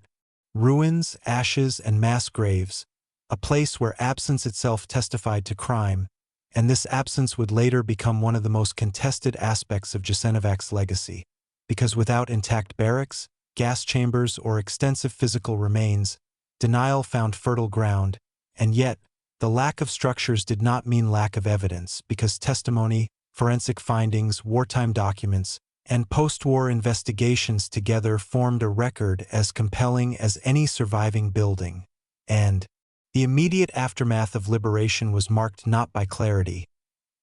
ruins, ashes, and mass graves, a place where absence itself testified to crime, and this absence would later become one of the most contested aspects of Jasenovac's legacy, because without intact barracks, gas chambers, or extensive physical remains, denial found fertile ground. And yet, the lack of structures did not mean lack of evidence, because testimony, forensic findings, wartime documents, and post-war investigations together formed a record as compelling as any surviving building. And the immediate aftermath of liberation was marked not by clarity,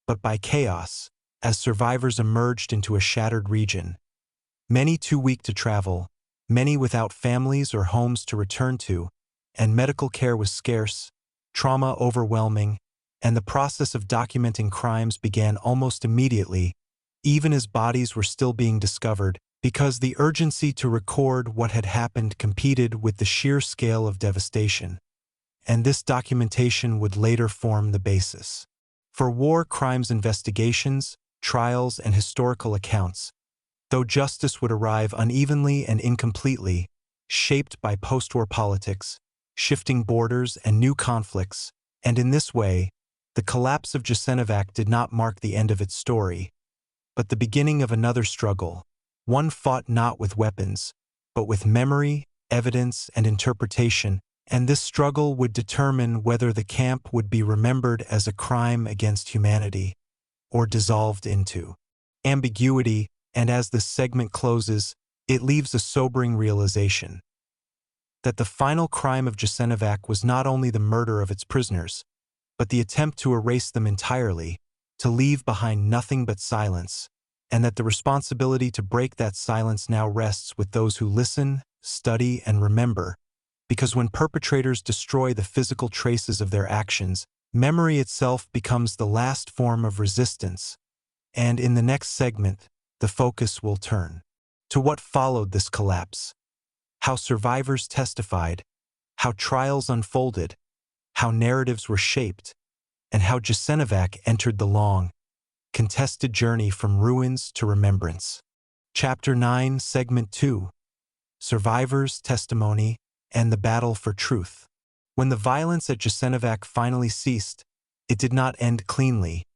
but by chaos, as survivors emerged into a shattered region. Many too weak to travel, many without families or homes to return to, and medical care was scarce, trauma overwhelming, and the process of documenting crimes began almost immediately, even as bodies were still being discovered, because the urgency to record what had happened competed with the sheer scale of devastation. And this documentation would later form the basis for war crimes investigations, trials, and historical accounts, though justice would arrive unevenly and incompletely, shaped by post-war politics, shifting borders, and new conflicts, and in this way, the collapse of Jasenovac did not mark the end of its story, but the beginning of another struggle, one fought not with weapons, but with memory, evidence, and interpretation, and this struggle would determine whether the camp would be remembered as a crime against humanity or dissolved into ambiguity. And as this segment closes, it leaves a sobering realization that the final crime of Jasenovac was not only the murder of its prisoners, but the attempt to erase them entirely, to leave behind nothing but silence, and that the responsibility to break that silence now rests with those who listen, study, and remember, because when perpetrators destroy the physical traces of their actions, memory itself becomes the last form of resistance. And in the next segment, the focus will turn to what followed this collapse, how survivors testified, how trials unfolded, how narratives were shaped, and how Jasenovac entered the long, contested journey from ruins to remembrance. Chapter 9, Segment 2: Survivors' Testimony and the Battle for Truth. When the violence at Jasenovac finally ceased, it did not end cleanly,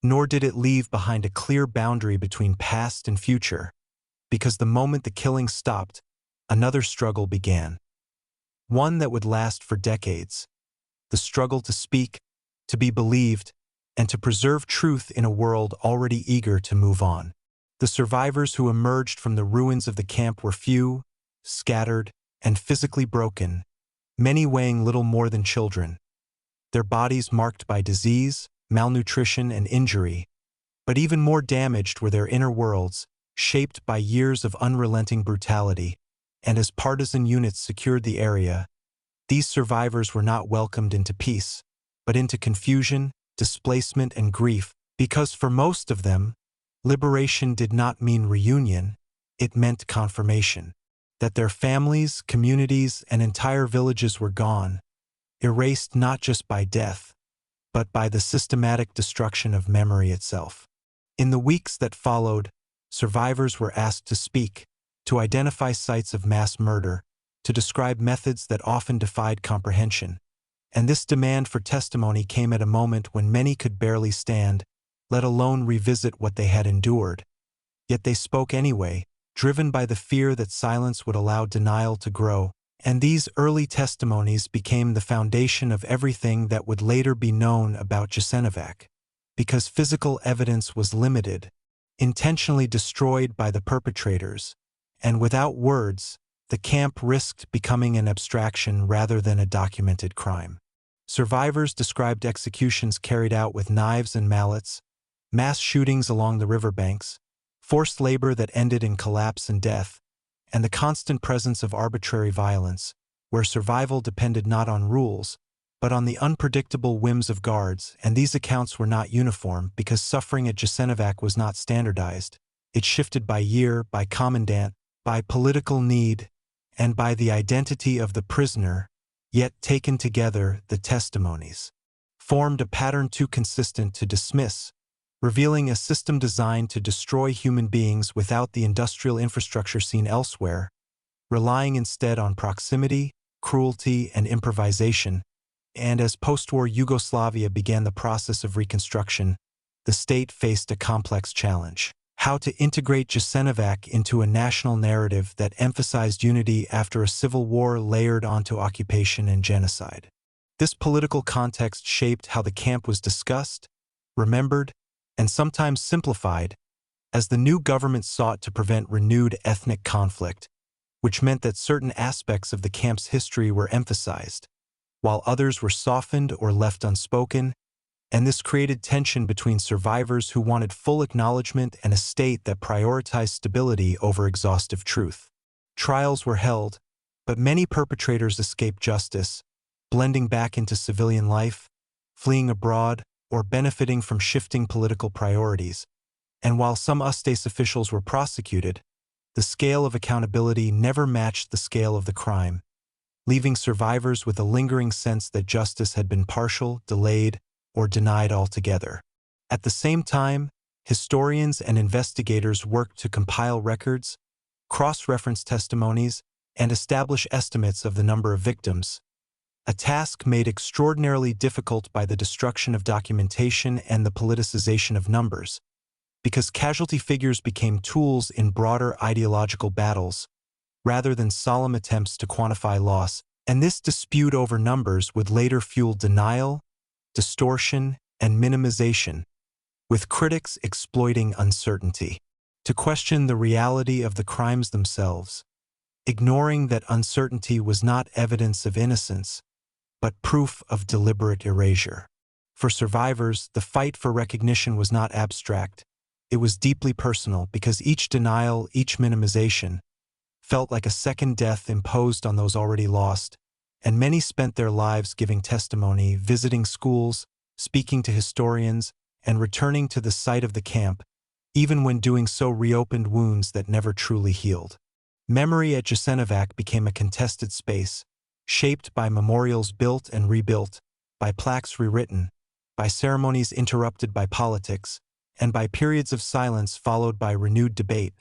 nor did it leave behind a clear boundary between past and future, because the moment the killing stopped, another struggle began. One that would last for decades. The struggle to speak, to be believed, and to preserve truth in a world already eager to move on. The survivors who emerged from the ruins of the camp were few, scattered, and physically broken, many weighing little more than children, their bodies marked by disease, malnutrition, and injury. But even more damaged were their inner worlds, shaped by years of unrelenting brutality, and as partisan units secured the area, these survivors were not welcomed into peace, but into confusion, displacement, and grief, because for most of them, liberation did not mean reunion, it meant confirmation. That their families, communities, and entire villages were gone, erased not just by death, but by the systematic destruction of memory itself. In the weeks that followed, survivors were asked to speak, to identify sites of mass murder, to describe methods that often defied comprehension. And this demand for testimony came at a moment when many could barely stand, let alone revisit what they had endured. Yet they spoke anyway, driven by the fear that silence would allow denial to grow, and these early testimonies became the foundation of everything that would later be known about Jasenovac. Because physical evidence was limited, intentionally destroyed by the perpetrators, and without words, the camp risked becoming an abstraction rather than a documented crime. Survivors described executions carried out with knives and mallets, mass shootings along the riverbanks, forced labor that ended in collapse and death, and the constant presence of arbitrary violence, where survival depended not on rules, but on the unpredictable whims of guards. And these accounts were not uniform because suffering at Jasenovac was not standardized. It shifted by year, by commandant, by political need, and by the identity of the prisoner, yet taken together, the testimonies formed a pattern too consistent to dismiss, revealing a system designed to destroy human beings without the industrial infrastructure seen elsewhere, relying instead on proximity, cruelty, and improvisation. And as post-war Yugoslavia began the process of reconstruction, the state faced a complex challenge: how to integrate Jasenovac into a national narrative that emphasized unity after a civil war layered onto occupation and genocide. This political context shaped how the camp was discussed, remembered, and sometimes simplified, as the new government sought to prevent renewed ethnic conflict, which meant that certain aspects of the camp's history were emphasized, while others were softened or left unspoken. and this created tension between survivors who wanted full acknowledgement and a state that prioritized stability over exhaustive truth. Trials were held, but many perpetrators escaped justice, blending back into civilian life, fleeing abroad, or benefiting from shifting political priorities. And while some Ustaše officials were prosecuted, the scale of accountability never matched the scale of the crime, leaving survivors with a lingering sense that justice had been partial, delayed, or denied altogether. At the same time, historians and investigators worked to compile records, cross-reference testimonies, and establish estimates of the number of victims, a task made extraordinarily difficult by the destruction of documentation and the politicization of numbers, because casualty figures became tools in broader ideological battles, rather than solemn attempts to quantify loss, and this dispute over numbers would later fuel denial, distortion, and minimization, with critics exploiting uncertainty to question the reality of the crimes themselves, ignoring that uncertainty was not evidence of innocence, but proof of deliberate erasure. For survivors, the fight for recognition was not abstract. It was deeply personal because each denial, each minimization, felt like a second death imposed on those already lost, and many spent their lives giving testimony, visiting schools, speaking to historians, and returning to the site of the camp, even when doing so reopened wounds that never truly healed. Memory at Jasenovac became a contested space, shaped by memorials built and rebuilt, by plaques rewritten, by ceremonies interrupted by politics, and by periods of silence followed by renewed debate.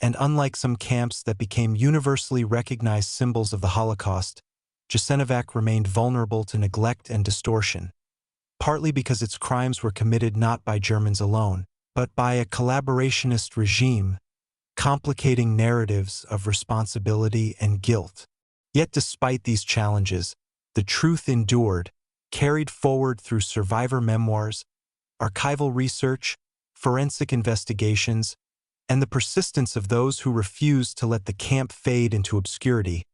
And unlike some camps that became universally recognized symbols of the Holocaust, Jasenovac remained vulnerable to neglect and distortion, partly because its crimes were committed not by Germans alone, but by a collaborationist regime, complicating narratives of responsibility and guilt. Yet despite these challenges, the truth endured, carried forward through survivor memoirs, archival research, forensic investigations, and the persistence of those who refused to let the camp fade into obscurity.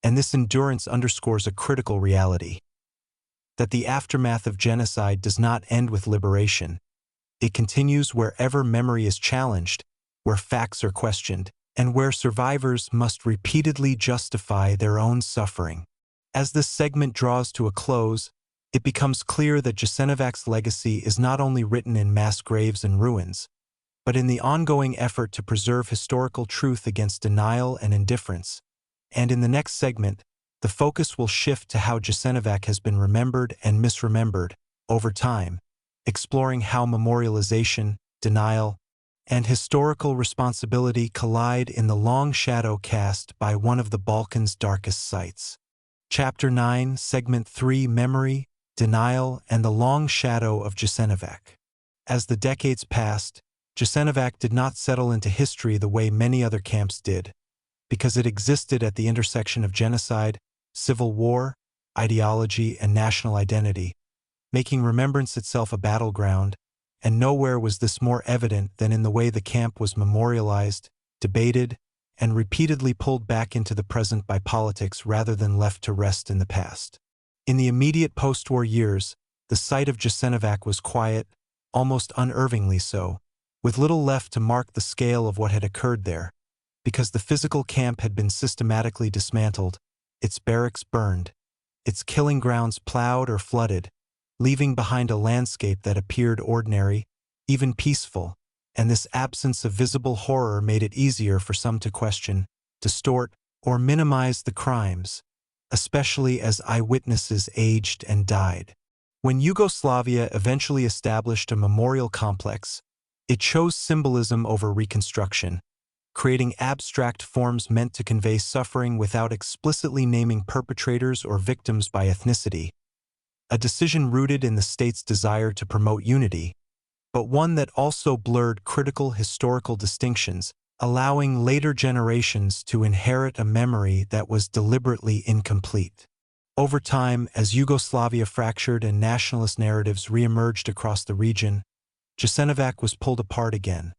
And this endurance underscores a critical reality: that the aftermath of genocide does not end with liberation. It continues wherever memory is challenged, where facts are questioned, and where survivors must repeatedly justify their own suffering. As this segment draws to a close, it becomes clear that Jasenovac's legacy is not only written in mass graves and ruins, but in the ongoing effort to preserve historical truth against denial and indifference. And in the next segment, the focus will shift to how Jasenovac has been remembered and misremembered over time, exploring how memorialization, denial, and historical responsibility collide in the long shadow cast by one of the Balkans' darkest sites. Chapter 9, Segment 3, Memory, Denial, and the Long Shadow of Jasenovac. As the decades passed, Jasenovac did not settle into history the way many other camps did, because it existed at the intersection of genocide, civil war, ideology, and national identity, making remembrance itself a battleground, and nowhere was this more evident than in the way the camp was memorialized, debated, and repeatedly pulled back into the present by politics rather than left to rest in the past. In the immediate post-war years, the site of Jasenovac was quiet, almost unnervingly so, with little left to mark the scale of what had occurred there, because the physical camp had been systematically dismantled, its barracks burned, its killing grounds plowed or flooded, leaving behind a landscape that appeared ordinary, even peaceful, and this absence of visible horror made it easier for some to question, distort, or minimize the crimes, especially as eyewitnesses aged and died. When Yugoslavia eventually established a memorial complex, it chose symbolism over reconstruction, creating abstract forms meant to convey suffering without explicitly naming perpetrators or victims by ethnicity, a decision rooted in the state's desire to promote unity, but one that also blurred critical historical distinctions, allowing later generations to inherit a memory that was deliberately incomplete. Over time, as Yugoslavia fractured and nationalist narratives re-emerged across the region, Jasenovac was pulled apart again,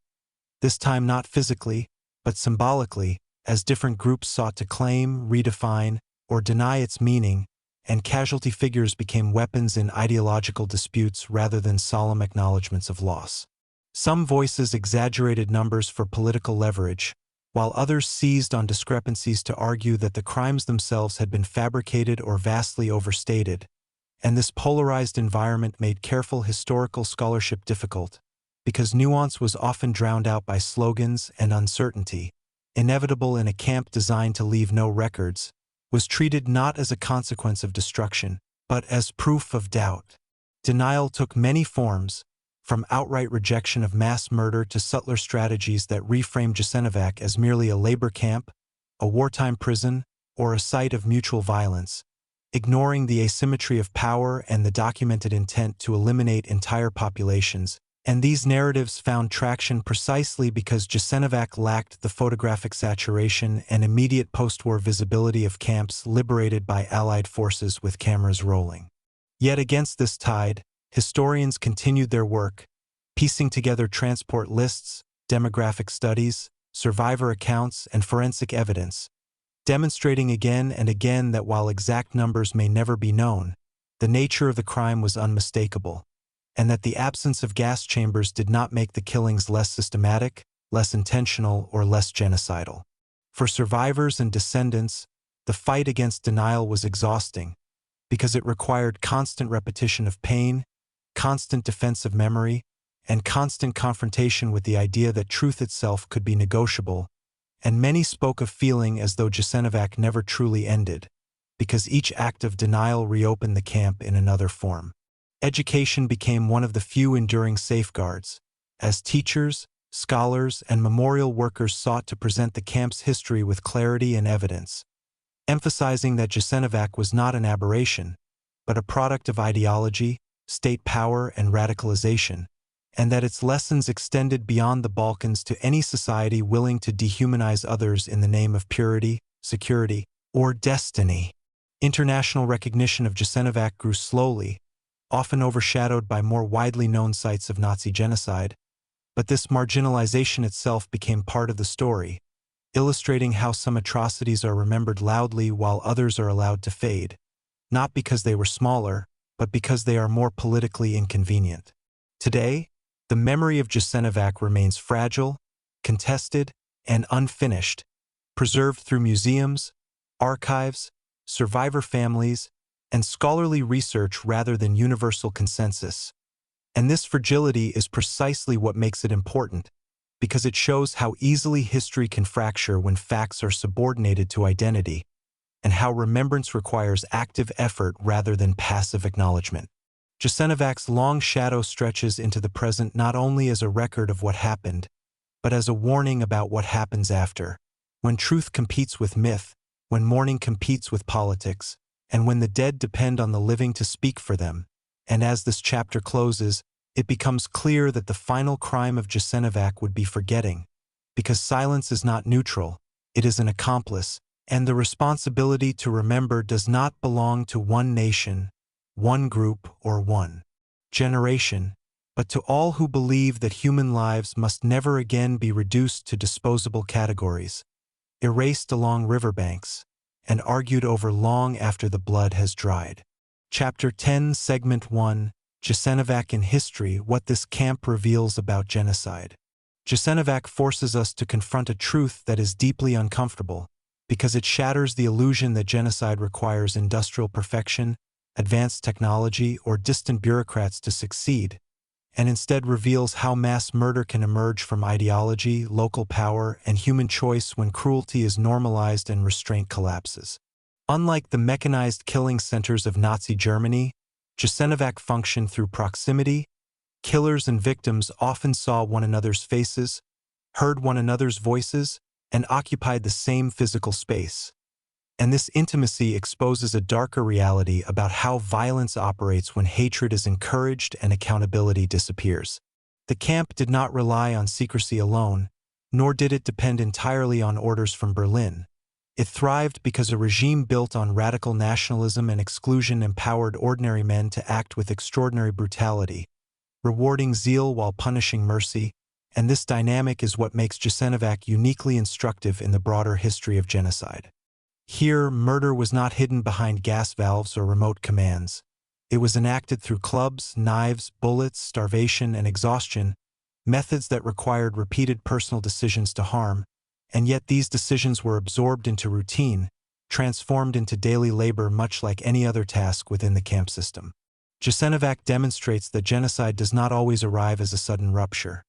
this time not physically, but symbolically, as different groups sought to claim, redefine, or deny its meaning, and casualty figures became weapons in ideological disputes rather than solemn acknowledgments of loss. Some voices exaggerated numbers for political leverage, while others seized on discrepancies to argue that the crimes themselves had been fabricated or vastly overstated, and this polarized environment made careful historical scholarship difficult, because nuance was often drowned out by slogans and uncertainty, inevitable in a camp designed to leave no records, was treated not as a consequence of destruction, but as proof of doubt. Denial took many forms, from outright rejection of mass murder to subtler strategies that reframed Jasenovac as merely a labor camp, a wartime prison, or a site of mutual violence, ignoring the asymmetry of power and the documented intent to eliminate entire populations. And these narratives found traction precisely because Jasenovac lacked the photographic saturation and immediate post-war visibility of camps liberated by Allied forces with cameras rolling. Yet against this tide, historians continued their work, piecing together transport lists, demographic studies, survivor accounts, and forensic evidence, demonstrating again and again that while exact numbers may never be known, the nature of the crime was unmistakable, and that the absence of gas chambers did not make the killings less systematic, less intentional, or less genocidal. For survivors and descendants, the fight against denial was exhausting, because it required constant repetition of pain, constant defense of memory, and constant confrontation with the idea that truth itself could be negotiable, and many spoke of feeling as though Jasenovac never truly ended, because each act of denial reopened the camp in another form. Education became one of the few enduring safeguards, as teachers, scholars, and memorial workers sought to present the camp's history with clarity and evidence, emphasizing that Jasenovac was not an aberration, but a product of ideology, state power, and radicalization, and that its lessons extended beyond the Balkans to any society willing to dehumanize others in the name of purity, security, or destiny. International recognition of Jasenovac grew slowly, often overshadowed by more widely known sites of Nazi genocide, but this marginalization itself became part of the story, illustrating how some atrocities are remembered loudly while others are allowed to fade, not because they were smaller, but because they are more politically inconvenient. Today, the memory of Jasenovac remains fragile, contested, and unfinished, preserved through museums, archives, survivor families, and scholarly research rather than universal consensus. And this fragility is precisely what makes it important, because it shows how easily history can fracture when facts are subordinated to identity, and how remembrance requires active effort rather than passive acknowledgement. Jasenovac's long shadow stretches into the present not only as a record of what happened, but as a warning about what happens after, when truth competes with myth, when mourning competes with politics, and when the dead depend on the living to speak for them. And as this chapter closes, it becomes clear that the final crime of Jasenovac would be forgetting, because silence is not neutral, it is an accomplice, and the responsibility to remember does not belong to one nation, one group, or one generation, but to all who believe that human lives must never again be reduced to disposable categories, erased along riverbanks, and argued over long after the blood has dried. Chapter 10, Segment 1, Jasenovac in History: What This Camp Reveals About Genocide. Jasenovac forces us to confront a truth that is deeply uncomfortable, because it shatters the illusion that genocide requires industrial perfection, advanced technology, or distant bureaucrats to succeed, and instead reveals how mass murder can emerge from ideology, local power, and human choice when cruelty is normalized and restraint collapses. Unlike the mechanized killing centers of Nazi Germany, Jasenovac functioned through proximity. Killers and victims often saw one another's faces, heard one another's voices, and occupied the same physical space. And this intimacy exposes a darker reality about how violence operates when hatred is encouraged and accountability disappears. The camp did not rely on secrecy alone, nor did it depend entirely on orders from Berlin. It thrived because a regime built on radical nationalism and exclusion empowered ordinary men to act with extraordinary brutality, rewarding zeal while punishing mercy, and this dynamic is what makes Jasenovac uniquely instructive in the broader history of genocide. Here, murder was not hidden behind gas valves or remote commands. It was enacted through clubs, knives, bullets, starvation, and exhaustion, methods that required repeated personal decisions to harm, and yet these decisions were absorbed into routine, transformed into daily labor much like any other task within the camp system. Jasenovac demonstrates that genocide does not always arrive as a sudden rupture.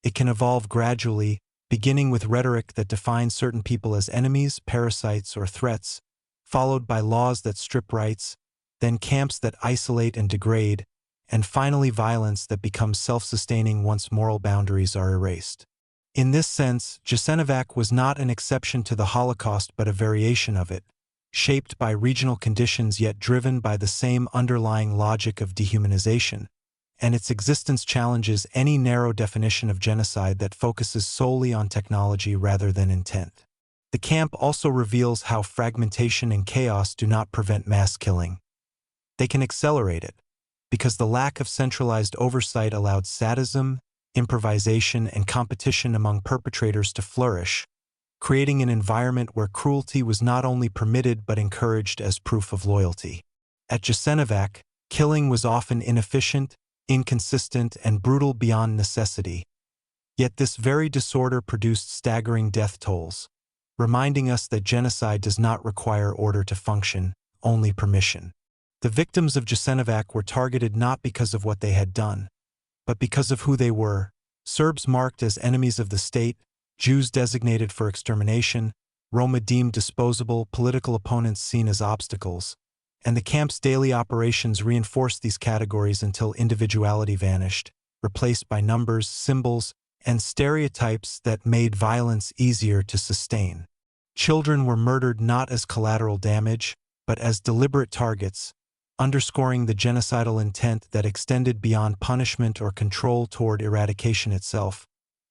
It can evolve gradually, beginning with rhetoric that defines certain people as enemies, parasites, or threats, followed by laws that strip rights, then camps that isolate and degrade, and finally violence that becomes self-sustaining once moral boundaries are erased. In this sense, Jasenovac was not an exception to the Holocaust but a variation of it, shaped by regional conditions yet driven by the same underlying logic of dehumanization, and its existence challenges any narrow definition of genocide that focuses solely on technology rather than intent. The camp also reveals how fragmentation and chaos do not prevent mass killing. They can accelerate it, because the lack of centralized oversight allowed sadism, improvisation, and competition among perpetrators to flourish, creating an environment where cruelty was not only permitted but encouraged as proof of loyalty. At Jasenovac, killing was often inefficient, inconsistent, and brutal beyond necessity. Yet this very disorder produced staggering death tolls, reminding us that genocide does not require order to function, only permission. The victims of Jasenovac were targeted not because of what they had done, but because of who they were: Serbs marked as enemies of the state, Jews designated for extermination, Roma deemed disposable, political opponents seen as obstacles, and the camp's daily operations reinforced these categories until individuality vanished, replaced by numbers, symbols, and stereotypes that made violence easier to sustain. Children were murdered not as collateral damage, but as deliberate targets, underscoring the genocidal intent that extended beyond punishment or control toward eradication itself,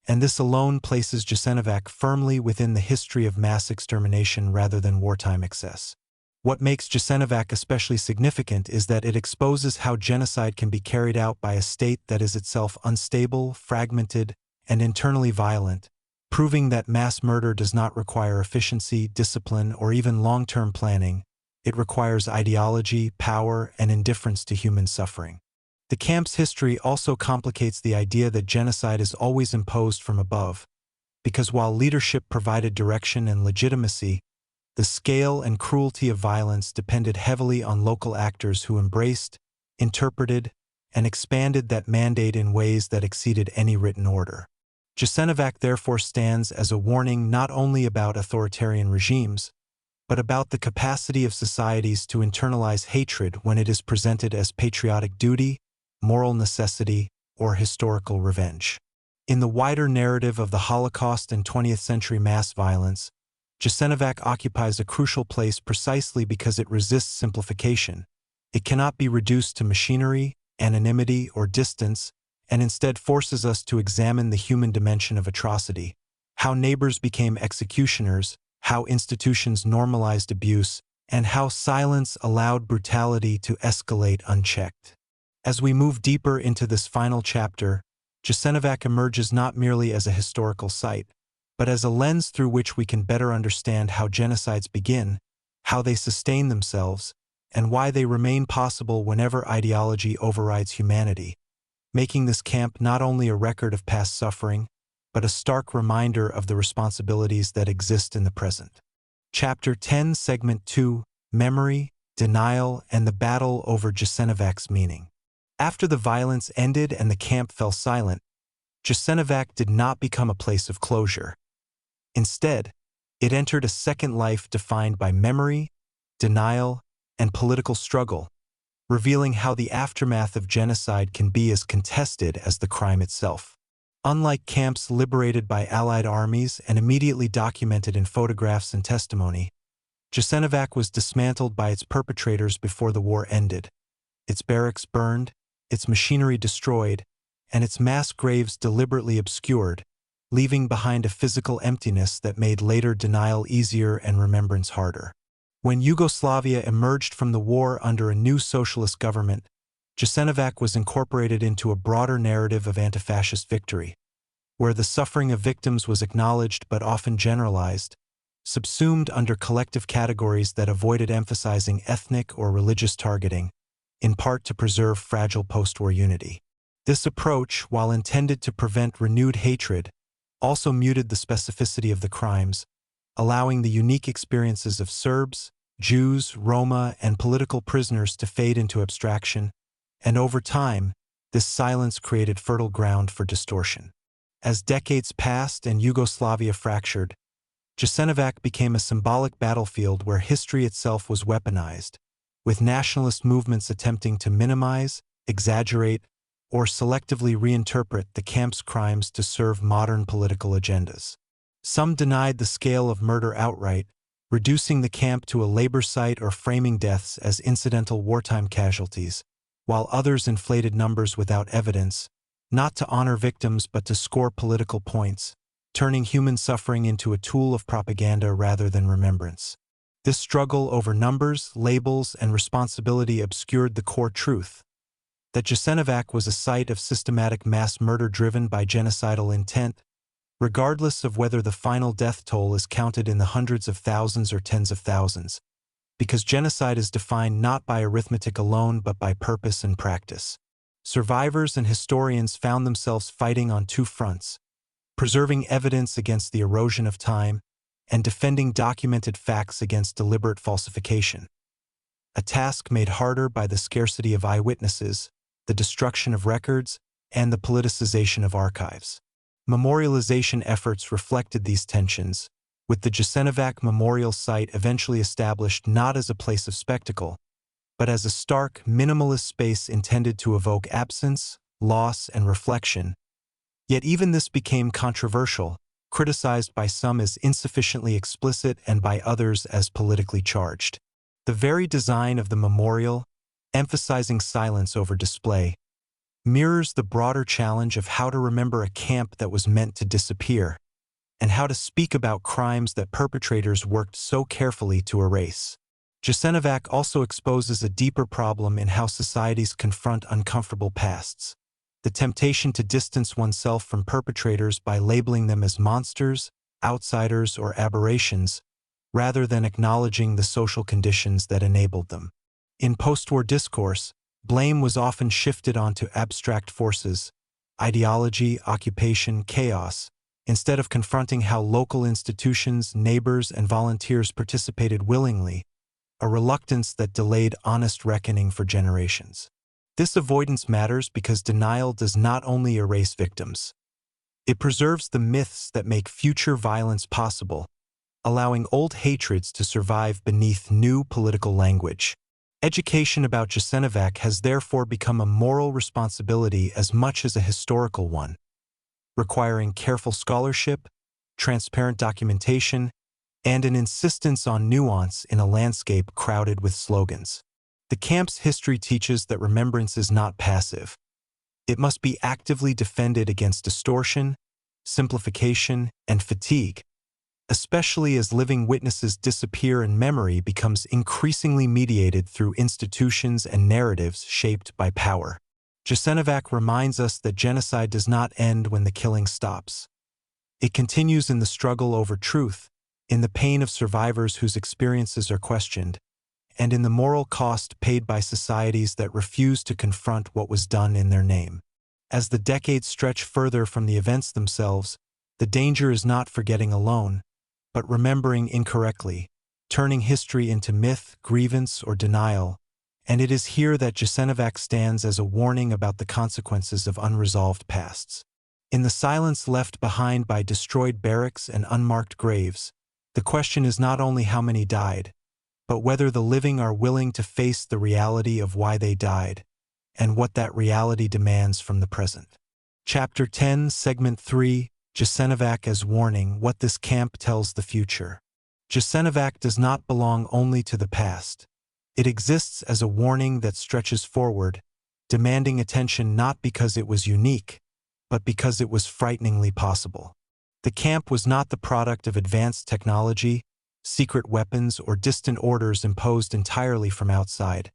and this alone places Jasenovac firmly within the history of mass extermination rather than wartime excess. What makes Jasenovac especially significant is that it exposes how genocide can be carried out by a state that is itself unstable, fragmented, and internally violent, proving that mass murder does not require efficiency, discipline, or even long-term planning. It requires ideology, power, and indifference to human suffering. The camp's history also complicates the idea that genocide is always imposed from above, because while leadership provided direction and legitimacy, the scale and cruelty of violence depended heavily on local actors who embraced, interpreted, and expanded that mandate in ways that exceeded any written order. Jasenovac therefore stands as a warning not only about authoritarian regimes, but about the capacity of societies to internalize hatred when it is presented as patriotic duty, moral necessity, or historical revenge. In the wider narrative of the Holocaust and 20th century mass violence, Jasenovac occupies a crucial place precisely because it resists simplification. It cannot be reduced to machinery, anonymity, or distance, and instead forces us to examine the human dimension of atrocity, how neighbors became executioners, how institutions normalized abuse, and how silence allowed brutality to escalate unchecked. As we move deeper into this final chapter, Jasenovac emerges not merely as a historical site, but as a lens through which we can better understand how genocides begin, how they sustain themselves, and why they remain possible whenever ideology overrides humanity, making this camp not only a record of past suffering, but a stark reminder of the responsibilities that exist in the present. Chapter 10, Segment 2, Memory, Denial, and the Battle over Jasenovac's Meaning. After the violence ended and the camp fell silent, Jasenovac did not become a place of closure. Instead, it entered a second life defined by memory, denial, and political struggle, revealing how the aftermath of genocide can be as contested as the crime itself. Unlike camps liberated by Allied armies and immediately documented in photographs and testimony, Jasenovac was dismantled by its perpetrators before the war ended, its barracks burned, its machinery destroyed, and its mass graves deliberately obscured, leaving behind a physical emptiness that made later denial easier and remembrance harder. When Yugoslavia emerged from the war under a new socialist government, Jasenovac was incorporated into a broader narrative of anti-fascist victory, where the suffering of victims was acknowledged but often generalized. subsumed under collective categories that avoided emphasizing ethnic or religious targeting, in part to preserve fragile post-war unity. This approach, while intended to prevent renewed hatred, also muted the specificity of the crimes, allowing the unique experiences of Serbs, Jews, Roma, and political prisoners to fade into abstraction, and over time, this silence created fertile ground for distortion. As decades passed and Yugoslavia fractured, Jasenovac became a symbolic battlefield where history itself was weaponized, with nationalist movements attempting to minimize, exaggerate, or selectively reinterpret the camp's crimes to serve modern political agendas. Some denied the scale of murder outright, reducing the camp to a labor site or framing deaths as incidental wartime casualties, while others inflated numbers without evidence, not to honor victims but to score political points, turning human suffering into a tool of propaganda rather than remembrance. This struggle over numbers, labels, and responsibility obscured the core truth, that Jasenovac was a site of systematic mass murder driven by genocidal intent, regardless of whether the final death toll is counted in the hundreds of thousands or tens of thousands, because genocide is defined not by arithmetic alone but by purpose and practice. Survivors and historians found themselves fighting on two fronts, preserving evidence against the erosion of time and defending documented facts against deliberate falsification. A task made harder by the scarcity of eyewitnesses, the destruction of records, and the politicization of archives. Memorialization efforts reflected these tensions, with the Jasenovac Memorial Site eventually established not as a place of spectacle, but as a stark, minimalist space intended to evoke absence, loss, and reflection. Yet even this became controversial, criticized by some as insufficiently explicit and by others as politically charged. The very design of the memorial, emphasizing silence over display, mirrors the broader challenge of how to remember a camp that was meant to disappear, and how to speak about crimes that perpetrators worked so carefully to erase. Jasenovac also exposes a deeper problem in how societies confront uncomfortable pasts: the temptation to distance oneself from perpetrators by labeling them as monsters, outsiders, or aberrations, rather than acknowledging the social conditions that enabled them. In post-war discourse, blame was often shifted onto abstract forces, ideology, occupation, chaos, instead of confronting how local institutions, neighbors, and volunteers participated willingly, a reluctance that delayed honest reckoning for generations. This avoidance matters because denial does not only erase victims. It preserves the myths that make future violence possible, allowing old hatreds to survive beneath new political language. Education about Jasenovac has therefore become a moral responsibility as much as a historical one, requiring careful scholarship, transparent documentation, and an insistence on nuance in a landscape crowded with slogans. The camp's history teaches that remembrance is not passive. It must be actively defended against distortion, simplification, and fatigue, especially as living witnesses disappear and memory becomes increasingly mediated through institutions and narratives shaped by power. Jasenovac reminds us that genocide does not end when the killing stops. It continues in the struggle over truth, in the pain of survivors whose experiences are questioned, and in the moral cost paid by societies that refuse to confront what was done in their name. As the decades stretch further from the events themselves, the danger is not forgetting alone, but remembering incorrectly, turning history into myth, grievance, or denial, and it is here that Jasenovac stands as a warning about the consequences of unresolved pasts. In the silence left behind by destroyed barracks and unmarked graves, the question is not only how many died, but whether the living are willing to face the reality of why they died, and what that reality demands from the present. Chapter 10, Segment 3, Jasenovac as Warning: What This Camp Tells the Future. Jasenovac does not belong only to the past. It exists as a warning that stretches forward, demanding attention not because it was unique, but because it was frighteningly possible. The camp was not the product of advanced technology, secret weapons, or distant orders imposed entirely from outside.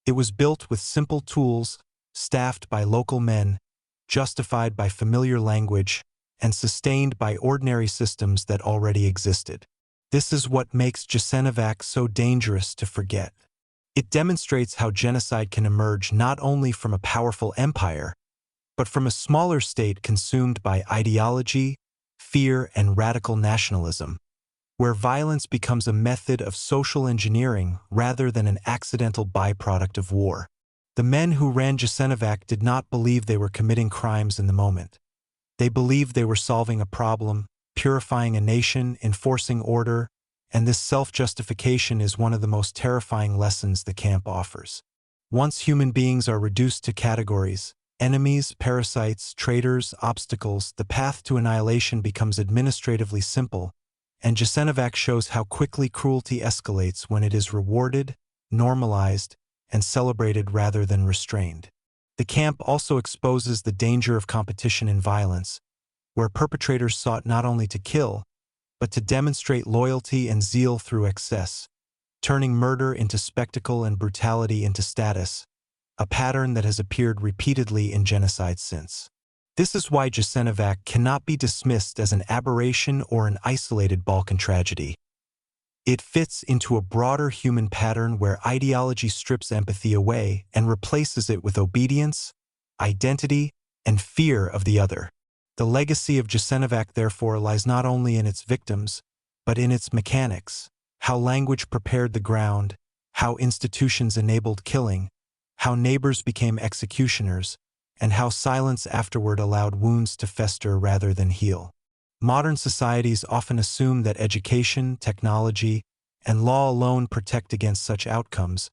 It was built with simple tools, staffed by local men, justified by familiar language, and sustained by ordinary systems that already existed. This is what makes Jasenovac so dangerous to forget. It demonstrates how genocide can emerge not only from a powerful empire, but from a smaller state consumed by ideology, fear, and radical nationalism, where violence becomes a method of social engineering rather than an accidental byproduct of war. The men who ran Jasenovac did not believe they were committing crimes in the moment. They believed they were solving a problem, purifying a nation, enforcing order, and this self-justification is one of the most terrifying lessons the camp offers. Once human beings are reduced to categories, enemies, parasites, traitors, obstacles, the path to annihilation becomes administratively simple, and Jasenovac shows how quickly cruelty escalates when it is rewarded, normalized, and celebrated rather than restrained. The camp also exposes the danger of competition in violence, where perpetrators sought not only to kill, but to demonstrate loyalty and zeal through excess, turning murder into spectacle and brutality into status, a pattern that has appeared repeatedly in genocide since. This is why Jasenovac cannot be dismissed as an aberration or an isolated Balkan tragedy. It fits into a broader human pattern where ideology strips empathy away and replaces it with obedience, identity, and fear of the other. The legacy of Jasenovac, therefore, lies not only in its victims, but in its mechanics, how language prepared the ground, how institutions enabled killing, how neighbors became executioners, and how silence afterward allowed wounds to fester rather than heal. Modern societies often assume that education, technology, and law alone protect against such outcomes,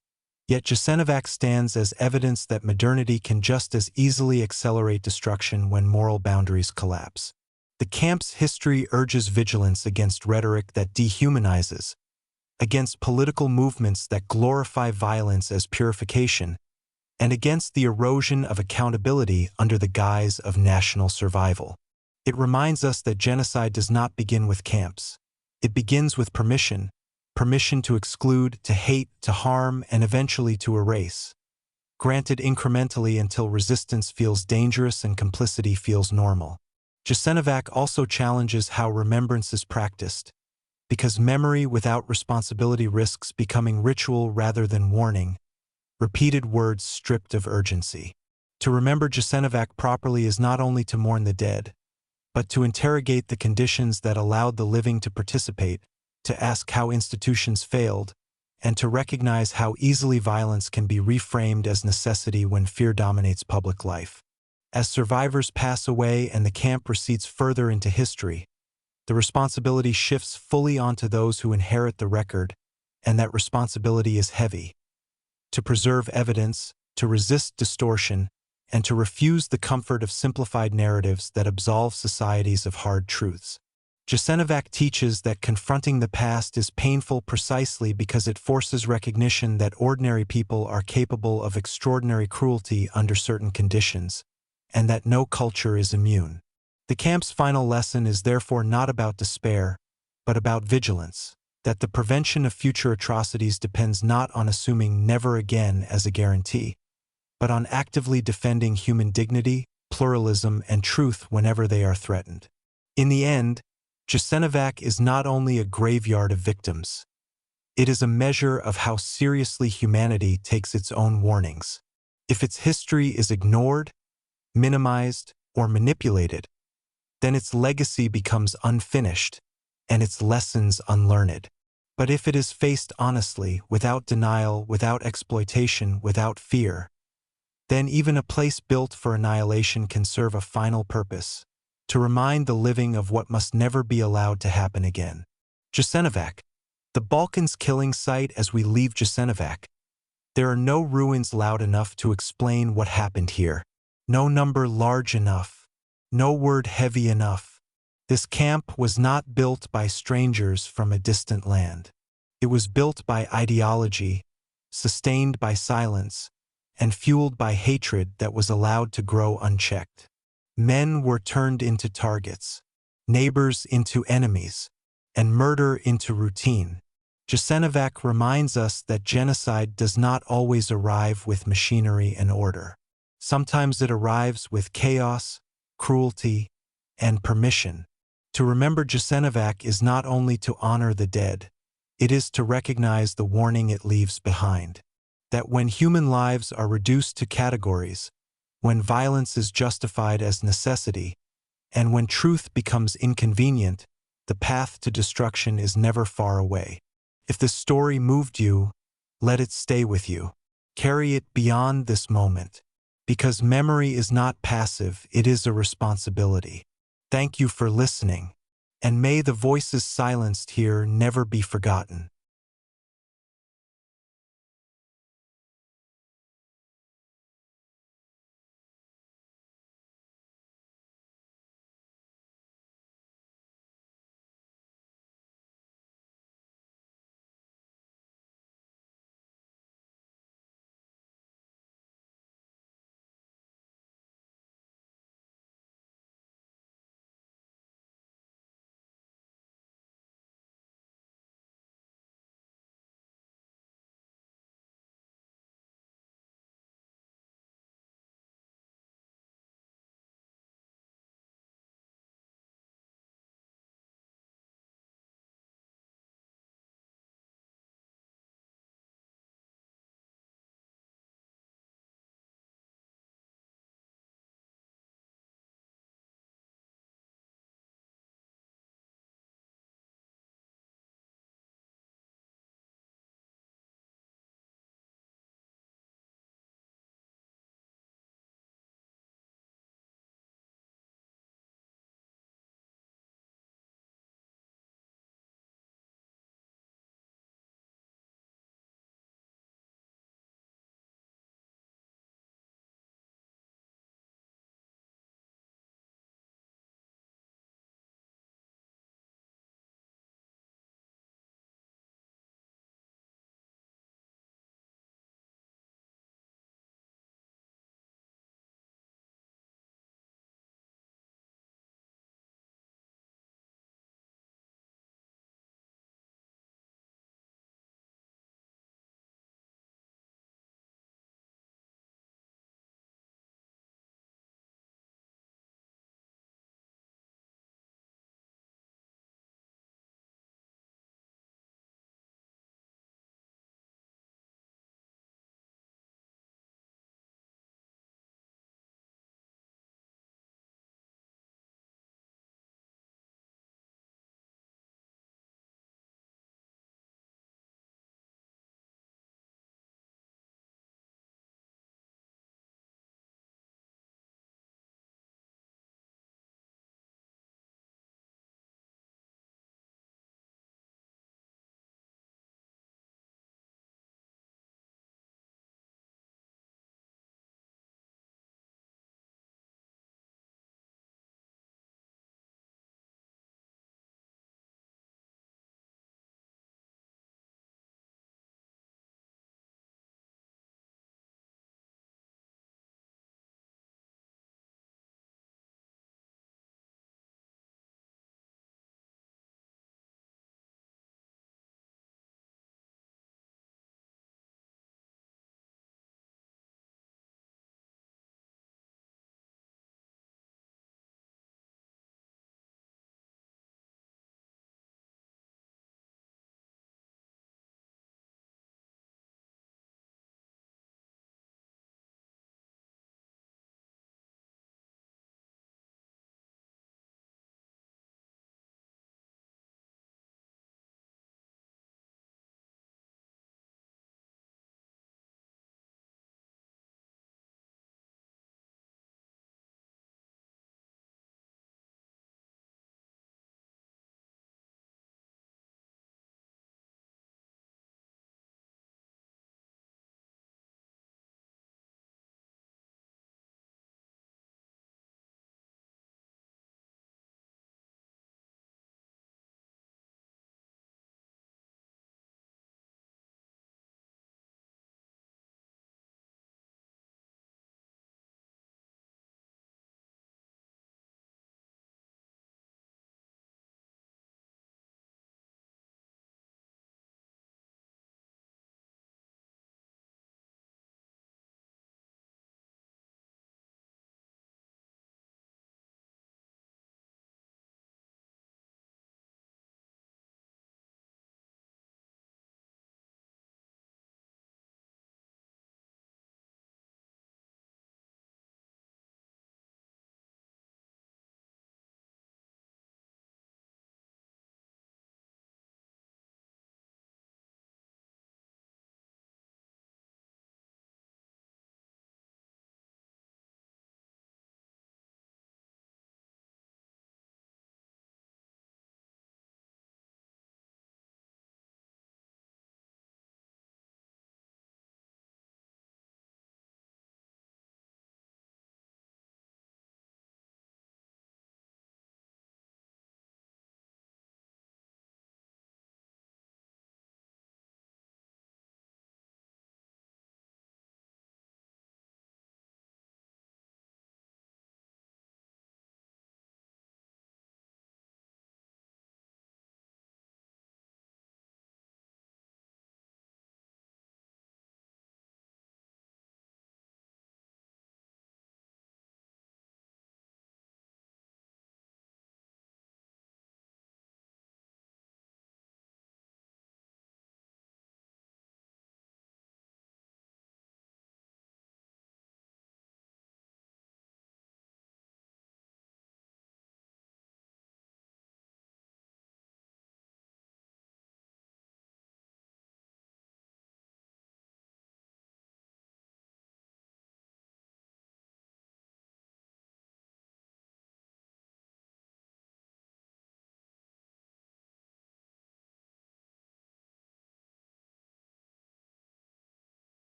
yet Jasenovac stands as evidence that modernity can just as easily accelerate destruction when moral boundaries collapse. The camp's history urges vigilance against rhetoric that dehumanizes, against political movements that glorify violence as purification, and against the erosion of accountability under the guise of national survival. It reminds us that genocide does not begin with camps. It begins with permission to exclude, to hate, to harm, and eventually to erase, granted incrementally until resistance feels dangerous and complicity feels normal. Jasenovac also challenges how remembrance is practiced, because memory without responsibility risks becoming ritual rather than warning, repeated words stripped of urgency. To remember Jasenovac properly is not only to mourn the dead, but to interrogate the conditions that allowed the living to participate, to ask how institutions failed, and to recognize how easily violence can be reframed as necessity when fear dominates public life. As survivors pass away and the camp recedes further into history, the responsibility shifts fully onto those who inherit the record, and that responsibility is heavy. To preserve evidence, to resist distortion, and to refuse the comfort of simplified narratives that absolve societies of hard truths. Jasenovac teaches that confronting the past is painful precisely because it forces recognition that ordinary people are capable of extraordinary cruelty under certain conditions, and that no culture is immune. The camp's final lesson is therefore not about despair, but about vigilance, that the prevention of future atrocities depends not on assuming never again as a guarantee, but on actively defending human dignity, pluralism, and truth whenever they are threatened. In the end, Jasenovac is not only a graveyard of victims. It is a measure of how seriously humanity takes its own warnings. If its history is ignored, minimized, or manipulated, then its legacy becomes unfinished, and its lessons unlearned. But if it is faced honestly, without denial, without exploitation, without fear, then even a place built for annihilation can serve a final purpose, to remind the living of what must never be allowed to happen again. Jasenovac, the Balkans killing site. As we leave Jasenovac, there are no ruins loud enough to explain what happened here, no number large enough, no word heavy enough. This camp was not built by strangers from a distant land. It was built by ideology, sustained by silence, and fueled by hatred that was allowed to grow unchecked. Men were turned into targets, neighbors into enemies, and murder into routine. Jasenovac reminds us that genocide does not always arrive with machinery and order. Sometimes it arrives with chaos, cruelty, and permission. To remember Jasenovac is not only to honor the dead, it is to recognize the warning it leaves behind. That when human lives are reduced to categories, when violence is justified as necessity, and when truth becomes inconvenient, the path to destruction is never far away. If the story moved you, let it stay with you. Carry it beyond this moment. Because memory is not passive, it is a responsibility. Thank you for listening, and may the voices silenced here never be forgotten.